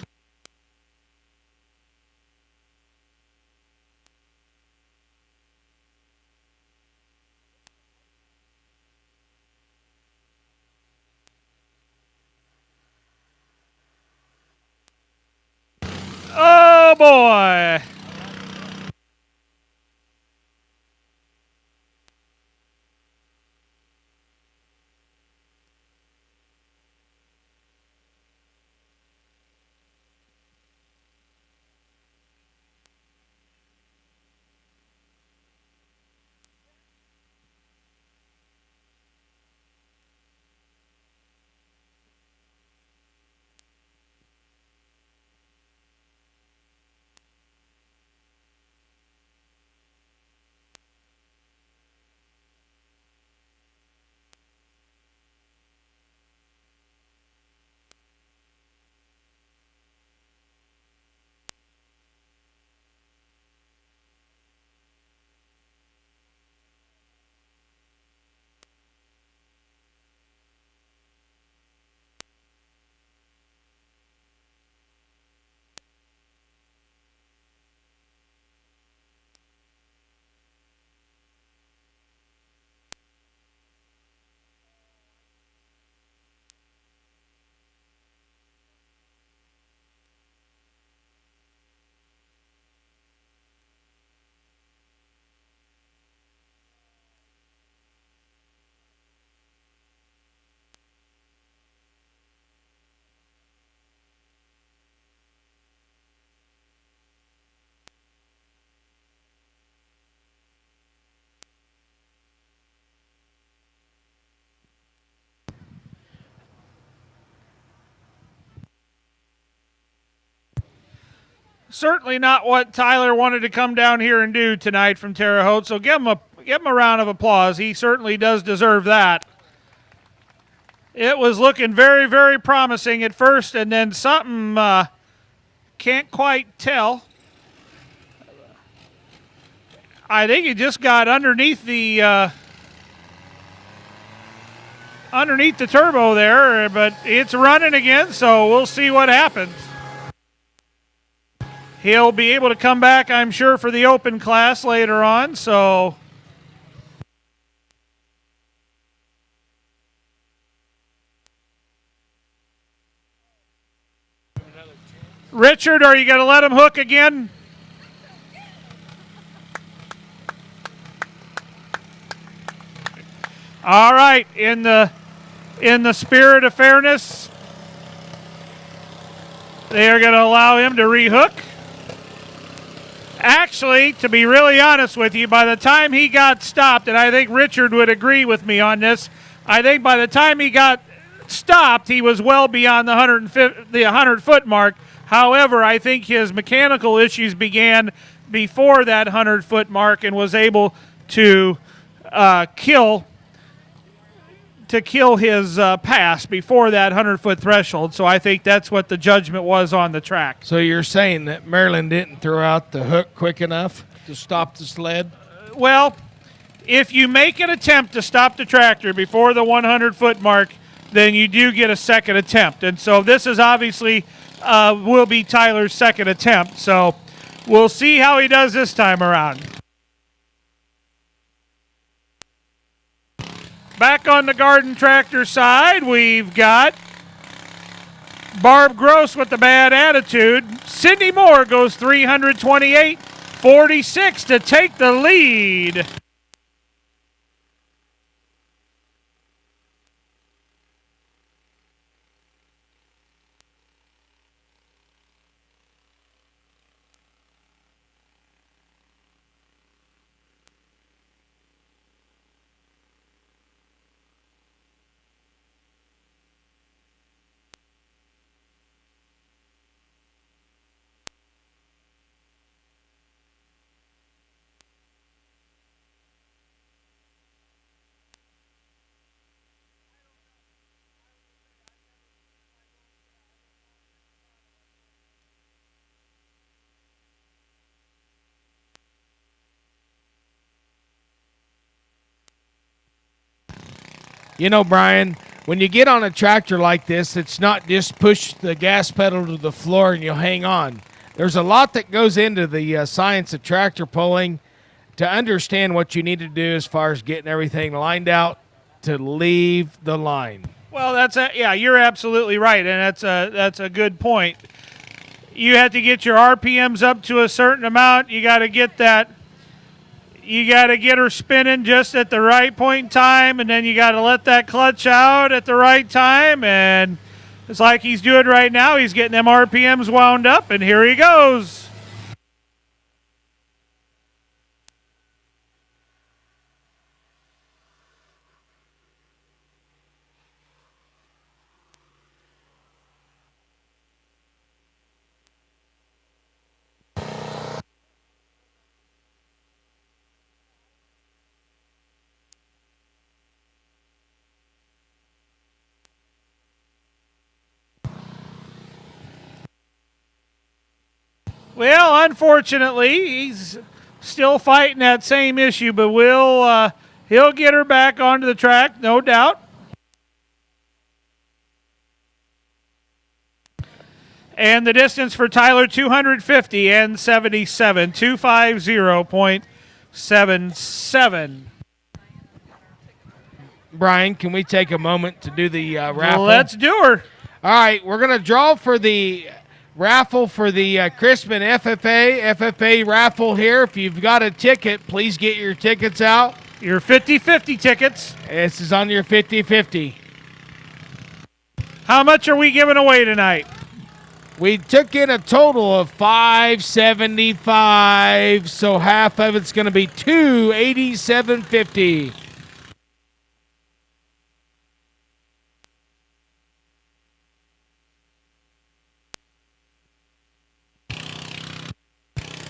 Oh, boy. Certainly not what Tyler wanted to come down here and do tonight from Terre Haute, so give him a round of applause. He certainly does deserve that. It was looking very, very promising at first, and then something can't quite tell. I think he just got underneath the turbo there, but it's running again, so we'll see what happens. He'll be able to come back, I'm sure, for the open class later on. So Richard, are you going to let him hook again? All right, in the spirit of fairness, they are going to allow him to rehook. Actually, to be really honest with you, by the time he got stopped, and I think Richard would agree with me on this, I think by the time he got stopped, he was well beyond the 100-foot mark. However, I think his mechanical issues began before that 100-foot mark and was able to kill his pass before that 100-foot threshold. So I think that's what the judgment was on the track. So you're saying that Maryland didn't throw out the hook quick enough to stop the sled? Well, if you make an attempt to stop the tractor before the 100-foot mark, then you do get a second attempt. And so this is obviously will be Tyler's second attempt. So we'll see how he does this time around. Back on the Garden Tractor side, we've got Barb Gross with the bad attitude. Sydney Moore goes 328.46 to take the lead. You know, Brian, when you get on a tractor like this, it's not just push the gas pedal to the floor and you'll hang on. There's a lot that goes into the science of tractor pulling to understand what you need to do as far as getting everything lined out to leave the line. Well, you're absolutely right, and that's a good point. You have to get your RPMs up to a certain amount. You got to get her spinning just at the right point in time, and then you got to let that clutch out at the right time. And it's like he's doing right now. He's getting them RPMs wound up, and here he goes. Well, unfortunately, he's still fighting that same issue, but he'll get her back onto the track, no doubt. And the distance for Tyler, 250 and 77, 250.77. Brian, can we take a moment to do the raffle? Let's do her. All right, we're going to draw for the raffle for the Chrisman FFA raffle here. If you've got a ticket, please get your tickets out. Your 50-50 tickets. This is on your 50-50. How much are we giving away tonight? We took in a total of $575, so half of it's going to be $287.50.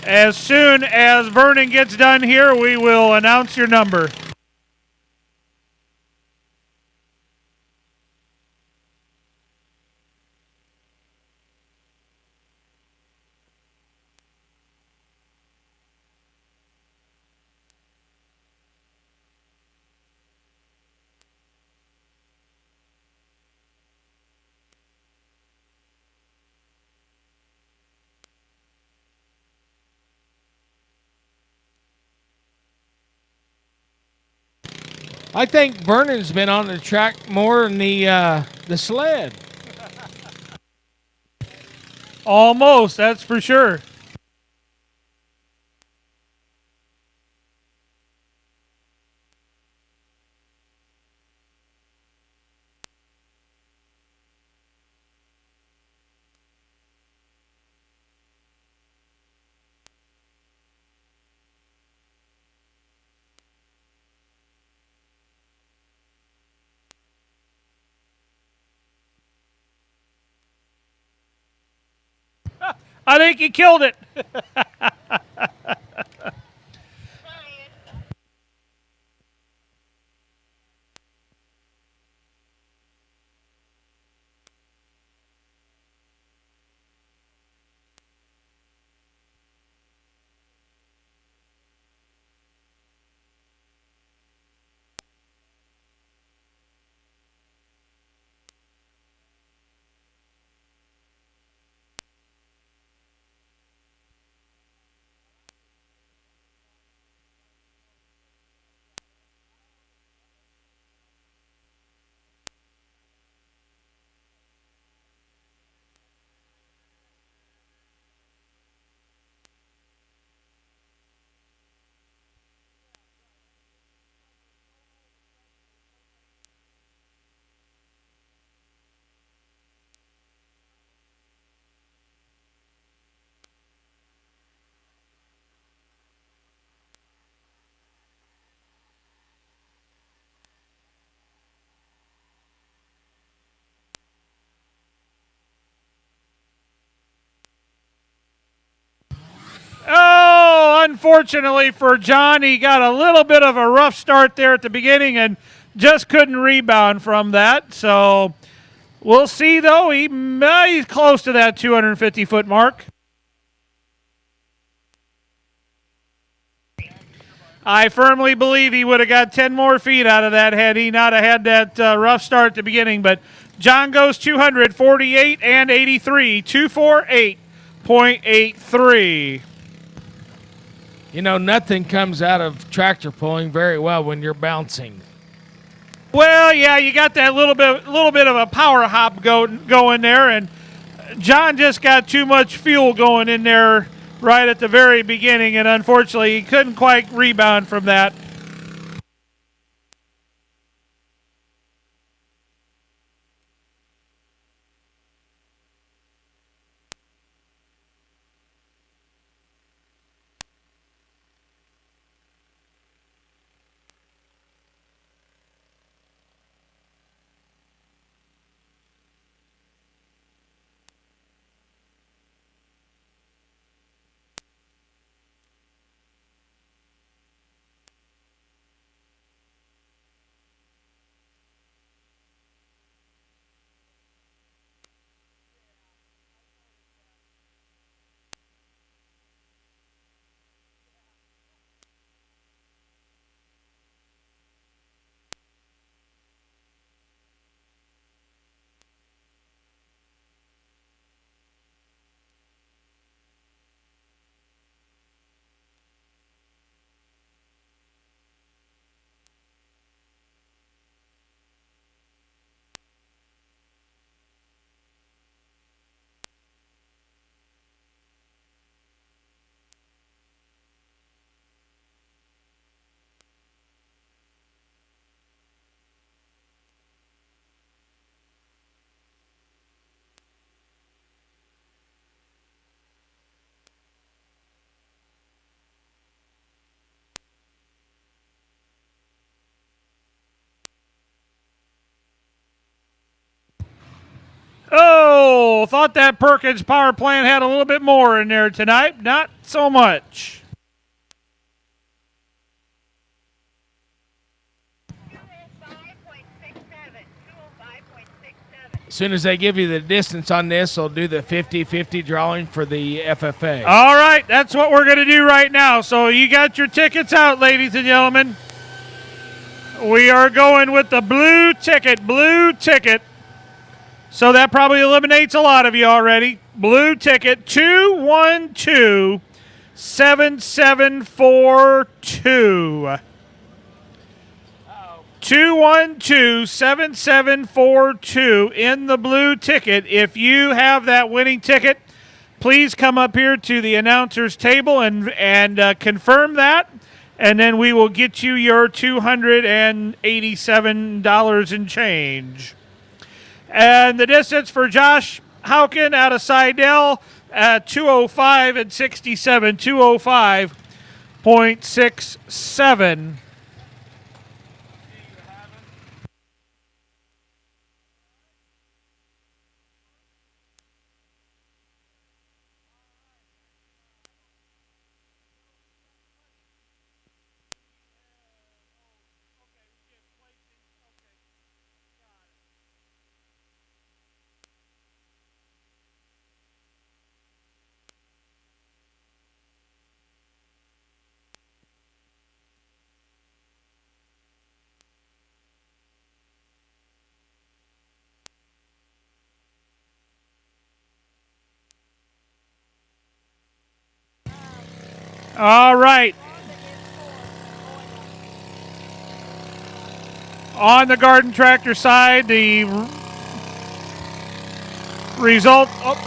As soon as Vernon gets done here, we will announce your number. I think Vernon's been on the track more than the sled. Almost, that's for sure. I think you killed it. Oh, unfortunately for John, he got a little bit of a rough start there at the beginning and just couldn't rebound from that. So we'll see, though. He's close to that 250-foot mark. I firmly believe he would have got 10 more feet out of that had he not have had that rough start at the beginning. But John goes 248 and 83, 248.83. You know, nothing comes out of tractor pulling very well when you're bouncing. Well, yeah, you got that little bit of a power hop going there, and John just got too much fuel going in there right at the very beginning, and unfortunately, he couldn't quite rebound from that. Oh, thought that Perkins power plant had a little bit more in there tonight. Not so much. As soon as they give you the distance on this, they'll do the 50-50 drawing for the FFA. All right, that's what we're going to do right now. So you got your tickets out, ladies and gentlemen. We are going with the blue ticket. So that probably eliminates a lot of you already. Blue ticket 212-7742. 212-7742 in the blue ticket. If you have that winning ticket, please come up here to the announcer's table and confirm that, and then we will get you your $287 and change. And the distance for Josh Hauken out of Seidel at 205 and 67, 205.67. All right. On the garden tractor side, the result. Oh.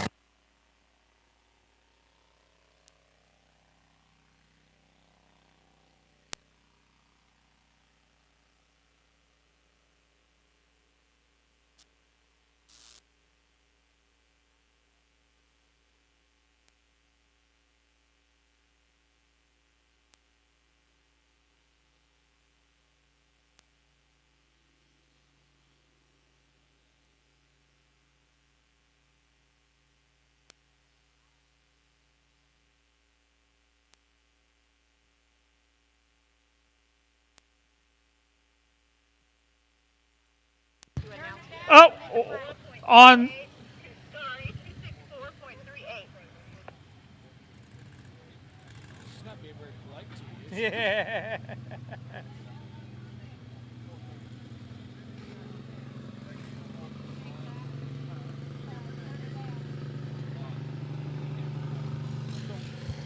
Oh, on. Sorry, 264.38. Yeah.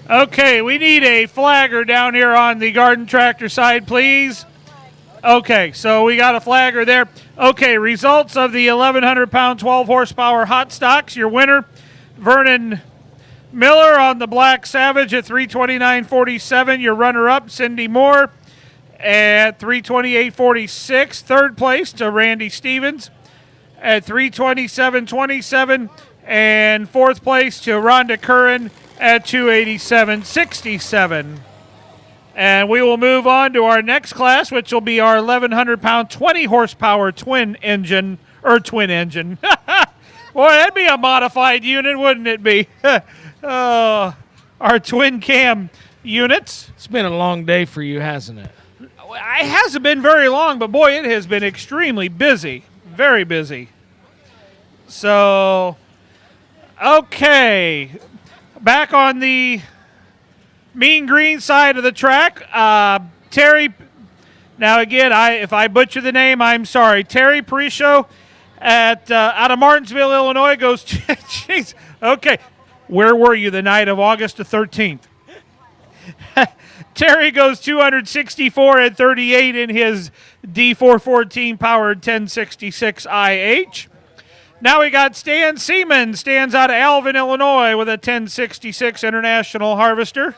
Okay, we need a flagger down here on the garden tractor side, please. Okay, so we got a flagger there. Okay, results of the 1,100-pound, 12-horsepower hot stocks. Your winner, Vernon Miller on the Black Savage at 329.47. Your runner-up, Cindy Moore at 328.46. Third place to Randy Stevens at 327.27. And fourth place to Rhonda Curran at 287.67. And we will move on to our next class, which will be our 1,100-pound, 20-horsepower twin engine. Boy, that'd be a modified unit, wouldn't it be? Our twin cam units. It's been a long day for you, hasn't it? It hasn't been very long, but boy, it has been extremely busy. Very busy. So, okay. Back on the mean green side of the track, Terry. Now again, if I butcher the name, I'm sorry. Terry Parisho at out of Martinsville, Illinois goes. Jeez. Okay, where were you the night of August the 13th? Terry goes 264 at 38 in his D414 powered 1066 IH. Now we got Stan Seaman, stands out of Alvin, Illinois, with a 1066 International Harvester.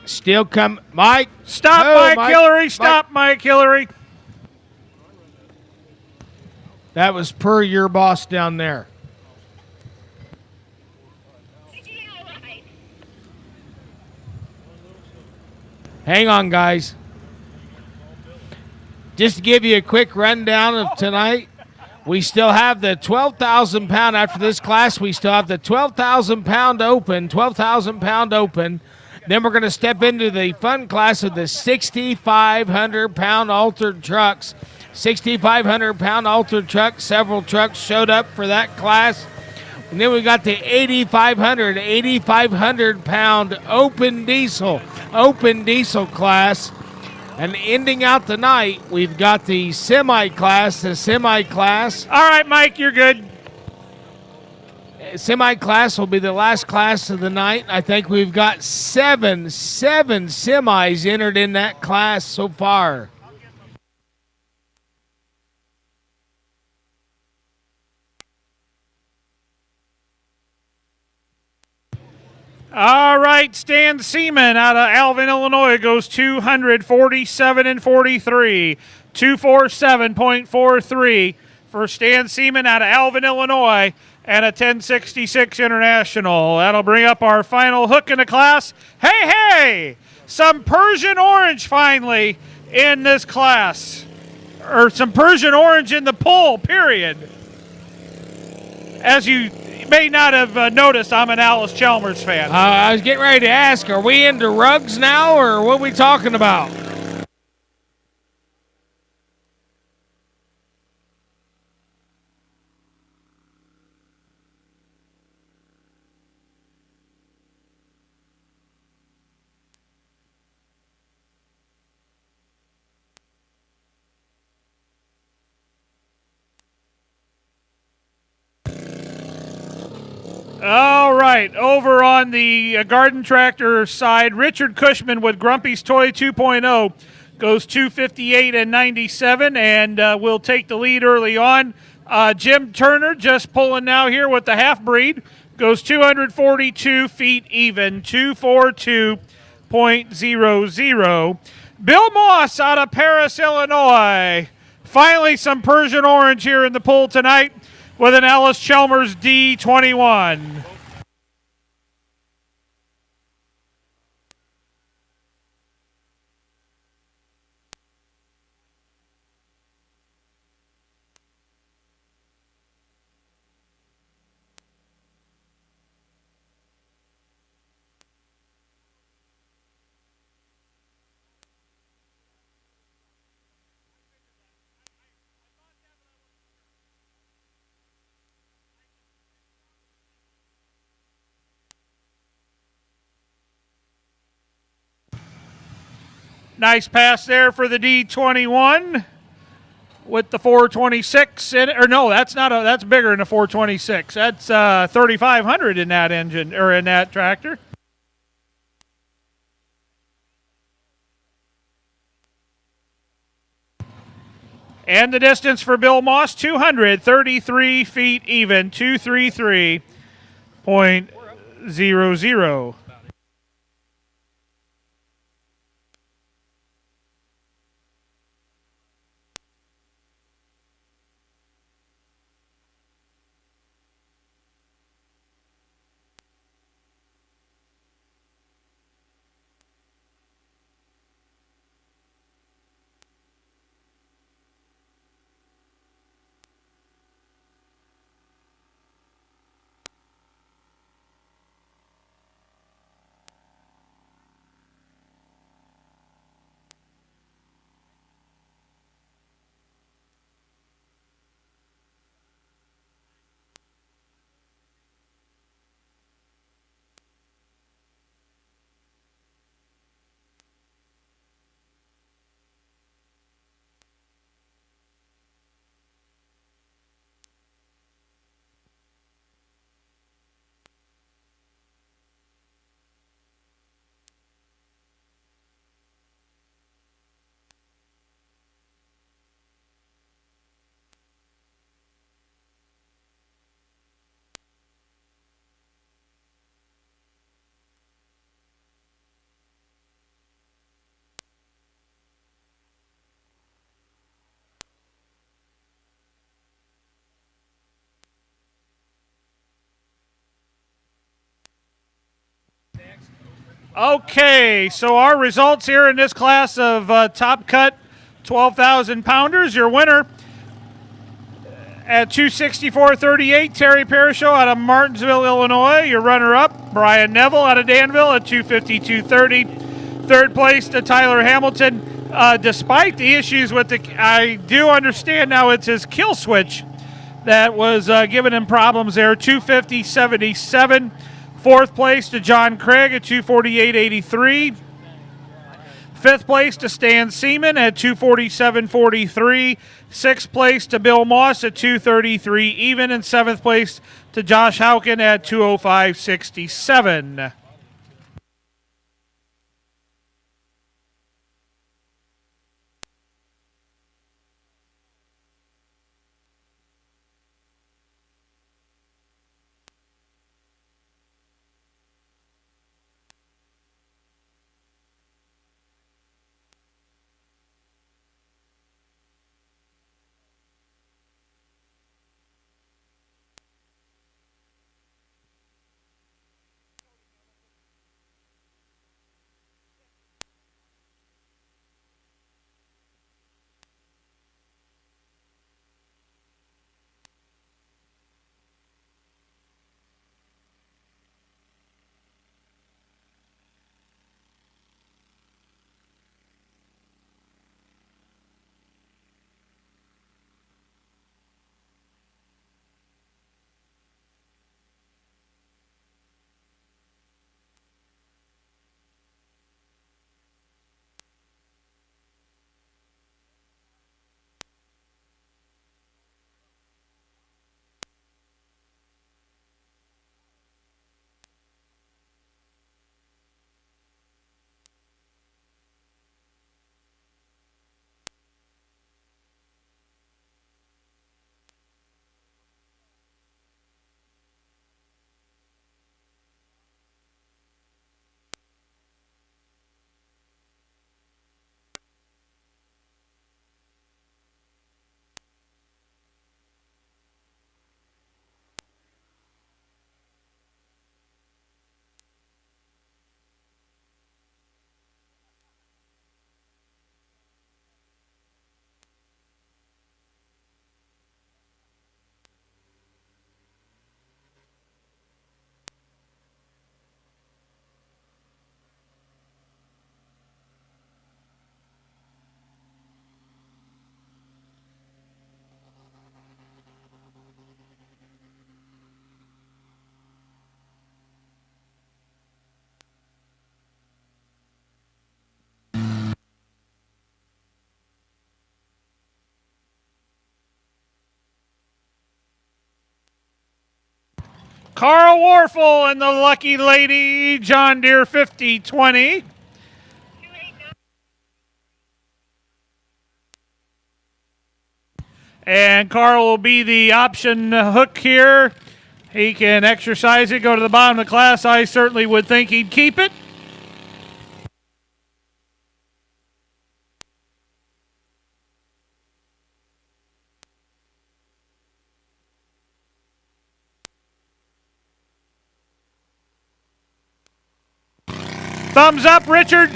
Still come, Mike. Stop, Oh, Mike Hillary. Stop, Mike Hillary. That was per your boss down there. Yeah, right. Hang on, guys. Just to give you a quick rundown of tonight, we still have the 12,000 pound after this class. We still have the 12,000 pound open, Then we're going to step into the fun class of the 6,500-pound altered trucks. 6,500-pound altered truck. Several trucks showed up for that class. And then we got the 8,500-pound open diesel class. And ending out the night, we've got the semi class. All right, Mike, you're good. Semi class will be the last class of the night. I think we've got seven semis entered in that class so far. All right, Stan Seaman out of Alvin, Illinois goes 247 and 43. 247.43 for Stan Seaman out of Alvin, Illinois, and a 1066 International. That'll bring up our final hook in the class. Hey! Some Persian orange finally in this class. Or some Persian orange in the poll, period. As you may not have noticed, I'm an Alice Chalmers fan. I was getting ready to ask, are we into rugs now, or what are we talking about? All right, over on the garden tractor side, Richard Cushman with Grumpy's Toy 2.0 goes 258 and 97, and will take the lead early on. Jim Turner just pulling now here with the half-breed, goes 242 feet even, 242.00. Bill Moss out of Paris, Illinois. Finally some Persian orange here in the pool tonight, with an Alice Chalmers D21. Nice pass there for the D21 with the 426 in it. Or no, that's bigger than a 426. That's 3,500 in that engine or in that tractor. And the distance for Bill Moss, 233 feet even, 233.00. Okay, so our results here in this class of Top Cut 12,000 pounders. Your winner At 264.38, Terry Parashow out of Martinsville, Illinois. Your runner-up, Brian Neville out of Danville at 252.30. Third place to Tyler Hamilton. Despite the issues with I do understand now it's his kill switch that was giving him problems there. 250.77. Fourth place to John Craig at 248.83. Fifth place to Stan Seaman at 247.43. Sixth place to Bill Moss at 233 even. And seventh place to Josh Hauken at 205.67. Carl Warfel and the Lucky Lady John Deere 5020. And Carl will be the option hook here. He can exercise it, go to the bottom of the class. I certainly would think he'd keep it. Thumbs up, Richard.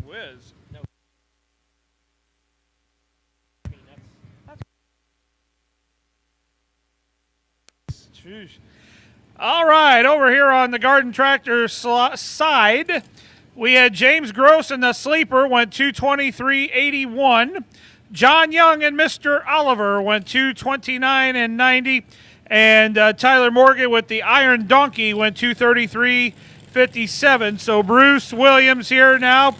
whiz. No. I mean, Sheesh. All right, over here on the Garden Tractor side, we had James Gross in the sleeper, went 223.81. John Young and Mr. Oliver went 229.90. And Tyler Morgan with the Iron Donkey went 233.57. So Bruce Williams here now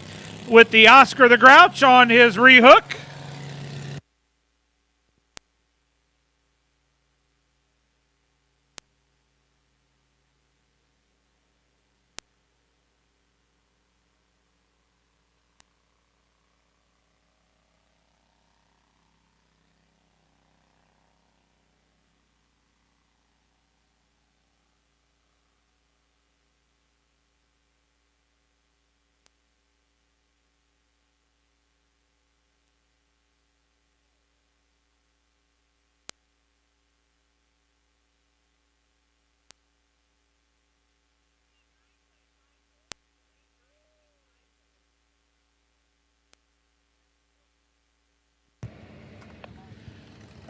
with the Oscar the Grouch on his rehook.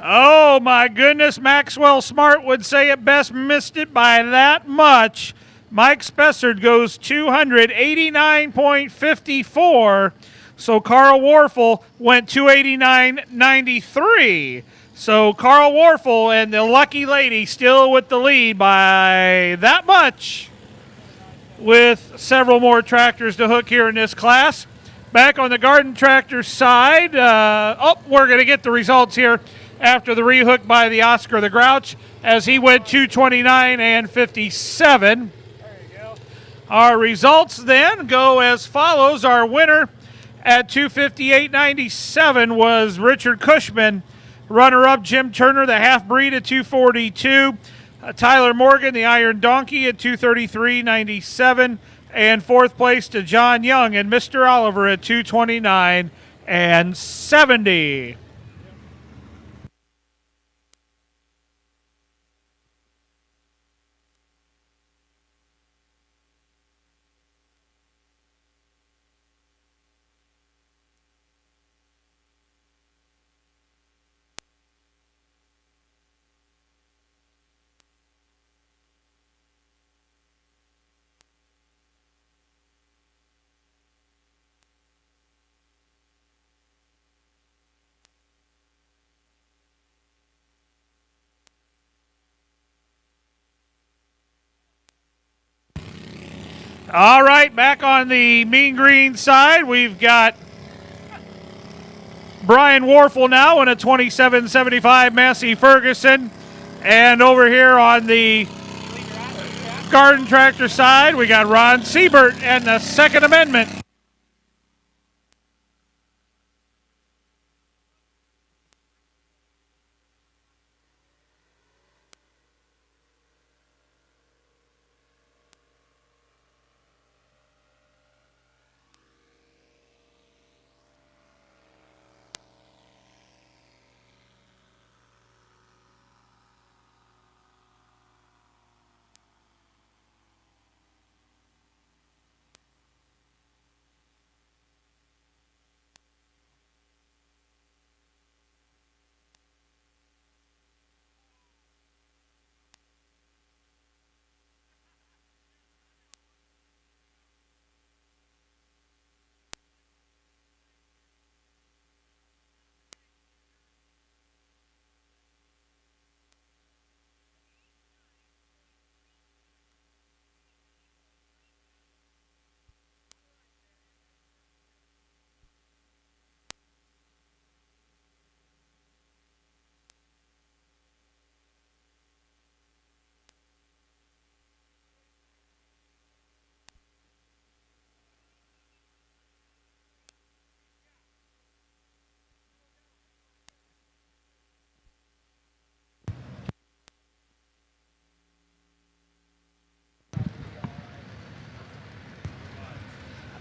Oh, my goodness. Maxwell Smart would say it best, missed it by that much. Mike Spessard goes 289.54. So Carl Warfel went 289.93. So Carl Warfel and the lucky lady still with the lead by that much, with several more tractors to hook here in this class. Back on the Garden Tractor side, we're going to get the results here after the rehook by the Oscar the Grouch, as he went 229.57. there you go. Our results then go as follows. Our winner at 258.97 was Richard Cushman. Runner-up Jim Turner, the half-breed, at 242. Tyler Morgan, the Iron Donkey, at 233.97. And fourth place to John Young and Mr. Oliver at 229.70. All right, back on the Mean Green side, we've got Brian Warfel now in a 2775 Massey Ferguson. And over here on the Garden Tractor side, we got Ron Siebert and the Second Amendment.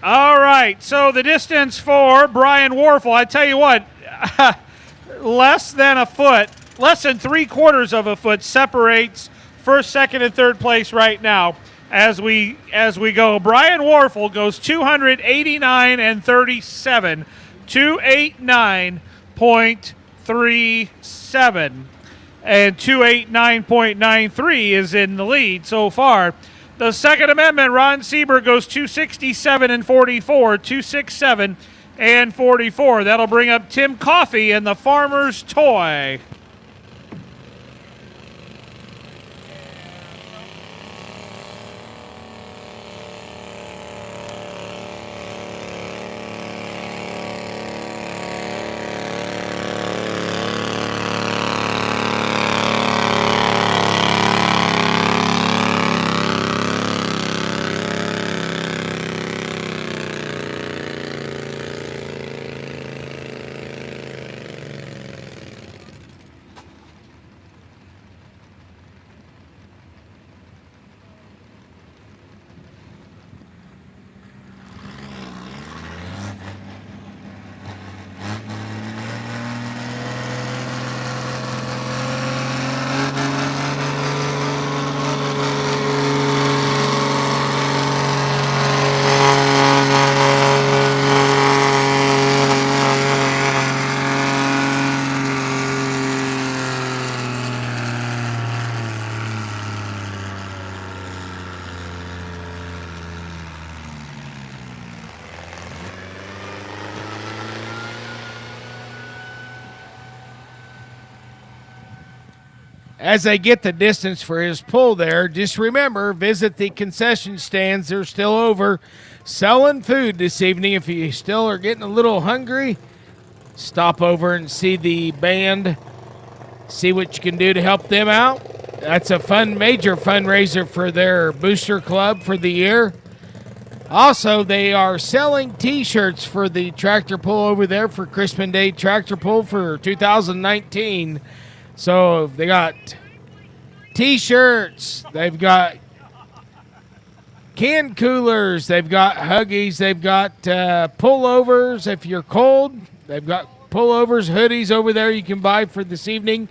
All right, so the distance for Brian Warfel, I tell you what, less than a foot, less than 3/4 of a foot separates first, second, and third place right now. as we go. Brian Warfel goes 289 and 37, 289.37, and 289.93 is in the lead so far. The Second Amendment, Ron Sieber goes 267 and 44, 267 and 44. That'll bring up Tim Coffey and the Farmer's Toy. As they get the distance for his pull there, just remember, visit the concession stands. They're still over selling food this evening. If you still are getting a little hungry, stop over and see the band, see what you can do to help them out. That's a major fundraiser for their booster club for the year. Also, they are selling T-shirts for the tractor pull over there for Chrisman Day Tractor Pull for 2019. So they got T-shirts, they've got can coolers, they've got Huggies, they've got pullovers if you're cold. They've got pullovers, hoodies over there you can buy for this evening.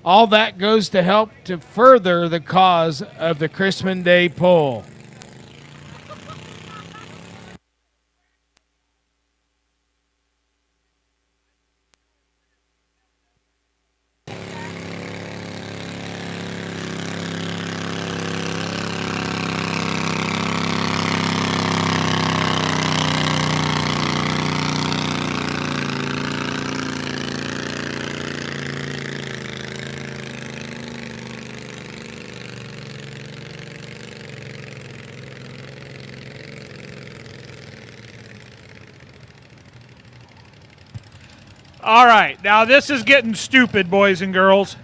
All that goes to help to further the cause of the Chrisman Day Pull. All right, now this is getting stupid, boys and girls.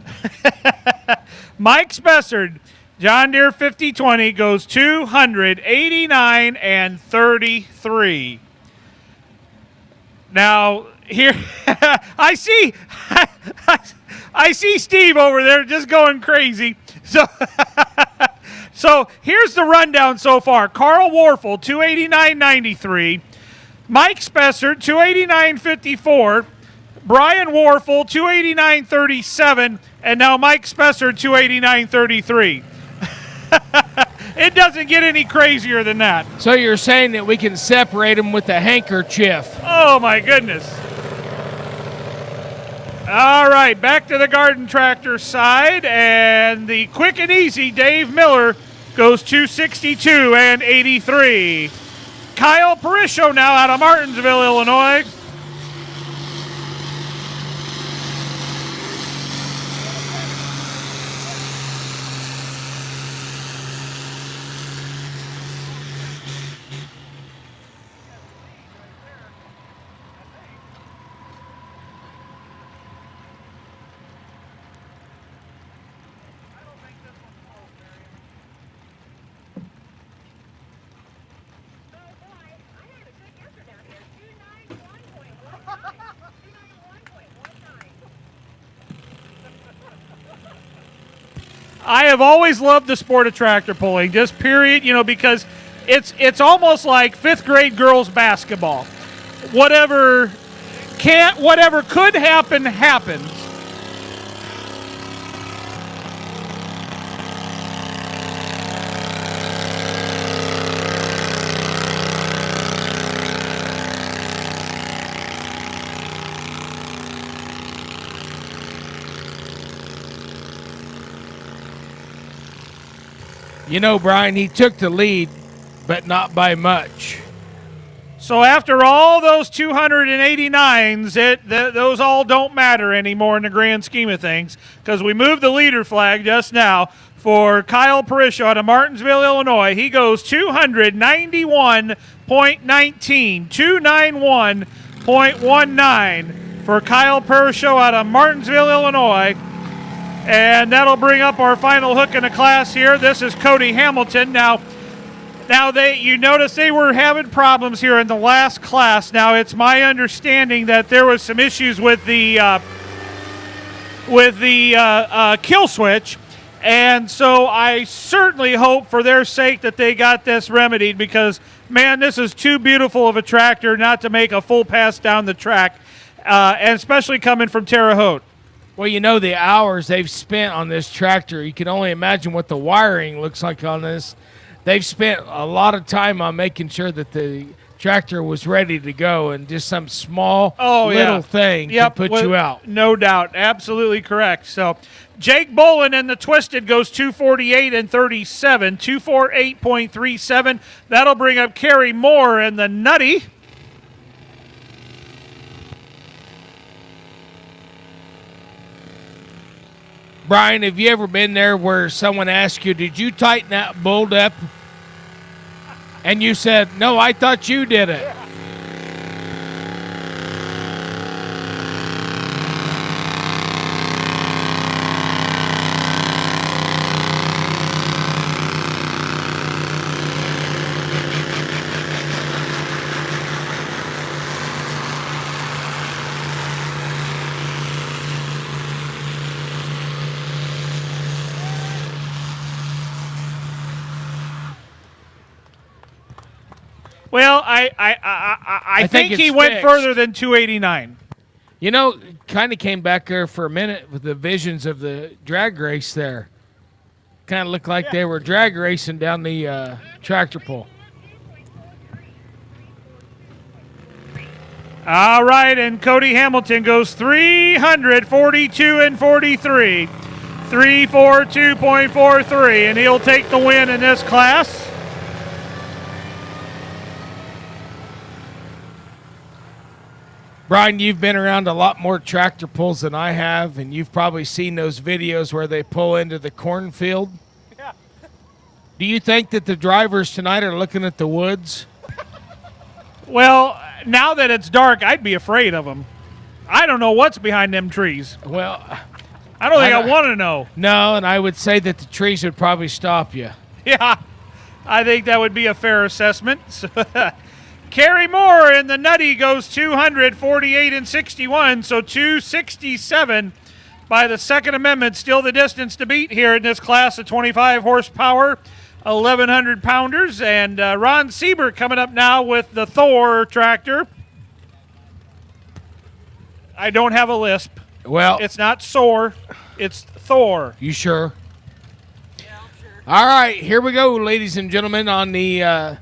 Mike Spessard, John Deere 5020, goes 289 and 33. Now, here, I see Steve over there just going crazy. So here's the rundown so far. Carl Warfel, 289.93. Mike Spessard, 289.54. Brian Warfel, 289.37, and now Mike Spessard, 289.33. It doesn't get any crazier than that. So you're saying that we can separate them with a handkerchief? Oh, my goodness. All right, back to the garden tractor side, and the quick and easy Dave Miller goes 262 and 83. Kyle Parisho now out of Martinsville, Illinois. I have always loved the sport of tractor pulling, just period, because it's almost like fifth grade girls basketball. Whatever could happen, happens. You know, Brian, he took the lead, but not by much. So after all those 289s, those all don't matter anymore in the grand scheme of things, because we moved the leader flag just now for Kyle Parrish out of Martinsville, Illinois. He goes 291.19, 291.19 for Kyle Parrish out of Martinsville, Illinois. And that'll bring up our final hook in the class here. This is Cody Hamilton. Now you notice they were having problems here in the last class. Now it's my understanding that there was some issues with the kill switch, and so I certainly hope for their sake that they got this remedied, because man, this is too beautiful of a tractor not to make a full pass down the track, and especially coming from Terre Haute. Well, you know, the hours they've spent on this tractor, you can only imagine what the wiring looks like on this. They've spent a lot of time on making sure that the tractor was ready to go, and just some small little thing to put you out. No doubt. Absolutely correct. So Jake Bolin in the Twisted goes 248 and 37, 248.37. That'll bring up Kerry Moore in the Nutty. Brian, have you ever been there where someone asked you, did you tighten that bolt up? And you said, no, I thought you did it. Well, I think he went fixed. further than 289. You know, kind of came back there for a minute with the visions of the drag race there. Kind of looked like they were drag racing down the tractor pull. All right, and Cody Hamilton goes 342 and 43, 342.43, and he'll take the win in this class. Brian, you've been around a lot more tractor pulls than I have, and you've probably seen those videos where they pull into the cornfield. Yeah. Do you think that the drivers tonight are looking at the woods? Well, now that it's dark, I'd be afraid of them. I don't know what's behind them trees. Well, I don't think I want to know. No, and I would say that the trees would probably stop you. Yeah, I think that would be a fair assessment. Kerry Moore in the Nutty goes 248 and 61, so 267 by the Second Amendment. Still the distance to beat here in this class of 25 horsepower, 1,100 pounders. And Ron Siebert coming up now with the Thor tractor. I don't have a lisp. Well, It's not sore, it's Thor. you sure? Yeah, I'm sure. All right, here we go, ladies and gentlemen, on the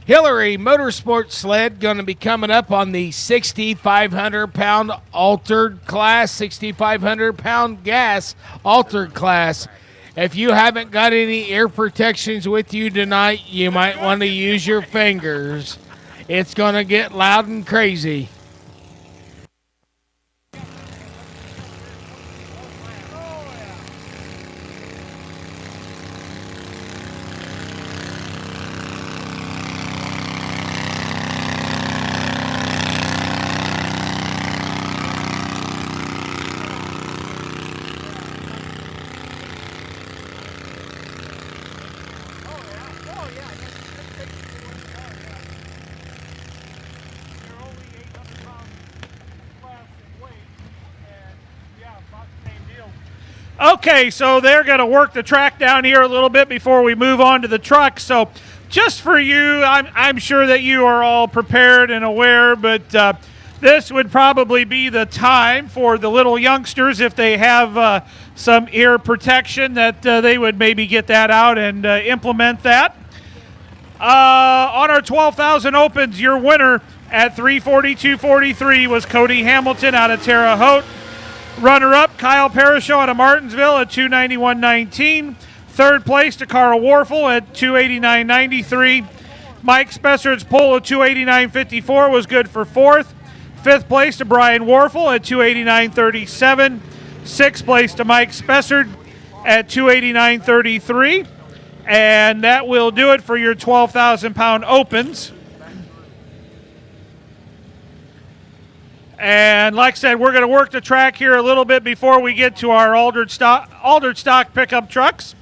Hillary Motorsports sled, going to be coming up on the 6,500-pound altered class, 6,500-pound gas altered class. If you haven't got any ear protections with you tonight, you might want to use your fingers. It's going to get loud and crazy. Okay, so they're going to work the track down here a little bit before we move on to the truck. So just for you, I'm sure that you are all prepared and aware, but this would probably be the time for the little youngsters, if they have some ear protection, that they would maybe get that out and implement that. On our 12,000 opens, your winner at 342.43 was Cody Hamilton out of Terre Haute. Runner-up, Kyle Parrish out of Martinsville at 291.19. Third place to Carl Warfel at 289.93. Mike Spessard's pull of 289.54 was good for fourth. Fifth place to Brian Warfel at 289.37. Sixth place to Mike Spessard at 289.33. And that will do it for your 12,000-pound opens. And like I said, we're going to work the track here a little bit before we get to our altered stock pickup trucks.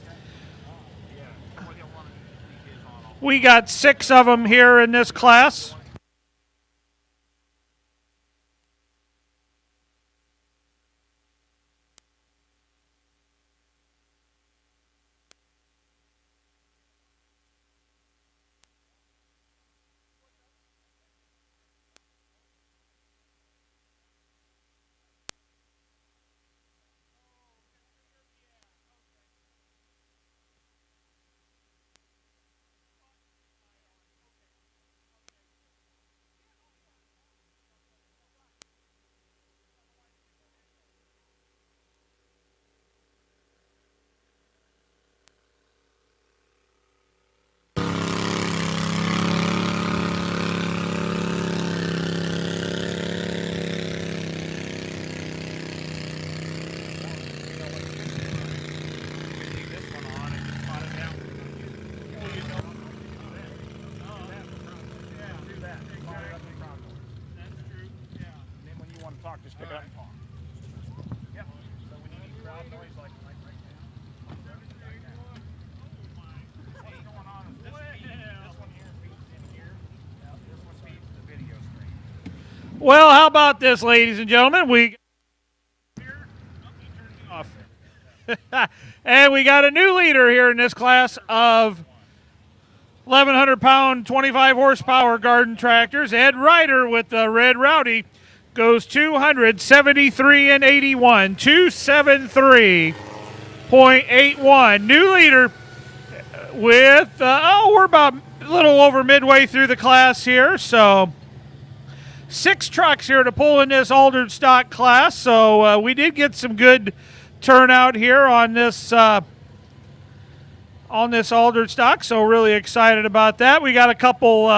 We got 6 of them here in this class. Just pick it up. Yep. So when you need crowd noise like right now. What's going on is this one here feeds in here. This one feeds the video screen. Well, how about this, ladies and gentlemen? We off. And we got a new leader here in this class of 1,100-pound, 25-horsepower garden tractors. Ed Ryder with the Red Rowdy goes 273 and 81, 273.81. New leader with, we're about a little over midway through the class here. So 6 trucks here to pull in this altered stock class. So we did get some good turnout here on this altered stock. So really excited about that. We got a couple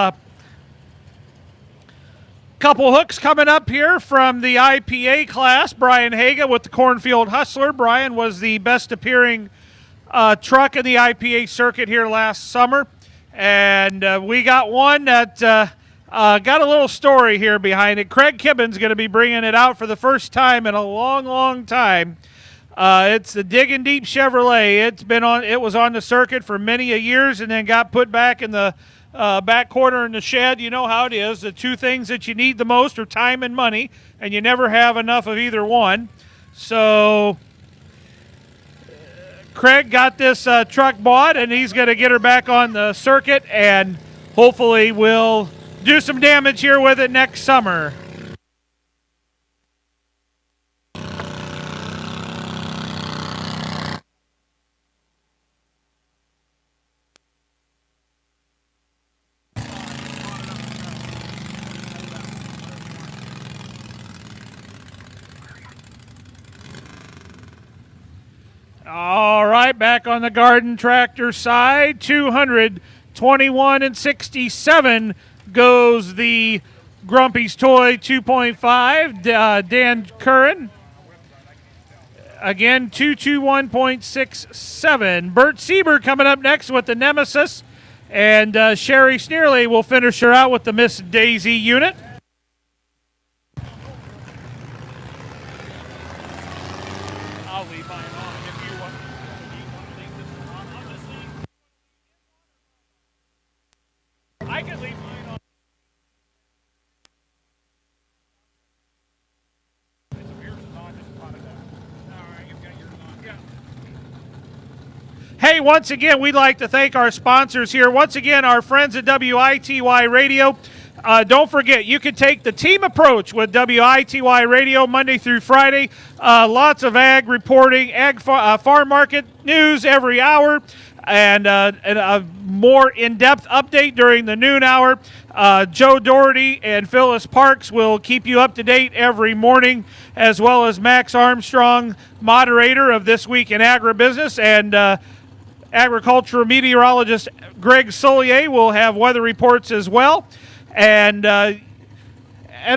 hooks coming up here from the IPA class. Brian Haga with the Cornfield Hustler. Brian was the best appearing truck in the IPA circuit here last summer. And we got one that got a little story here behind it. Craig Kibbin's going to be bringing it out for the first time in a long, long time. It's the Diggin' Deep Chevrolet. It was on the circuit for many a years and then got put back in the back corner in the shed. You know how it is. The 2 things that you need the most are time and money, and you never have enough of either one. So Craig got this truck bought, and he's going to get her back on the circuit, and hopefully we'll do some damage here with it next summer. All right, back on the garden tractor side, 221 and 67 goes the Grumpy's Toy 2.5, Dan Curran. Again, 221.67. Bert Sieber coming up next with the Nemesis, and Sherry Sneerley will finish her out with the Miss Daisy unit. I'll leave mine on if you want. I can leave mine on. Hey, once again, we'd like to thank our sponsors here. Once again, our friends at WITY Radio. Don't forget, you can take the team approach with WITY Radio Monday through Friday. Lots of ag reporting, farm market news every hour, and a more in-depth update during the noon hour. Joe Doherty and Phyllis Parks will keep you up to date every morning, as well as Max Armstrong, moderator of This Week in Agribusiness, and agricultural meteorologist Greg Solier will have weather reports as well. And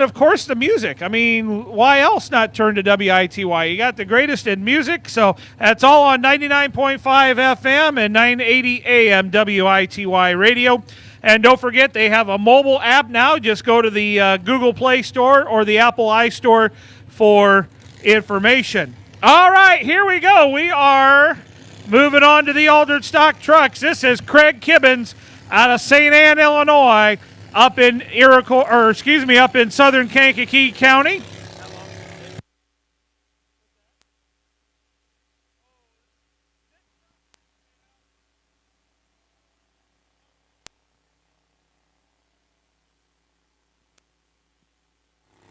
of course, the music. I mean, why else not turn to WITY? You got the greatest in music, so that's all on 99.5 FM and 980 AM WITY radio. And don't forget, they have a mobile app now. Just go to the Google Play Store or the Apple iStore for information. All right, here we go. We are moving on to the altered stock trucks. This is Craig Kibbins out of St. Anne, Illinois, up in up in southern Kankakee County.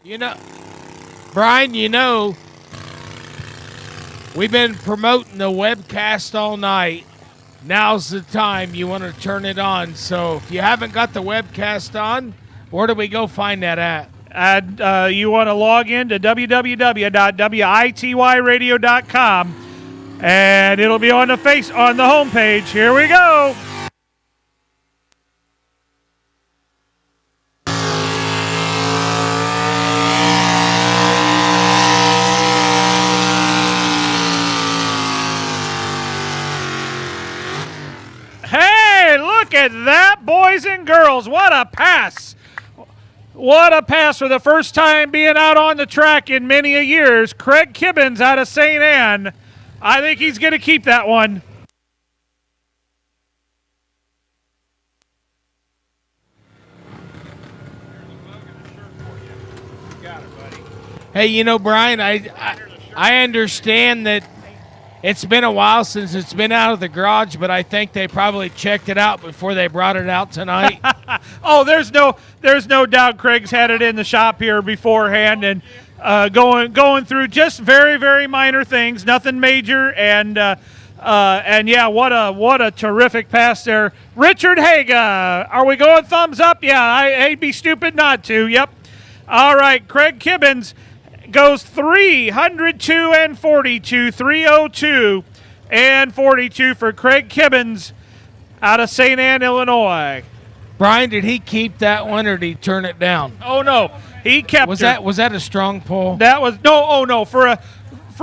You know, Brian, we've been promoting the webcast all night. Now's the time you want to turn it on. So if you haven't got the webcast on, where do we go find that at? And you want to log in to www.wityradio.com, and it'll be on the homepage. Here we go. Hey, look at that, boys and girls. What a pass. What a pass for the first time being out on the track in many a years. Craig Kibbins out of St. Anne. I think he's going to keep that one. Hey, Brian, I understand that it's been a while since it's been out of the garage, but I think they probably checked it out before they brought it out tonight. Oh, there's no doubt Craig's had it in the shop here beforehand and going through just very, very minor things, nothing major, and yeah, what a terrific pass there. Richard Haga, are we going thumbs up? Yeah, I'd be stupid not to. Yep. All right, Craig Kibbins goes 302 and 42, 302 and 42 for Craig Kibbins out of St. Anne, Illinois. Brian, did he keep that one or did he turn it down? Oh no, he kept Was that a strong pull? That was no for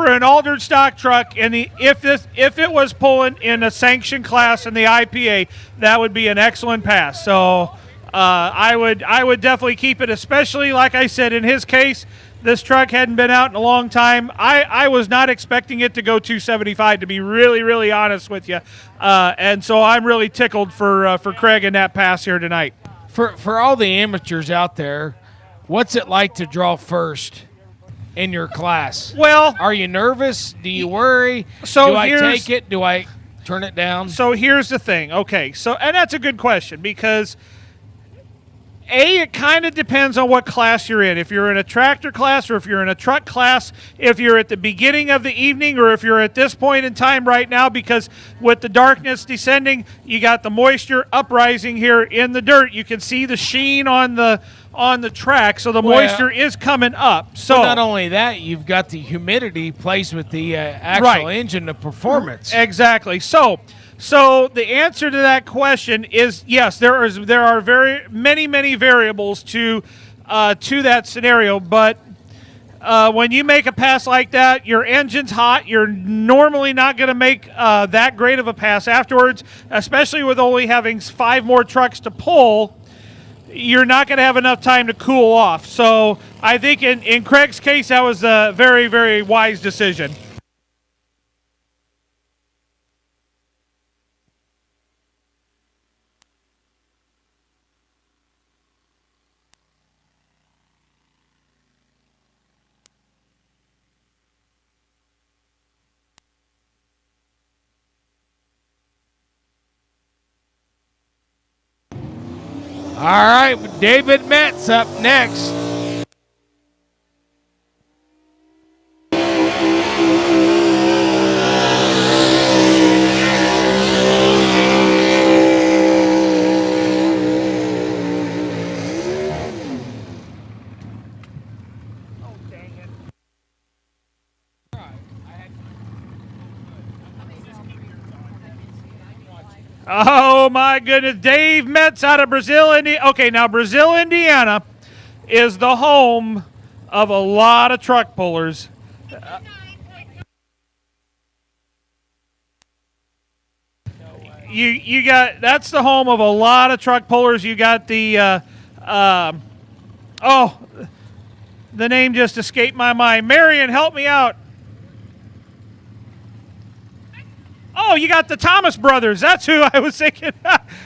an altered stock truck, and if it was pulling in a sanctioned class in the IPA, that would be an excellent pass. So I would definitely keep it, especially like I said in his case. This truck hadn't been out in a long time. I was not expecting it to go 275, to be really, really honest with you. And so I'm really tickled for Craig in that pass here tonight. For all the amateurs out there, what's it like to draw first in your class? Well, are you nervous? Do you worry? So do I take it? Do I turn it down? So here's the thing. Okay, and that's a good question because it kind of depends on what class you're in. If you're in a tractor class or if you're in a truck class, if you're at the beginning of the evening or if you're at this point in time right now, because with the darkness descending, you got the moisture uprising here in the dirt. You can see the sheen on the track, so the moisture is coming up. So not only that, you've got the humidity plays with the actual engine, the performance. Exactly. So the answer to that question is yes. There are very many variables to that scenario. But when you make a pass like that, your engine's hot. You're normally not going to make that great of a pass afterwards, especially with only having 5 more trucks to pull. You're not going to have enough time to cool off. So I think in Craig's case, that was a very, very wise decision. All right, David Metz up next. Oh, my goodness. Dave Metz out of Brazil, Indiana. Okay, now Brazil, Indiana is the home of a lot of truck pullers. You got, that's the home of a lot of truck pullers. You got the oh, the name just escaped my mind. Marion, help me out. Oh, you got the Thomas brothers. That's who I was thinking.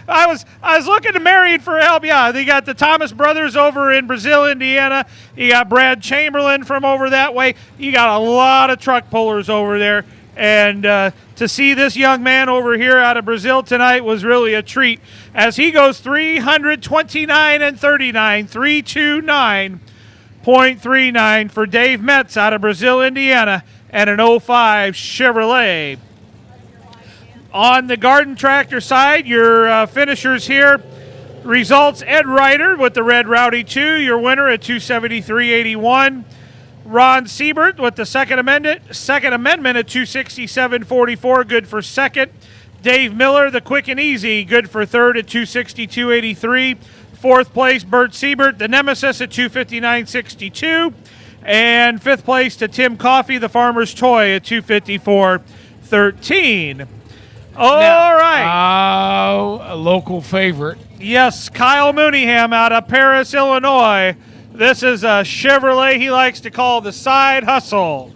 I was looking to Marion for help. Yeah, they got the Thomas brothers over in Brazil, Indiana. You got Brad Chamberlain from over that way. You got a lot of truck pullers over there. And to see this young man over here out of Brazil tonight was really a treat, as he goes 329 and 39, 329.39 for Dave Metz out of Brazil, Indiana, and an 05 Chevrolet. On the Garden Tractor side, your finishers here. Results: Ed Ryder with the Red Rowdy 2, your winner at 273.81. Ron Siebert with the Second Amendment at 267.44, good for second. Dave Miller, the Quick and Easy, good for third at 262.83. Fourth place, Bert Siebert, the Nemesis at 259.62. And fifth place to Tim Coffey, the Farmer's Toy, at 254.13. All right. Oh, a local favorite. Yes, Kyle Mooneyham out of Paris, Illinois. This is a Chevrolet he likes to call the Side Hustle.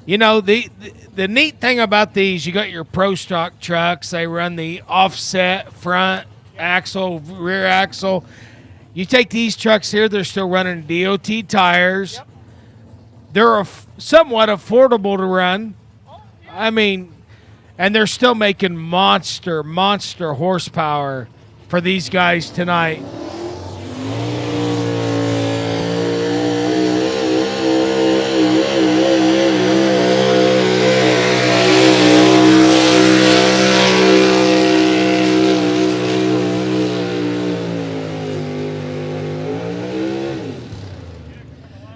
You know, the neat thing about these, you got your Pro Stock trucks. They run the offset front axle, rear axle. You take these trucks here, they're still running DOT tires. Yep. They're somewhat affordable to run. I mean, and they're still making monster horsepower for these guys tonight.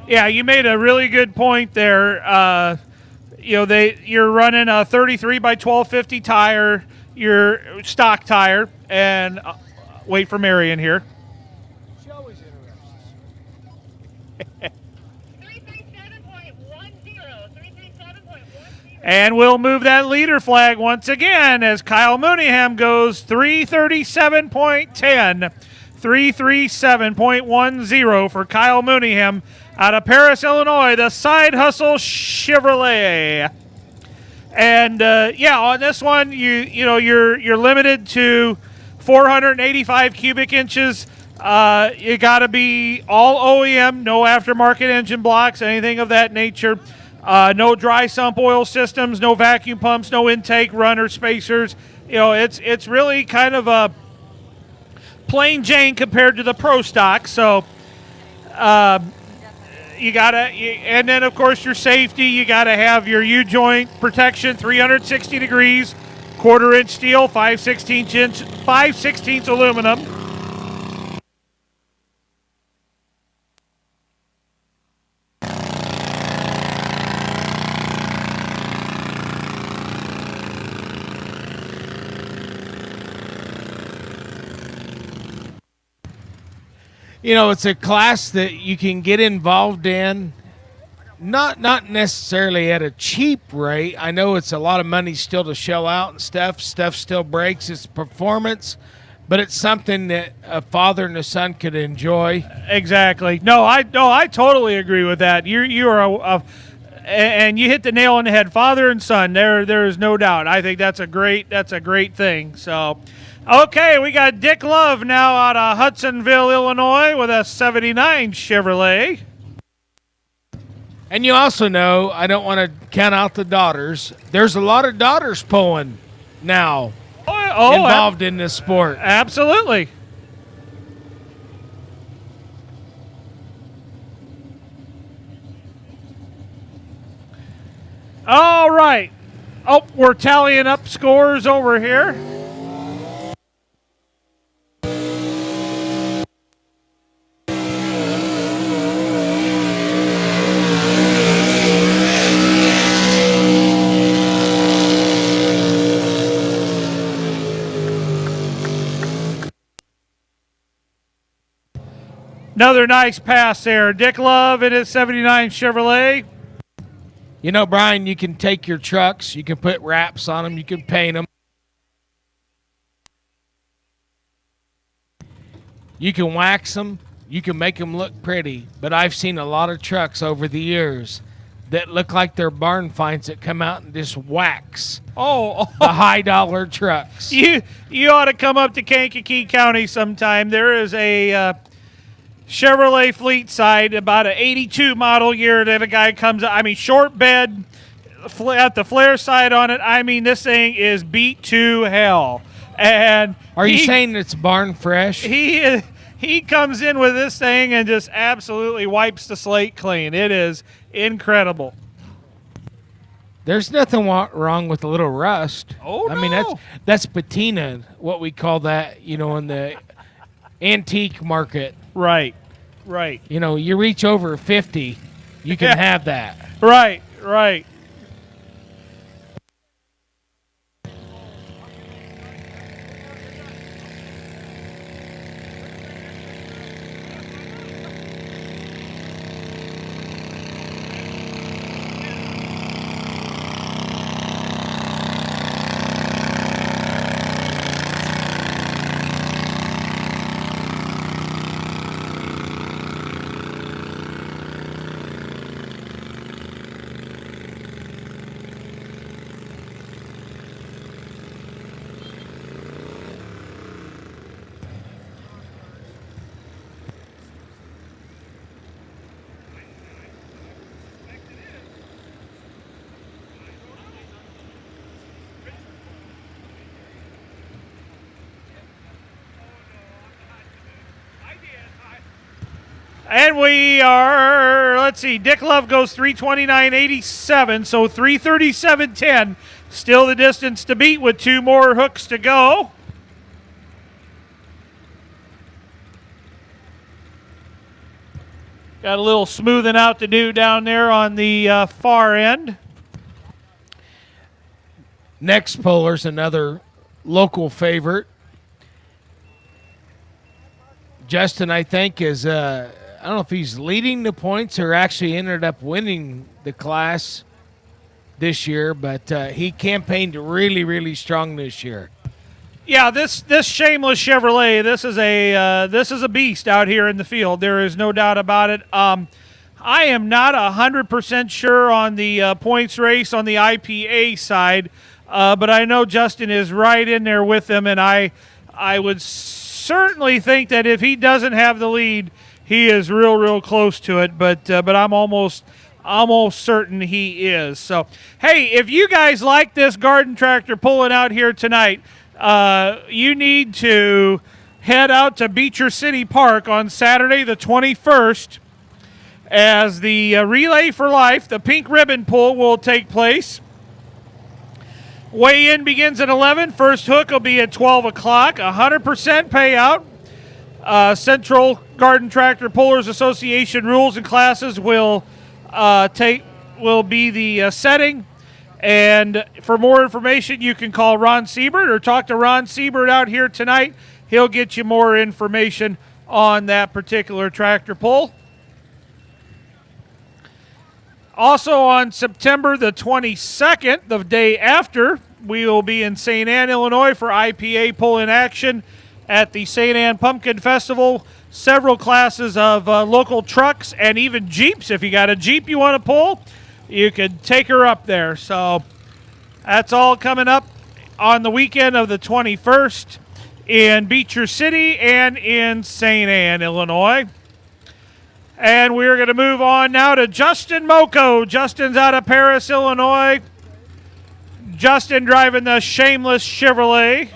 Yeah, you made a really good point there. You're running a 33 by 1250 tire, your stock tire, and wait for Marion here. She always interrupts. 337.10. And we'll move that leader flag once again as Kyle Mooneyham goes 337.10. 337.10 for Kyle Mooneyham out of Paris, Illinois, the Side Hustle Chevrolet. And on this one, you're limited to 485 cubic inches. You got to be all OEM, no aftermarket engine blocks, anything of that nature. No dry sump oil systems, no vacuum pumps, no intake runner spacers. It's really kind of a plain Jane compared to the Pro Stock. So you gotta, and then of course your safety. You gotta have your U-joint protection, 360 degrees, 1/4-inch steel, 5/16 aluminum. It's a class that you can get involved in, not necessarily at a cheap rate. I know it's a lot of money still to shell out and stuff. Stuff still breaks. It's performance, but it's something that a father and a son could enjoy. Exactly. No, I totally agree with that. You are and you hit the nail on the head. Father and son. There is no doubt. I think that's a great thing. So. Okay, we got Dick Love now out of Hudsonville, Illinois with a 79 Chevrolet. And you also know, I don't want to count out the daughters. There's a lot of daughters pulling now involved in this sport. Absolutely. All right. Oh, we're tallying up scores over here. Another nice pass there. Dick Love in his 79 Chevrolet. You know, Brian, you can take your trucks, you can put wraps on them, you can paint them. You can wax them, you can make them look pretty. But I've seen a lot of trucks over the years that look like they're barn finds that come out and just wax the high dollar trucks. You ought to come up to Kankakee County sometime. There is a Chevrolet Fleet side, about an 82 model year that a guy comes out. I mean, short bed at the flare side on it. I mean, this thing is beat to hell. And Are you saying it's barn fresh? He comes in with this thing and just absolutely wipes the slate clean. It is incredible. There's nothing wrong with a little rust. Oh, I mean, that's patina, what we call that, you know, in the antique market. Right. You know, you reach over 50, you can have that. Right. And we are, let's see, Dick Love goes 329.87, so 337.10. Still the distance to beat with 2 more hooks to go. Got a little smoothing out to do down there on the far end. Next puller's another local favorite. Justin, I think, is, I don't know if he's leading the points or actually ended up winning the class this year, but he campaigned really, really strong this year. Yeah, this shameless Chevrolet, this is a beast out here in the field. There is no doubt about it. I am not 100% sure on the points race on the IPA side, but I know Justin is right in there with them, and I would certainly think that if he doesn't have the lead, he is real close to it. But I'm almost certain he is. So, hey, if you guys like this garden tractor pulling out here tonight, you need to head out to Beecher City Park on Saturday the 21st as the Relay for Life, the pink ribbon pull, will take place. Weigh-in begins at 11. First hook will be at 12 o'clock. 100% payout. Central Garden Tractor Pullers Association rules and classes will be the setting. And for more information, you can call Ron Siebert or talk to Ron Siebert out here tonight. He'll get you more information on that particular tractor pull. Also on September the 22nd, the day after, we will be in St. Anne, Illinois for IPA pull-in action at the St. Anne Pumpkin Festival. Several classes of local trucks and even Jeeps. If you got a Jeep you want to pull, you can take her up there. So that's all coming up on the weekend of the 21st in Beecher City and in St. Anne, Illinois. And we're going to move on now to Justin Moko. Justin's out of Paris, Illinois. Justin driving the Shameless Chevrolet.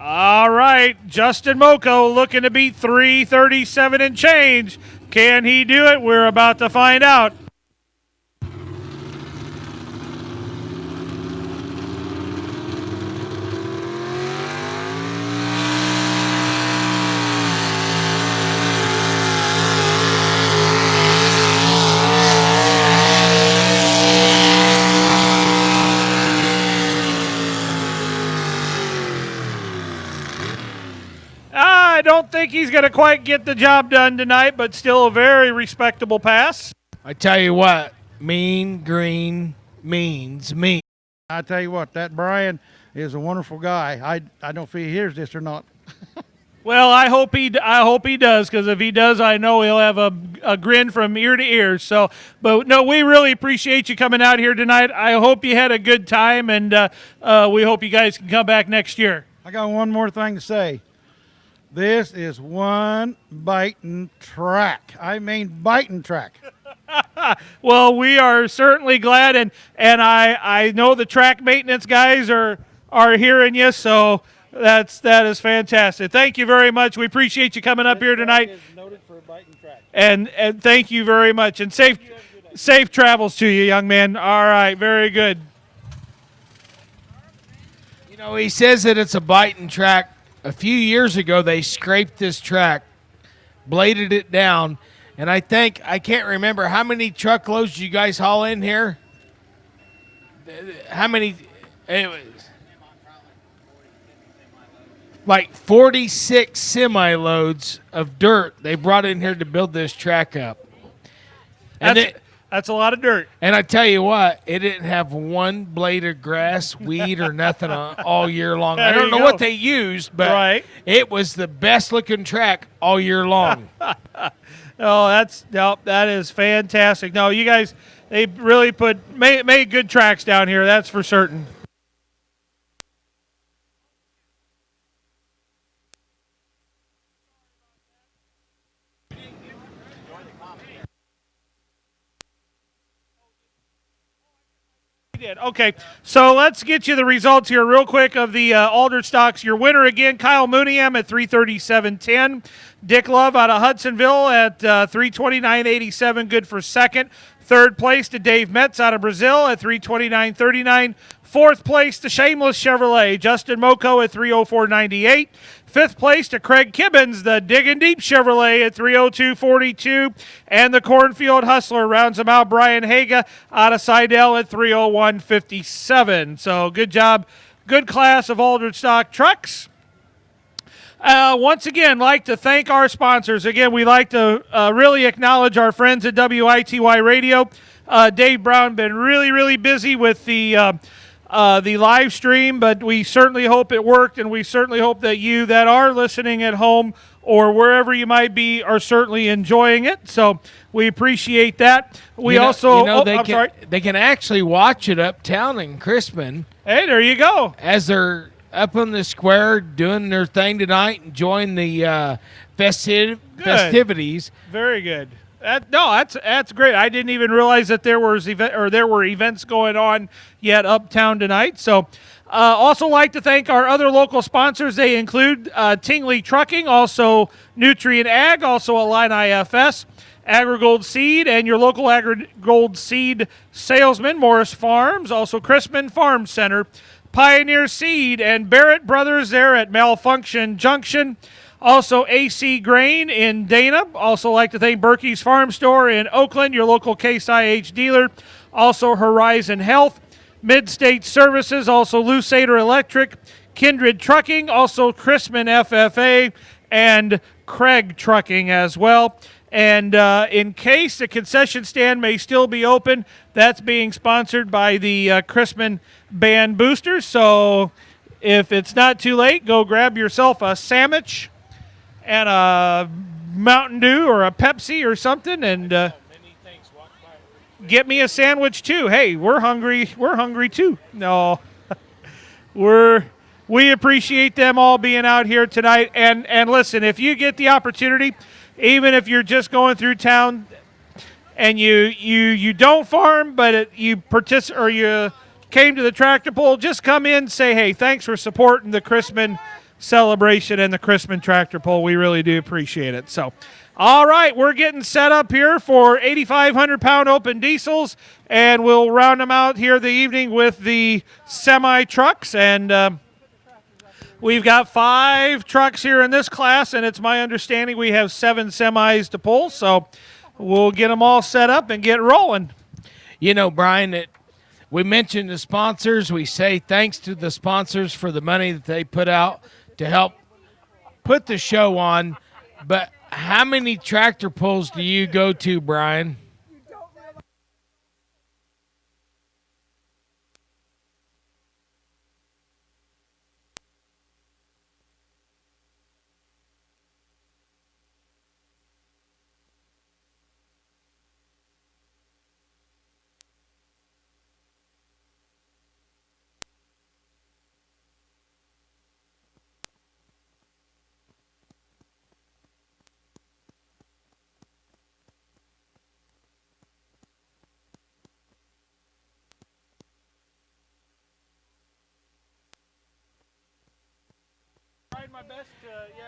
All right, Justin Moko looking to beat 3:37 and change. Can he do it? We're about to find out. I don't think he's going to quite get the job done tonight, but still a very respectable pass. I tell you what, Mean Green means mean. I tell you what, that Brian is a wonderful guy. I don't know if he hears this or not. Well, I hope he does, because if he does, I know he'll have a grin from ear to ear. So, but no, we really appreciate you coming out here tonight. I hope you had a good time, and we hope you guys can come back next year. I got one more thing to say. This is one biting track. I mean biting track. Well, we are certainly glad, and I know the track maintenance guys are hearing you, so that is fantastic. Thank you very much. We appreciate you coming up here tonight. Is noted for biting track. And thank you very much, and safe travels to you, young man. All right, very good. You know, he says that it's a biting track. A few years ago, they scraped this track, bladed it down, and I can't remember, how many truckloads you guys haul in here? How many? It was like 46 semi-loads of dirt they brought in here to build this track up. And That's a lot of dirt. And I tell you what, it didn't have one blade of grass, weed, or nothing on all year long. I don't know what they used, but it was the best looking track all year long. That is fantastic. No, you guys, they really made good tracks down here. That's for certain. Okay, so let's get you the results here real quick of the Alder Stocks. Your winner again, Kyle Mooneyham at 3:37.10. Dick Love out of Hudsonville at 3:29.87, good for second. Third place to Dave Metz out of Brazil at 3:29.39. Fourth place to Shameless Chevrolet, Justin Moko at 3:04.98. Fifth place to Craig Kibbins, the Diggin' Deep Chevrolet at 3:02.42. And the Cornfield Hustler rounds them out, Brian Haga out of Seidel at 3:01.57. So good job, good class of Alder Stock trucks. Once again, like to thank our sponsors. Again, we like to really acknowledge our friends at WITY Radio. Dave Brown been really busy with the live stream, but we certainly hope it worked, and we certainly hope that you that are listening at home or wherever you might be are certainly enjoying it. So we appreciate that. We they can actually watch it uptown in Chrisman. Hey, there you go. As they're up on the square doing their thing tonight, enjoying the festivities. Very good. That's great. I didn't even realize that there were events going on yet uptown tonight. So, also like to thank our other local sponsors. They include Tingley Trucking, also Nutrient Ag, also Illini IFS, AgriGold Seed, and your local AgriGold Seed salesman, Morris Farms, also Chrisman Farm Center, Pioneer Seed, and Barrett Brothers there at Malfunction Junction. Also, AC Grain in Dana. Also like to thank Berkey's Farm Store in Oakland, your local Case IH dealer. Also, Horizon Health. Mid-State Services, also Lusader Electric. Kindred Trucking, also Chrisman FFA, and Craig Trucking as well. And in case the concession stand may still be open, that's being sponsored by the Chrisman Band Boosters. So if it's not too late, go grab yourself a sandwich and a Mountain Dew or a Pepsi or something, and get me a sandwich too. Hey, we're hungry. We're hungry too. No, we appreciate them all being out here tonight. And listen, if you get the opportunity, even if you're just going through town and you don't farm, but you participate or you came to the tractor pull, just come in, say, hey, thanks for supporting the Chrisman celebration and the Chrisman tractor pull. We really do appreciate it. So, all right, we're getting set up here for 8,500-pound open diesels, and we'll round them out here the evening with the semi-trucks. And we've got 5 trucks here in this class, and it's my understanding we have 7 semis to pull. So we'll get them all set up and get rolling. You know, Brian, we mentioned the sponsors. We say thanks to the sponsors for the money that they put out to help put the show on. But how many tractor pulls do you go to, Brian?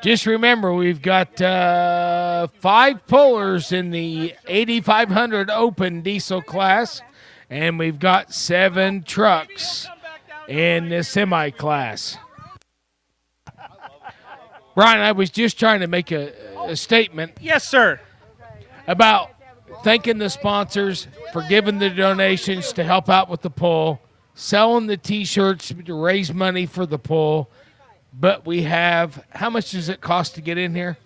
Just remember, we've got 5 pullers in the 8,500 open diesel class, and we've got 7 trucks in the semi class. Brian, I was just trying to make a statement. Yes, sir. About thanking the sponsors for giving the donations to help out with the pull, selling the T-shirts to raise money for the pull. But we have, how much does it cost to get in here?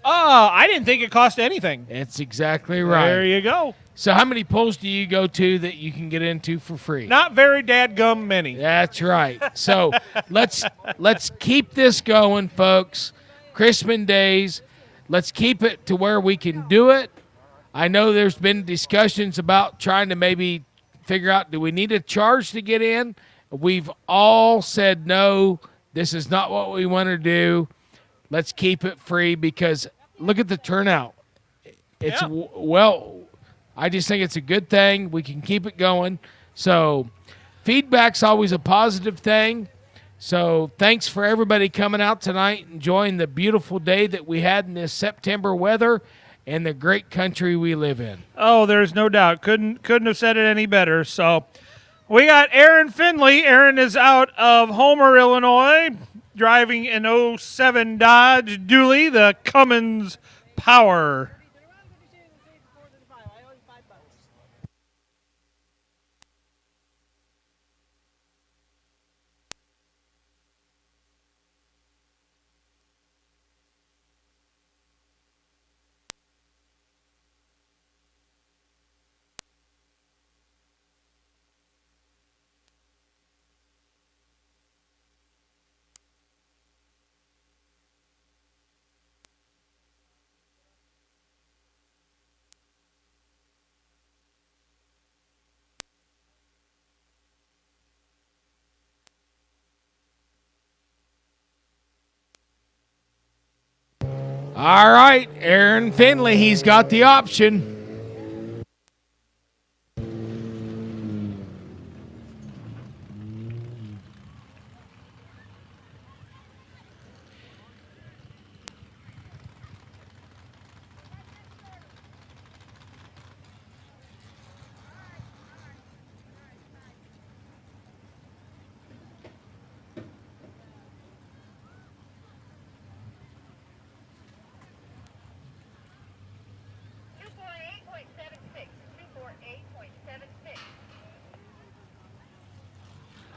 I didn't think it cost anything. That's exactly right. There you go. So how many pulls do you go to that you can get into for free? Not very dadgum many. That's right. So let's keep this going, folks. Chrisman days. Let's keep it to where we can do it. I know there's been discussions about trying to maybe figure out, do we need a charge to get in? We've all said no. This is not what we want to do. Let's keep it free because look at the turnout. It's I just think it's a good thing. We can keep it going. So feedback's always a positive thing. So thanks for everybody coming out tonight, enjoying the beautiful day that we had in this September weather and the great country we live in. Oh, there's no doubt. Couldn't have said it any better. So we got Aaron Finley. Aaron is out of Homer, Illinois, driving an 07 Dodge Dually, the Cummins Power. All right, Aaron Finley, he's got the option.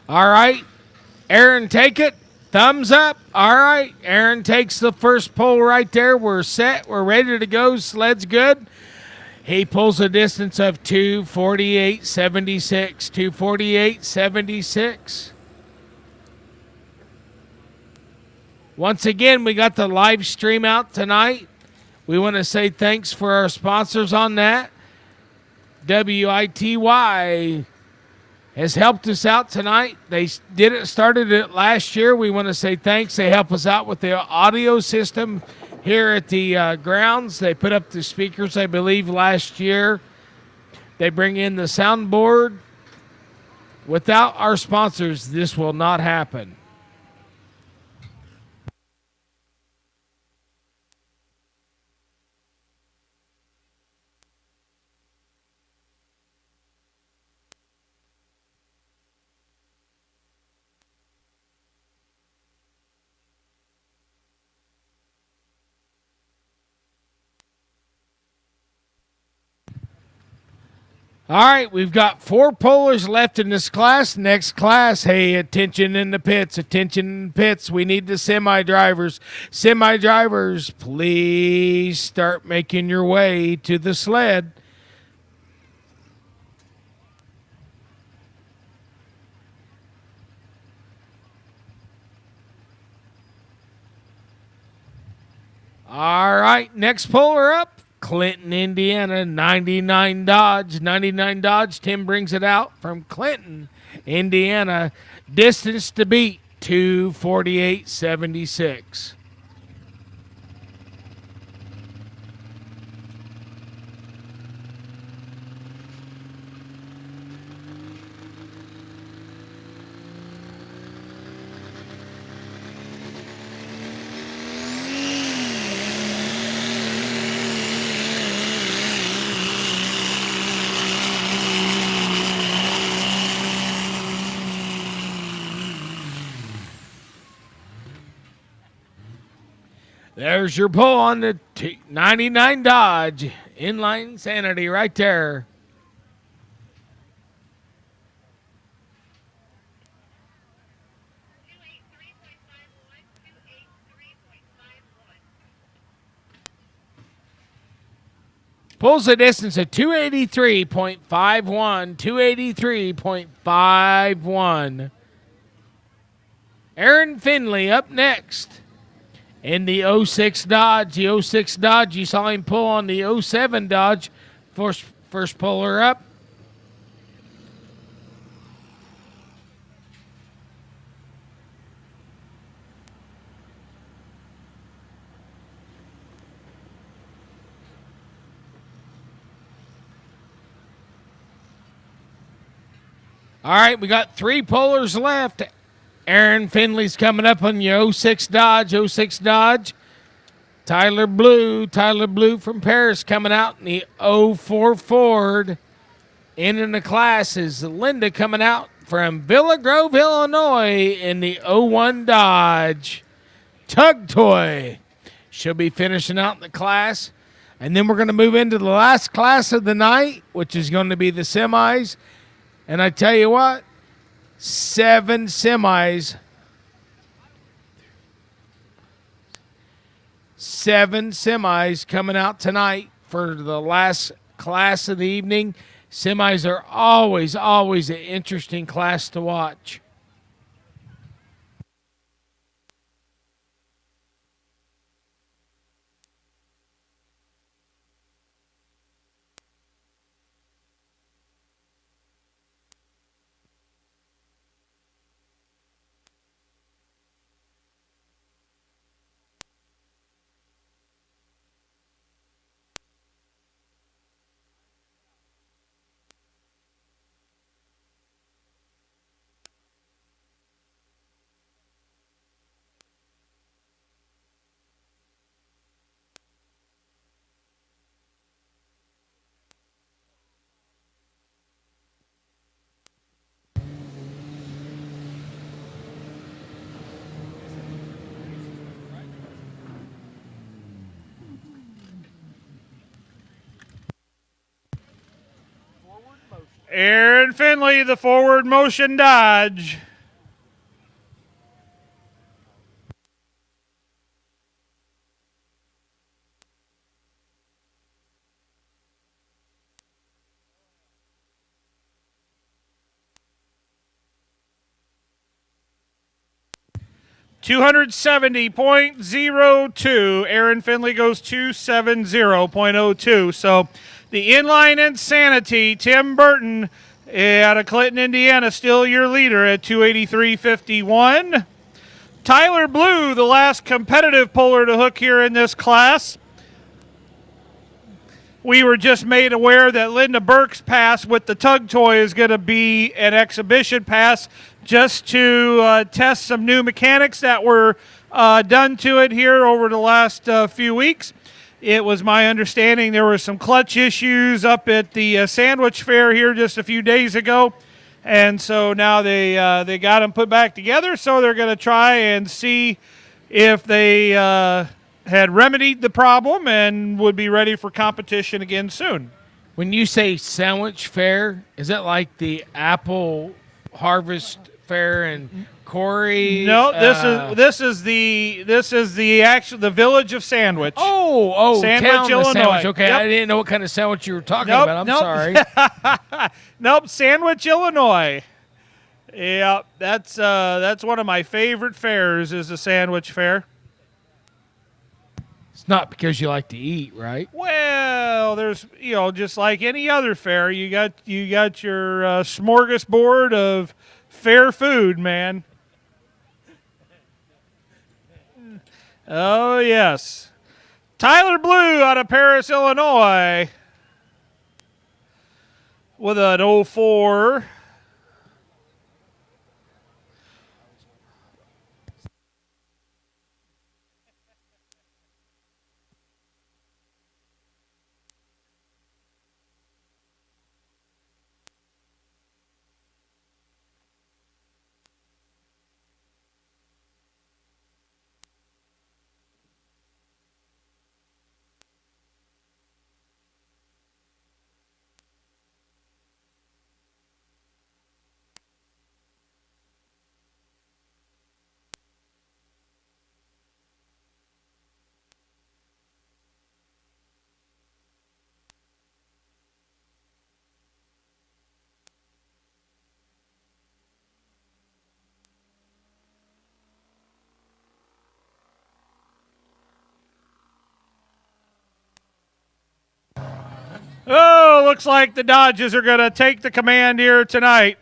All right, Aaron, take it. Thumbs up. All right, Aaron takes the first pull right there. We're set. We're ready to go. Sled's good. He pulls a distance of 248.76. 248.76. Once again, we got the live stream out tonight. We want to say thanks for our sponsors on that. WITY has helped us out tonight. They started it last year. We want to say thanks. They help us out with the audio system here at the grounds. They put up the speakers, I believe, last year. They bring in the soundboard. Without our sponsors, this will not happen. All right, we've got 4 pullers left in this class. Next class, hey, attention in the pits, attention in the pits. We need the semi-drivers. Semi-drivers, please start making your way to the sled. All right, next puller up. Clinton, Indiana, 99 Dodge. 99 Dodge. Tim brings it out from Clinton, Indiana. Distance to beat, 2:48.76. There's your pull on the 99 Dodge. Inline insanity right there. Pulls the distance of 283.51. 283.51. Aaron Finley up next. In the 06 Dodge. The 06 Dodge, you saw him pull on the 07 Dodge. First puller up. All right, we got 3 pullers left. Aaron Finley's coming up on your 06 Dodge. 06 Dodge. Tyler Blue from Paris coming out in the 04 Ford. In the class is Linda coming out from Villa Grove, Illinois in the 01 Dodge. Tug Toy. She'll be finishing out the class. And then we're going to move into the last class of the night, which is going to be the semis. And I tell you what, 7 semis. 7 semis coming out tonight for the last class of the evening. Semis are always an interesting class to watch. Aaron Finley, the forward motion Dodge. $270.02. Aaron Finley goes 270.02. So the inline insanity, Tim Burton out of Clinton, Indiana, still your leader at 283.51. Tyler Blue, the last competitive puller to hook here in this class. We were just made aware that Linda Burke's pass with the tug toy is going to be an exhibition pass just to test some new mechanics that were done to it here over the last few weeks. It was my understanding there were some clutch issues up at the Sandwich Fair here just a few days ago. And so now they got them put back together, so they're going to try and see if they had remedied the problem and would be ready for competition again soon. When you say sandwich fair, is that like the apple harvest fair in Corey? No, this is the village of Sandwich. Sandwich, Sandwich, Illinois. Sandwich. Okay, Yep. I didn't know what kind of sandwich you were talking Nope, about. I'm nope. sorry. Nope, Sandwich, Illinois. Yeah, that's one of my favorite fairs is the Sandwich Fair. It's not because you like to eat, right? Well, there's just like any other fair, you got your smorgasbord of fair food, man. Oh yes, Tyler Blue out of Paris, Illinois, with an 04. Oh, looks like the Dodgers are going to take the command here tonight.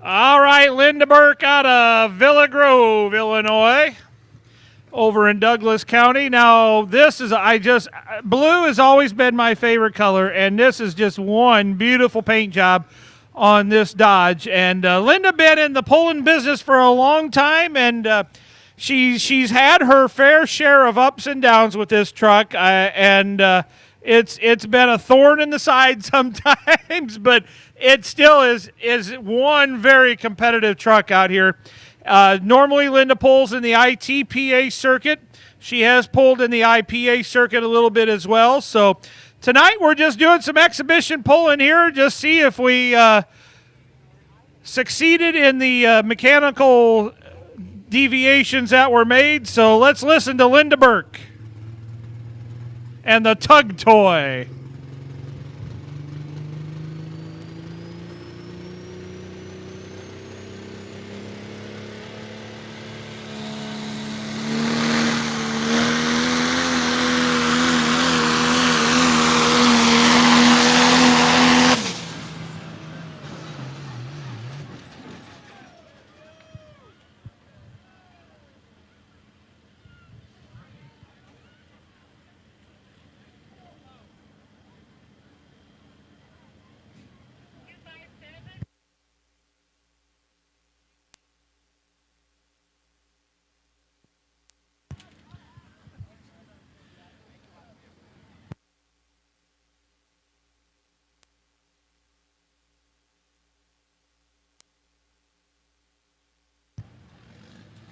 All right, Linda Burke out of Villa Grove, Illinois, over in Douglas County. Now, blue has always been my favorite color, and this is just one beautiful paint job on this Dodge. And Linda been in the pulling business for a long time, and she's had her fair share of ups and downs with this truck, and it's been a thorn in the side sometimes, but it still is one very competitive truck out here. Normally, Linda pulls in the ITPA circuit. She has pulled in the IPA circuit a little bit as well. So tonight we're just doing some exhibition pulling here, just see if we succeeded in the mechanical deviations that were made. So let's listen to Linda Burke and the Tug Toy.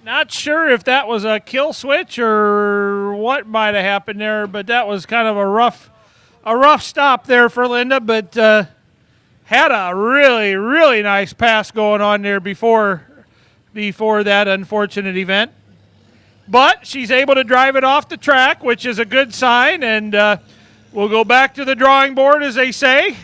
Not sure if that was a kill switch or what might have happened there, but that was kind of a rough stop there for Linda, but had a really, really nice pass going on there before that unfortunate event. But she's able to drive it off the track, which is a good sign, and we'll go back to the drawing board, as they say.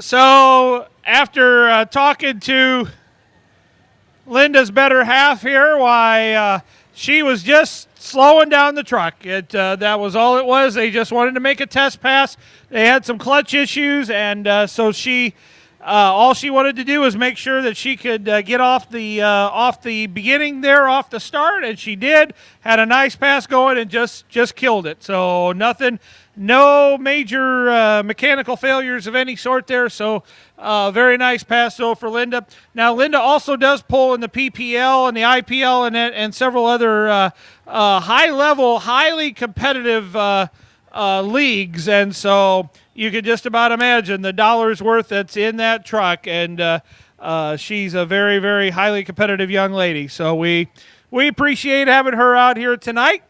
So after talking to Linda's better half here, why she was just slowing down the truck. That was all it was. They just wanted to make a test pass. They had some clutch issues, and so she all she wanted to do was make sure that she could get off the beginning there, off the start, and she did. Had a nice pass going and just killed it. So nothing. No major mechanical failures of any sort there, so very nice pass, though, for Linda. Now, Linda also does pull in the PPL and the IPL and several other high-level, highly competitive leagues, and so you could just about imagine the dollars worth that's in that truck, and she's a very, very highly competitive young lady. So we appreciate having her out here tonight.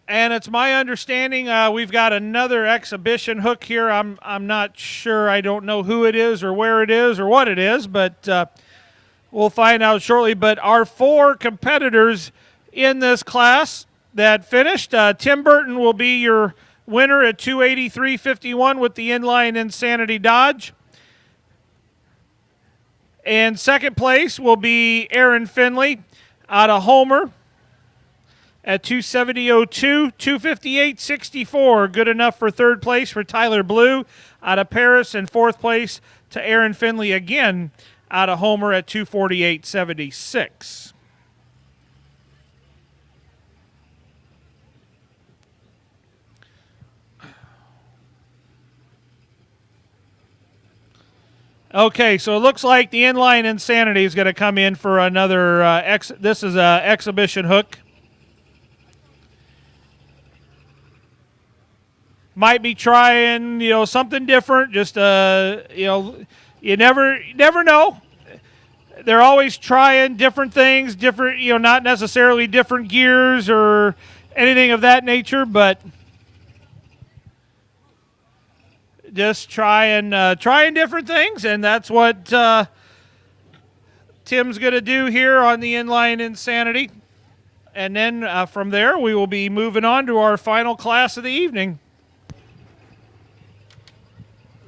And it's my understanding we've got another exhibition hook here. I'm not sure. I don't know who it is or where it is or what it is, but we'll find out shortly. But our 4 competitors in this class that finished, Tim Burton will be your winner at 283.51 with the inline Insanity Dodge. And second place will be Aaron Finley out of Homer at 270.02, 258.64, good enough for third place for Tyler Blue out of Paris, and fourth place to Aaron Finley again out of Homer at 248.76. Okay, so it looks like the inline Insanity is going to come in for another, this is an exhibition hook. Might be trying, something different. Just, you never know. They're always trying different things, different, not necessarily different gears or anything of that nature, but just trying different things, and that's what Tim's going to do here on the inline Insanity. And then from there, we will be moving on to our final class of the evening.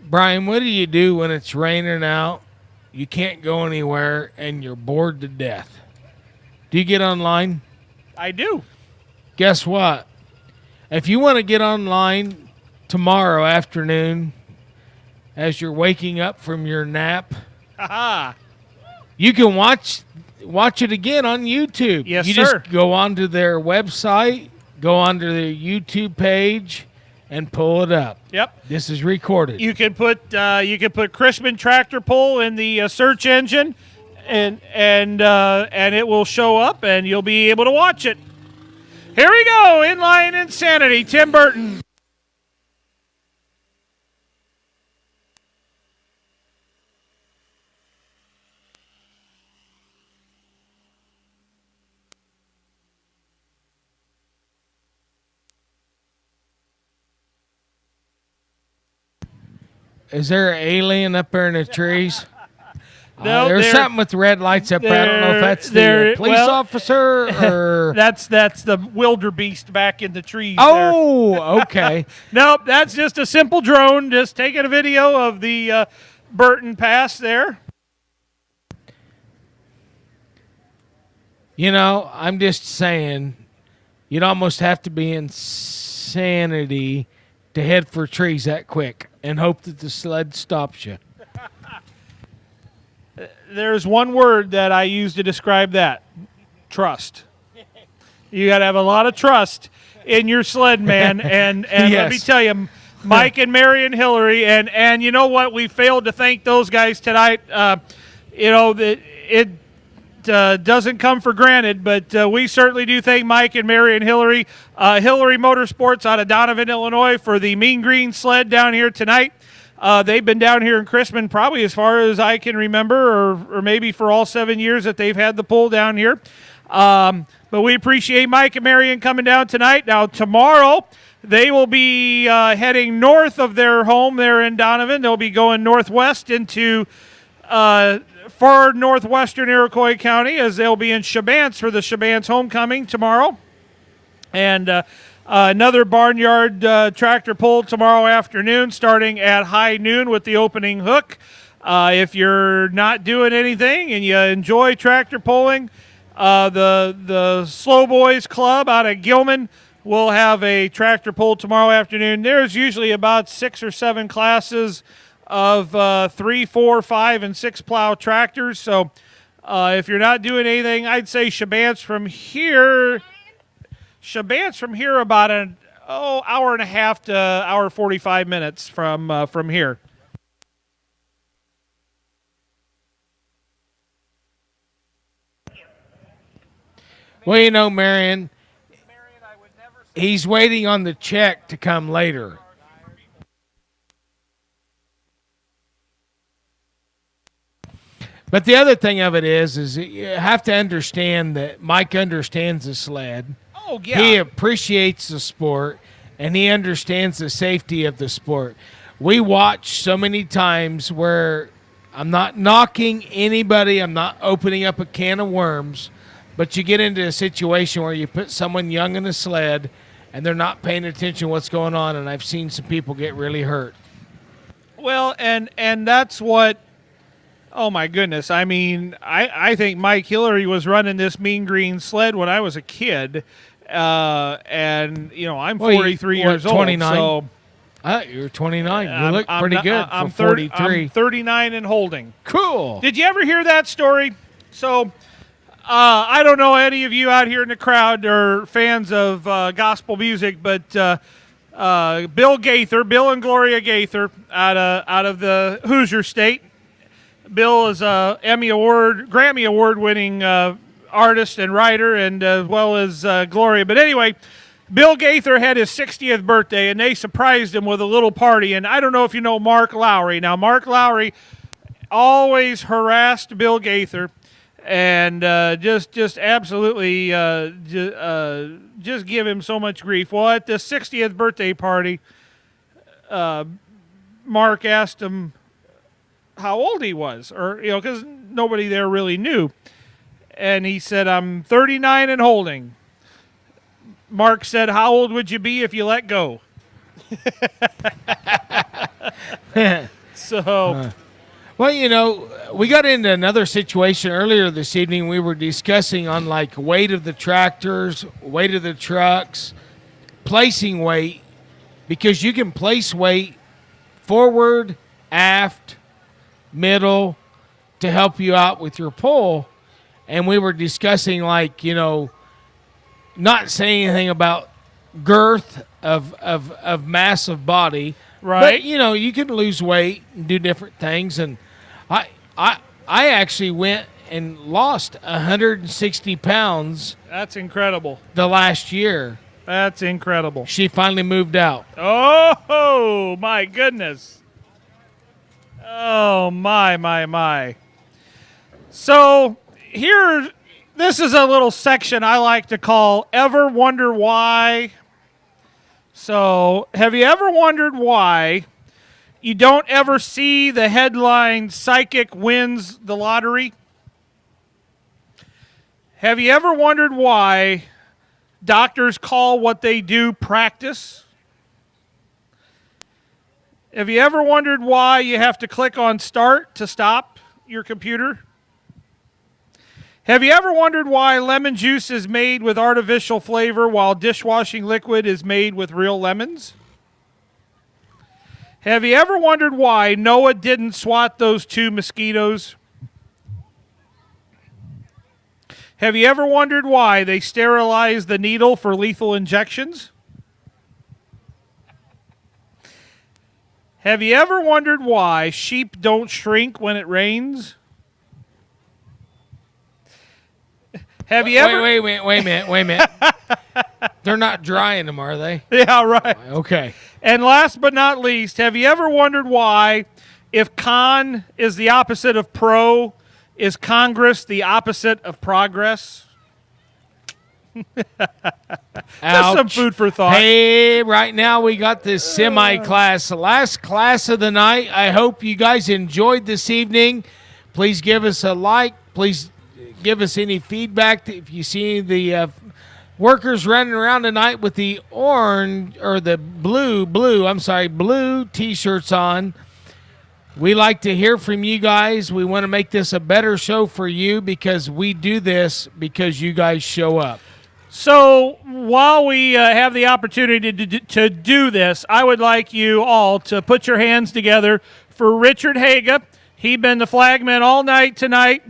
Brian, what do you do when it's raining out, you can't go anywhere, and you're bored to death? Do you get online? I do. Guess what? If you want to get online tomorrow afternoon as you're waking up from your nap, you can watch it again on YouTube. Yes, you sir. Just go onto their website, go onto their YouTube page, and pull it up. Yep. This is recorded. You can put Chrisman tractor pull in the search engine, and it will show up, and you'll be able to watch it. Here we go, inline Insanity, Tim Burton. Is there an alien up there in the trees? No, there's something with the red lights up there. I don't know if that's the police officer or... That's the wildebeest back in the trees. Oh, okay. Nope, that's just a simple drone just taking a video of the Burton Pass there. You know, I'm just saying, you'd almost have to be insanity to head for trees that quick and hope that the sled stops you. There's one word that I use to describe that: trust. You got to have a lot of trust in your sled, man. And let me Yes. tell you, Mike and Mary and Hillary, and you know what? We failed to thank those guys tonight. You know, it doesn't come for granted, but we certainly do thank Mike and Mary and Hillary. Hillary Motorsports out of Donovan, Illinois, for the Mean Green sled down here tonight. They've been down here in Chrisman probably as far as I can remember, or maybe for all 7 years that they've had the pull down here. But we appreciate Mike and Marion coming down tonight. Now, tomorrow, they will be heading north of their home there in Donovan. They'll be going northwest into far northwestern Iroquois County, as they'll be in Chabance for the Chabance homecoming tomorrow. And another barnyard tractor pull tomorrow afternoon, starting at high noon with the opening hook. If you're not doing anything and you enjoy tractor pulling, the Slow Boys Club out of Gilman will have a tractor pull tomorrow afternoon. There's usually about 6 or 7 classes of 3, 4, 5, and 6 plow tractors. So if you're not doing anything, I'd say Chabance from here about an hour and a half to hour 45 minutes from here. Well, you know, Marion, he's waiting on the check to come later. But the other thing of it is you have to understand that Mike understands the sled. Oh, yeah. He appreciates the sport, and he understands the safety of the sport. We watch so many times where I'm not knocking anybody, I'm not opening up a can of worms, but you get into a situation where you put someone young in a sled and they're not paying attention to what's going on, and I've seen some people get really hurt. Well, and that's what. Oh my goodness! I mean, I think Mike Hillary was running this Mean Green sled when I was a kid, and you know I'm 43 years old. 29? So You're 29. You look I'm pretty not- good I'm for 43. I'm 39 and holding. Cool. Did you ever hear that story? So, I don't know any of you out here in the crowd are fans of gospel music, but Bill and Gloria Gaither out of the Hoosier State. Bill is a Grammy Award winning artist and writer, and as well as Gloria. But anyway, Bill Gaither had his 60th birthday, and they surprised him with a little party. And I don't know if you know Mark Lowry. Now, Mark Lowry always harassed Bill Gaither, and just absolutely just give him so much grief. Well, at the 60th birthday party, Mark asked him how old he was, or because nobody there really knew, and he said, "I'm 39 and holding." Mark said, "How old would you be if you let go?" So, Well, you know, we got into another situation earlier this evening. We were discussing on like weight of the tractors, weight of the trucks, placing weight, because you can place weight forward, aft, middle to help you out with your pull. And we were discussing like, not saying anything about girth of mass of body. Right. But, you can lose weight and do different things. And I actually went and lost 160 pounds that's incredible. the last year. That's incredible. She finally moved out. Oh, my goodness. Oh, my. So, this is a little section I like to call Ever Wonder Why? So, have you ever wondered why you don't ever see the headline "Psychic Wins the Lottery"? Have you ever wondered why doctors call what they do practice? Have you ever wondered why you have to click on start to stop your computer? Have you ever wondered why lemon juice is made with artificial flavor while dishwashing liquid is made with real lemons? Have you ever wondered why Noah didn't swat those 2 mosquitoes? Have you ever wondered why they sterilize the needle for lethal injections? Have you ever wondered why sheep don't shrink when it rains? Have you ever? Wait a minute. They're not drying them, are they? Yeah, right. Okay. And last but not least, have you ever wondered why, if con is the opposite of pro, is Congress the opposite of progress? Just some food for thought. Hey, right now we got this semi-class, the last class of the night. I hope you guys enjoyed this evening. Please give us a like. Please give us any feedback if you see the workers running around tonight with the orange or the blue T-shirts on. We like to hear from you guys. We want to make this a better show for you because we do this because you guys show up. So while we have the opportunity to do this, I would like you all to put your hands together for Richard Haga. He's been the flagman all night tonight.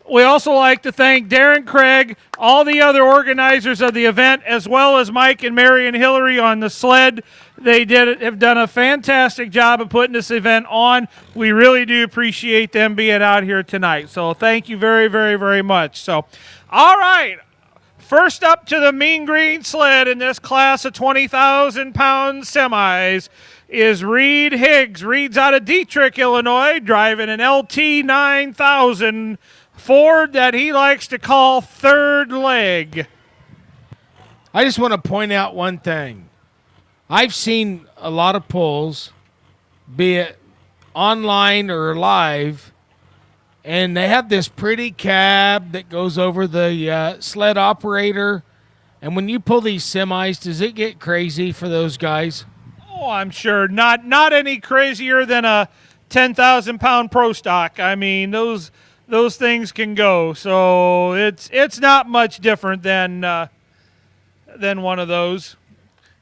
We also like to thank Darren Craig, all the other organizers of the event, as well as Mike and Mary and Hillary on the sled. They have done a fantastic job of putting this event on. We really do appreciate them being out here tonight. So thank you very, very, very much. So, all right. First up to the Mean Green sled in this class of 20,000-pound semis is Reed Higgs. Reed's out of Dietrich, Illinois, driving an LT 9000 Ford that he likes to call third leg. I just want to point out one thing. I've seen a lot of pulls, be it online or live, and they have this pretty cab that goes over the sled operator. And when you pull these semis, does it get crazy for those guys? Oh, I'm sure. Not any crazier than a 10,000-pound Pro Stock. I mean, those things can go. So it's not much different than one of those.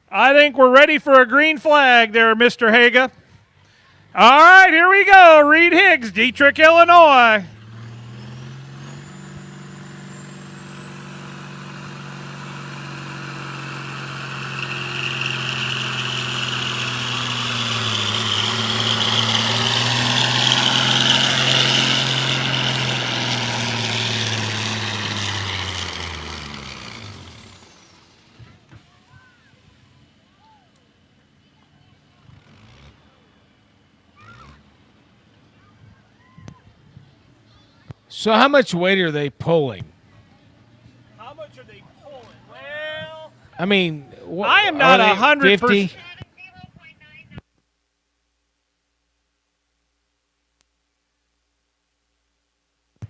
I think we're ready for a green flag there, Mr. Haga. All right, here we go. Reed Higgs, Dietrich, Illinois. So how much weight are they pulling? How much are they pulling? Well, I mean, I am not 100%. 50?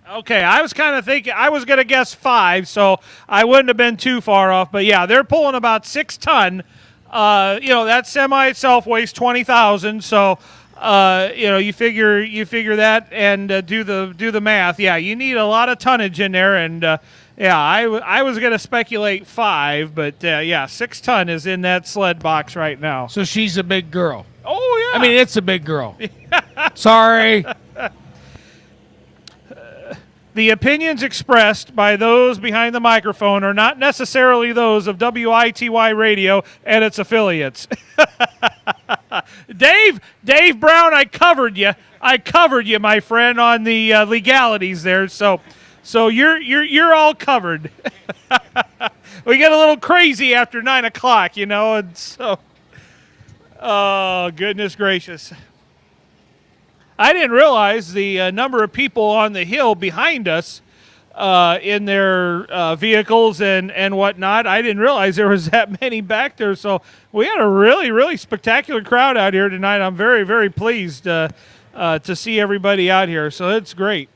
Okay, I was kind of thinking, I was going to guess 5, so I wouldn't have been too far off. But yeah, they're pulling about 6 ton. That semi itself weighs 20,000, so you figure that and do the math. Yeah, you need a lot of tonnage in there, and I was going to speculate 5, but 6 ton is in that sled box right now. So she's a big girl. Oh yeah, I mean, it's a big girl. Sorry. The opinions expressed by those behind the microphone are not necessarily those of WITY Radio and its affiliates. Dave Brown, I covered you, my friend, on the legalities there. So you're all covered. We get a little crazy after 9 o'clock, and so. Oh goodness gracious. I didn't realize the number of people on the hill behind us in their vehicles and whatnot. I didn't realize there was that many back there. So we had a really, really spectacular crowd out here tonight. I'm very, very pleased to see everybody out here. So it's great.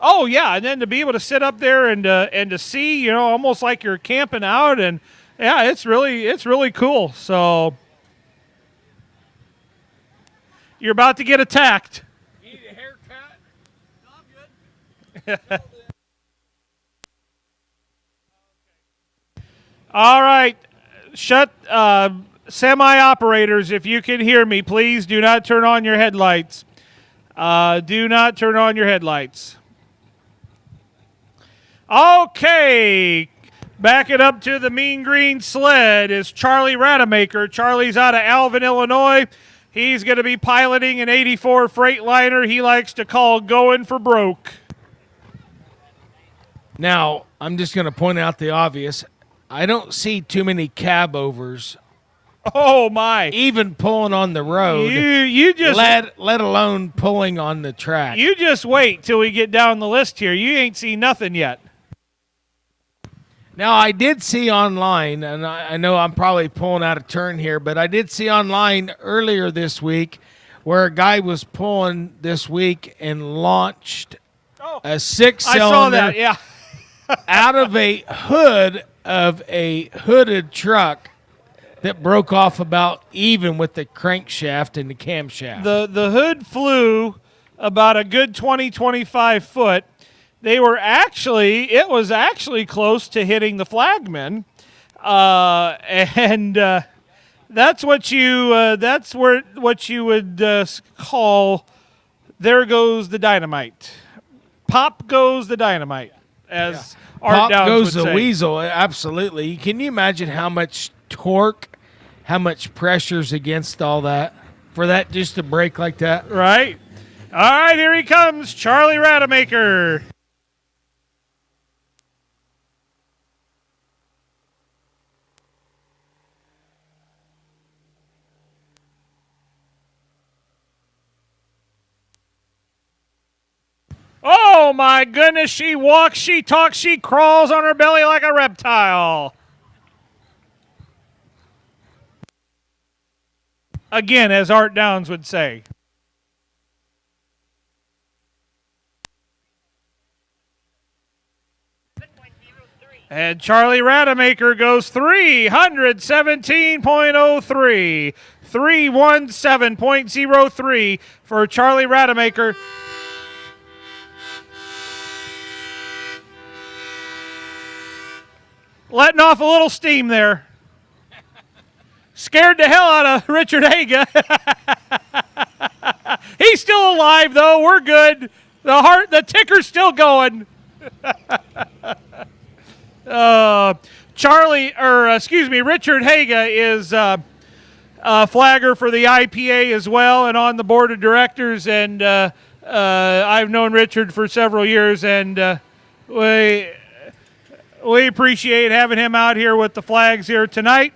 Oh, yeah, and then to be able to sit up there and to see, almost like you're camping out. And, yeah, it's really cool. So you're about to get attacked. You need a haircut? No, I'm good. All right. Shut semi-operators, if you can hear me, please do not turn on your headlights. Do not turn on your headlights. Okay. Back it up to the Mean Green Sled is Charlie Rademacher. Charlie's out of Alvin, Illinois. He's going to be piloting an 84 Freightliner he likes to call Going for Broke. Now, I'm just going to point out the obvious. I don't see too many cab overs Oh, my. even pulling on the road, You just let alone pulling on the track. you just wait till we get down the list here. You ain't seen nothing yet. Now, I did see online, and I know I'm probably pulling out of turn here, but I did see online earlier this week where a guy was pulling this week and launched a I six-cylinder saw that, yeah. out of a hood of a hooded truck that broke off about even with the crankshaft and the camshaft. The hood flew about a good 25 foot. It was actually close to hitting the flagman. And that's what you would call, there goes the dynamite. Pop goes the dynamite, as Art Pop Downs goes would the say. weasel, absolutely. Can you imagine how much torque, how much pressure's against all that for that just to break like that? Right? All right, here he comes, Charlie Rademacher. Oh my goodness, she walks, she talks, she crawls on her belly like a reptile. Again, as Art Downs would say. And Charlie Rademacher goes 317.03. 317.03 for Charlie Rademacher. Letting off a little steam there. Scared the hell out of Richard Haga. He's still alive, though. We're good. The ticker's still going. Richard Haga is a flagger for the IPA as well and on the board of directors. And I've known Richard for several years, and we appreciate having him out here with the flags here tonight.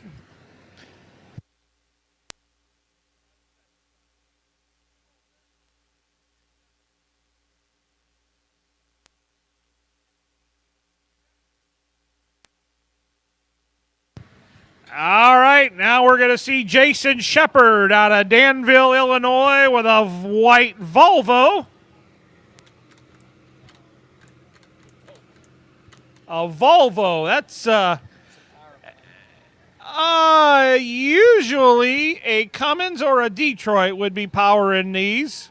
All right, now we're going to see Jason Shepard out of Danville, Illinois with a white Volvo. A Volvo, that's usually a Cummins or a Detroit would be powering these.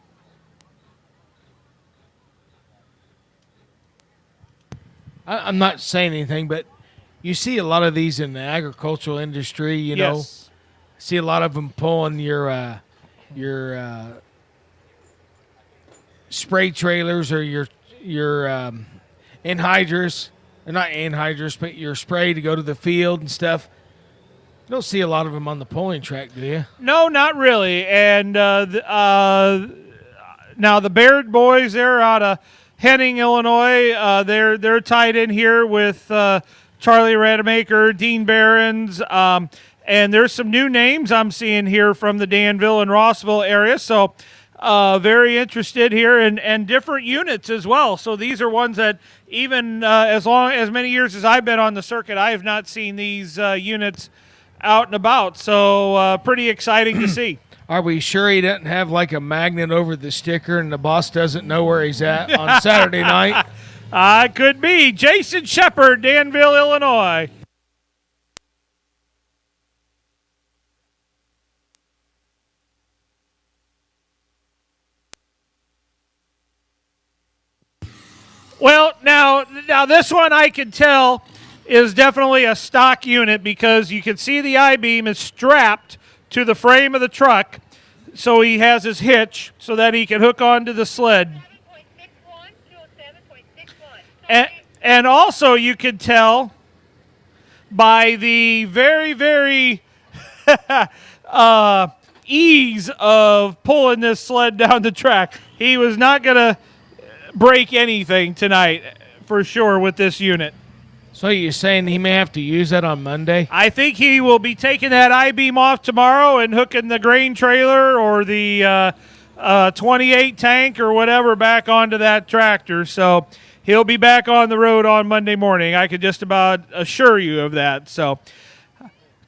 I'm not saying anything, but you see a lot of these in the agricultural industry, you know. Yes. See a lot of them pulling your spray trailers or your anhydrous, or not anhydrous, but your spray to go to the field and stuff. You don't see a lot of them on the pulling track, do you? No, not really. And now the Baird boys, they're out of Henning, Illinois. They're tied in here with Charlie Rademacher, Dean Behrens, and there's some new names I'm seeing here from the Danville and Rossville area. So very interested here, and different units as well. So these are ones that even as many years as I've been on the circuit, I have not seen these units out and about. So pretty exciting to see. Are we sure he doesn't have like a magnet over the sticker and the boss doesn't know where he's at on Saturday night? Could be. Jason Shepard, Danville, Illinois. Well, now this one I can tell is definitely a stock unit because you can see the I-beam is strapped to the frame of the truck, so he has his hitch so that he can hook onto the sled. 207.61. And also you can tell by the very, very ease of pulling this sled down the track. He was not going to break anything tonight for sure with this unit. So you're saying he may have to use that on Monday? I think he will be taking that I-beam off tomorrow and hooking the grain trailer or the 28 tank or whatever back onto that tractor. So he'll be back on the road on Monday morning. I could just about assure you of that. So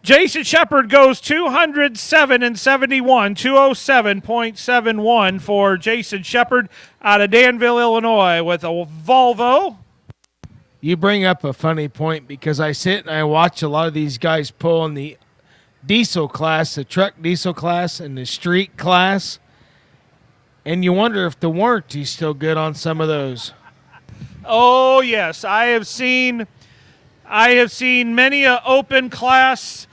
Jason Shepard goes 207 and 71, 207.71 for Jason Shepard out of Danville, Illinois, with a Volvo. You bring up a funny point because I sit and I watch a lot of these guys pull in the diesel class, the truck diesel class, and the street class, and you wonder if the warranty's still good on some of those. Oh yes, I have seen many open class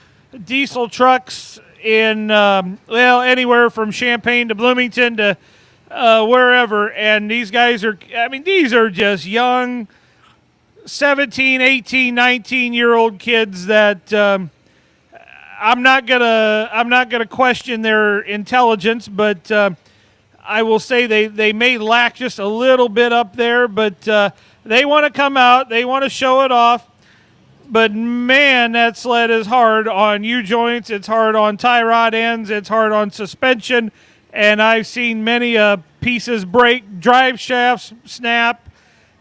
diesel trucks in anywhere from Champaign to Bloomington to wherever, and these guys are these are just young 17, 18, 19-year-old kids that I'm not gonna question their intelligence, but I will say they may lack just a little bit up there, but they want to come out, they want to show it off. But man, that sled is hard on U-joints, it's hard on tie rod ends, it's hard on suspension, and I've seen many pieces break, drive shafts snap,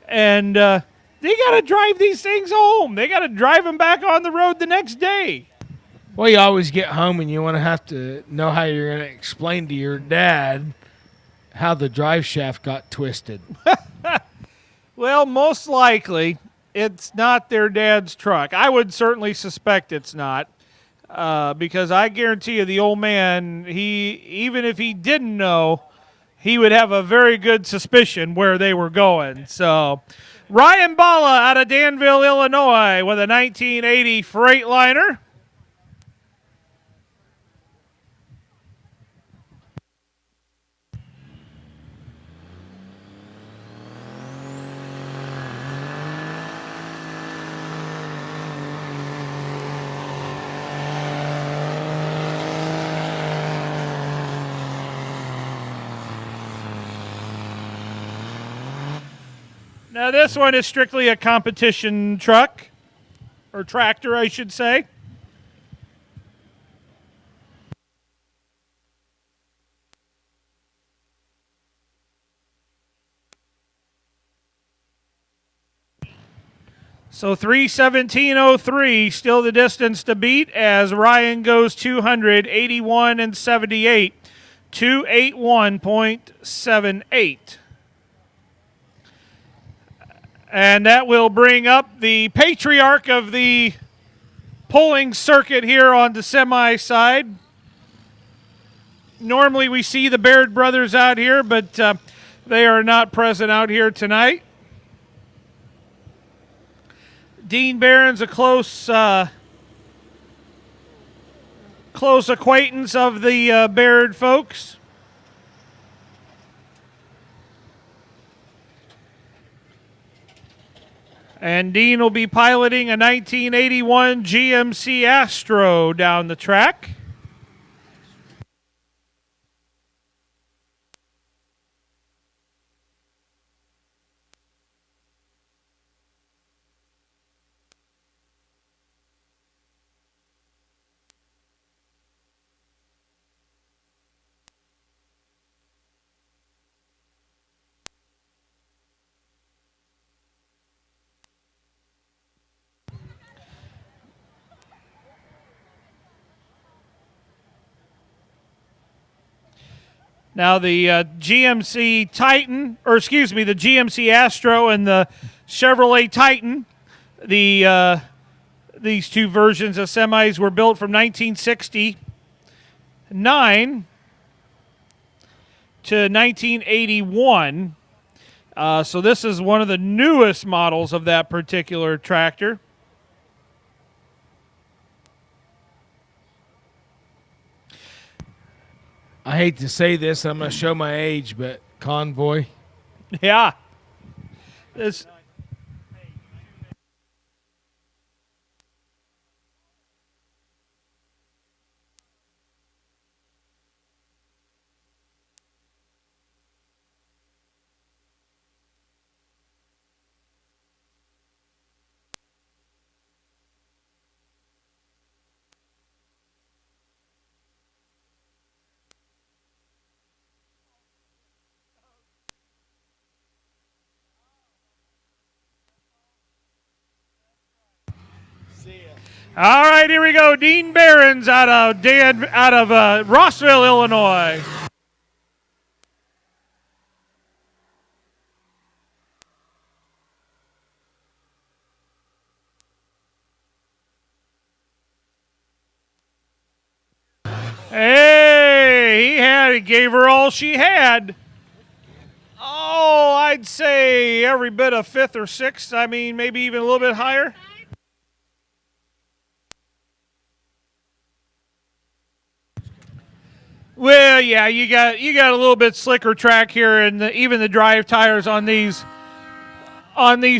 and they got to drive these things home. They got to drive them back on the road the next day. Well, you always get home and you want to have to know how you're going to explain to your dad how the drive shaft got twisted. Well, most likely it's not their dad's truck. I would certainly suspect it's not because I guarantee you the old man, even if he didn't know, he would have a very good suspicion where they were going. So Ryan Bala out of Danville, Illinois with a 1980 Freightliner. Now, this one is strictly a competition truck, or tractor, I should say. So 3:17:03, still the distance to beat as Ryan goes 281 and 78, 281.78. And that will bring up the patriarch of the pulling circuit here on the semi side. Normally we see the Baird brothers out here, but they are not present out here tonight. Dean Barron's a close acquaintance of the Baird folks. And Dean will be piloting a 1981 GMC Astro down the track. Now the GMC Titan, or excuse me, the GMC Astro and the Chevrolet Titan, these two versions of semis were built from 1969 to 1981. So this is one of the newest models of that particular tractor. I hate to say this, I'm going to show my age, but Convoy. Yeah. This. All right, here we go. Dean Behrens out of Rossville, Illinois. Hey, he gave her all she had. Oh, I'd say every bit of fifth or sixth. I mean, maybe even a little bit higher. Well, yeah, you got a little bit slicker track here, and even the drive tires on these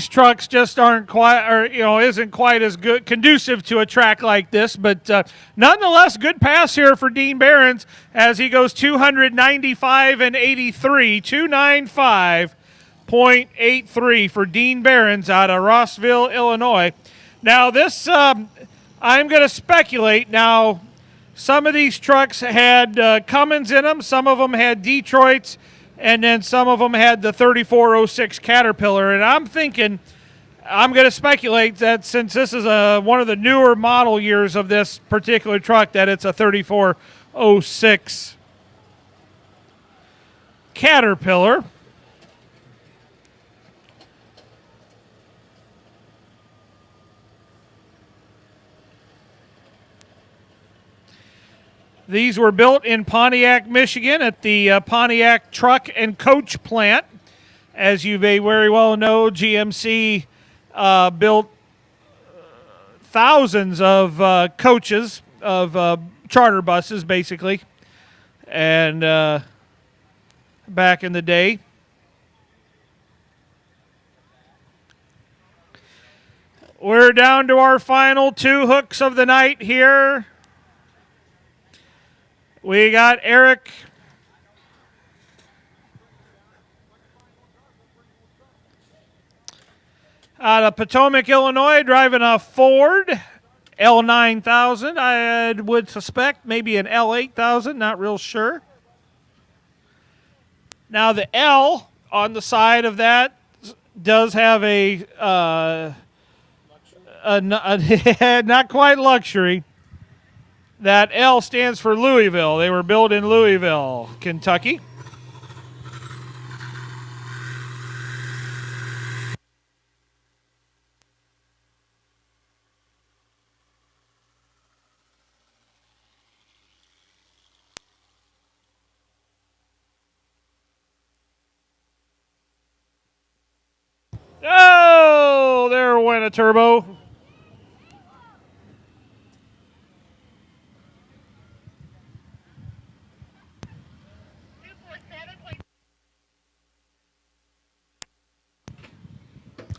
trucks just aren't quite, or isn't quite as good conducive to a track like this. But nonetheless, good pass here for Dean Behrens as he goes 295 and 83, 295.83 for Dean Behrens out of Rossville, Illinois. Now this, I'm going to speculate now. Some of these trucks had Cummins in them. Some of them had Detroits. And then some of them had the 3406 Caterpillar. And I'm thinking, I'm going to speculate that since this is one of the newer model years of this particular truck, that it's a 3406 Caterpillar. These were built in Pontiac, Michigan at the Pontiac Truck and Coach Plant. As you may very well know, GMC built thousands of coaches, of charter buses, basically, and back in the day. We're down to our final two hooks of the night here. We got Eric out of Potomac, Illinois, driving a Ford L9000. I would suspect maybe an L8000, not real sure. Now the L on the side of that does have a not quite luxury. That L stands for Louisville. They were built in Louisville, Kentucky. Oh, there went a turbo.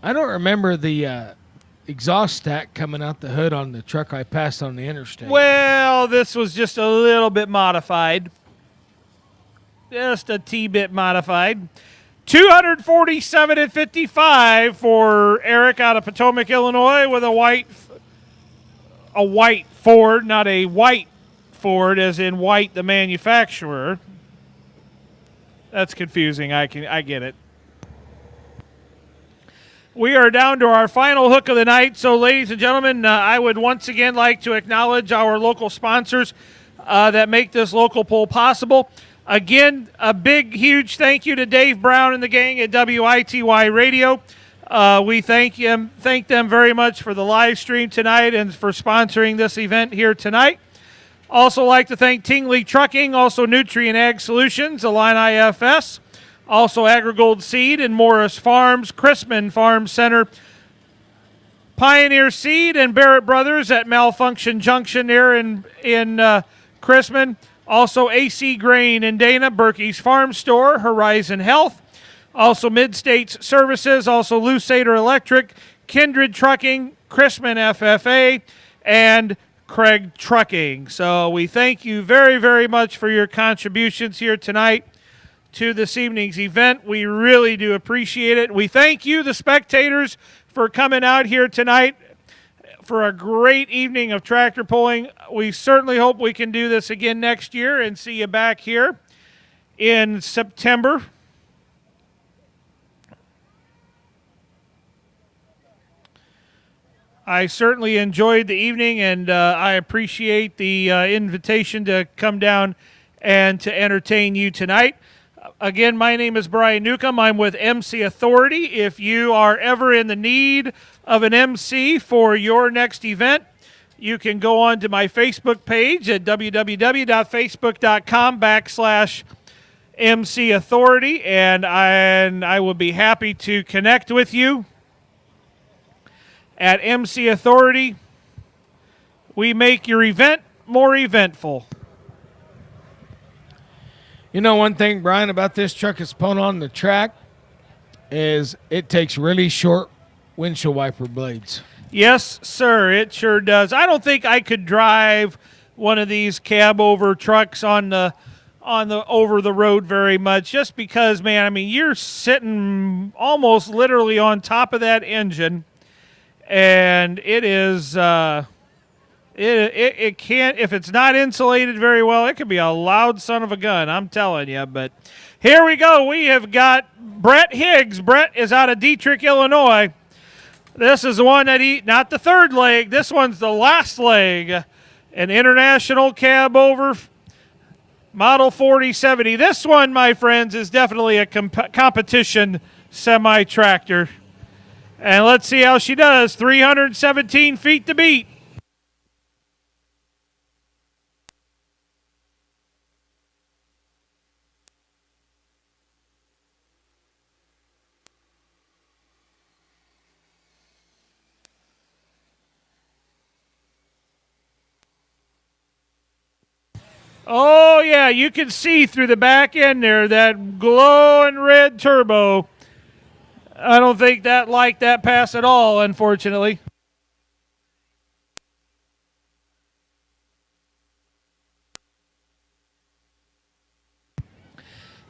I don't remember the exhaust stack coming out the hood on the truck I passed on the interstate. Well, this was just a little bit modified. Just a T-bit modified. 247 and 55 for Eric out of Potomac, Illinois, with a white Ford, not a white Ford, as in white the manufacturer. That's confusing. I get it. We are down to our final hook of the night. So, ladies and gentlemen, I would once again like to acknowledge our local sponsors that make this local poll possible. Again, a big, huge thank you to Dave Brown and the gang at WITY Radio. We thank them very much for the live stream tonight and for sponsoring this event here tonight. Also like to thank Tingley Trucking, also Nutrient Ag Solutions, Illini IFS, also AgriGold Seed and Morris Farms, Chrisman Farm Center, Pioneer Seed and Barrett Brothers at Malfunction Junction there in Chrisman. Also AC Grain in Dana, Berkey's Farm Store, Horizon Health. Also Mid-States Services, also Lusader Electric, Kindred Trucking, Chrisman FFA, and Craig Trucking. So we thank you very, very much for your contributions here tonight to this evening's event. We really do appreciate it. We thank you, the spectators, for coming out here tonight for a great evening of tractor pulling. We certainly hope we can do this again next year and see you back here in September. I certainly enjoyed the evening, and I appreciate the invitation to come down and to entertain you tonight. Again, my name is Brian Newcomb. I'm with MC Authority. If you are ever in the need of an MC for your next event, you can go on to my Facebook page at www.facebook.com/MC Authority, and I will be happy to connect with you. At MC Authority, we make your event more eventful. You know one thing, Brian, about this truck that's pulling on the track is it takes really short windshield wiper blades. Yes, sir, it sure does. I don't think I could drive one of these cab over trucks on the over the road very much, just because, man, I mean, you're sitting almost literally on top of that engine. And it is, it can't, if it's not insulated very well, it could be a loud son of a gun, I'm telling you. But here we go. We have got Brett Higgs. Brett is out of Dietrich, Illinois. This is the one that not the third leg. This one's the last leg. An international cab over model 4070. This one, my friends, is definitely a competition semi-tractor. And let's see how she does. 317 feet to beat. Oh, yeah, you can see through the back end there that glowing red turbo. I don't think that liked that pass at all, unfortunately.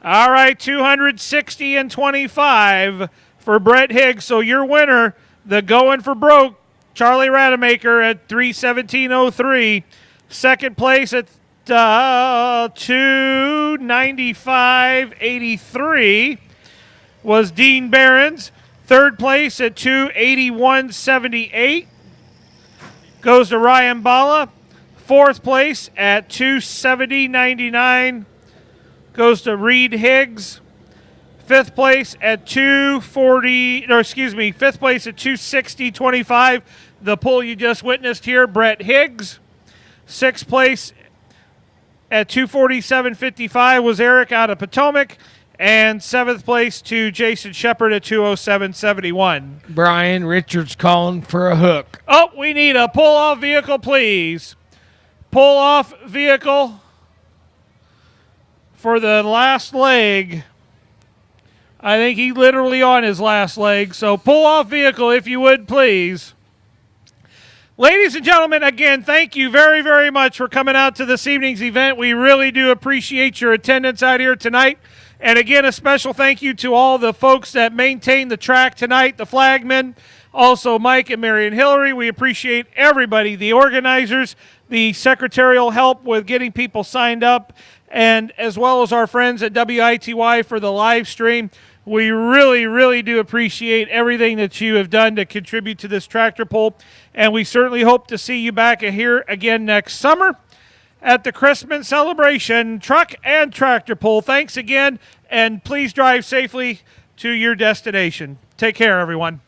All right, 260 and 25 for Brett Higgs. So your winner, the going for broke, Charlie Rademacher at 317.03. Second place at 295.83. Was Dean Behrens. Third place at 281.78 goes to Ryan Bala. Fourth place at 270.99 goes to Reed Higgs. Fifth place at 260.25. The pull you just witnessed here, Brett Higgs. Sixth place at 247.55 was Eric out of Potomac. And seventh place to Jason Shepard at 207.71. Brian Richards calling for a hook. Oh, we need a pull-off vehicle, please. Pull-off vehicle for the last leg. I think he's literally on his last leg. So pull-off vehicle, if you would, please. Ladies and gentlemen, again, thank you very, very much for coming out to this evening's event. We really do appreciate your attendance out here tonight. And again, a special thank you to all the folks that maintain the track tonight, the flagmen, also Mike and Mary and Hillary. We appreciate everybody, the organizers, the secretarial help with getting people signed up, and as well as our friends at WITY for the live stream. We really, really do appreciate everything that you have done to contribute to this tractor pull, and we certainly hope to see you back here again next summer at the Chrisman celebration, truck and tractor pull. Thanks again, and please drive safely to your destination. Take care, everyone.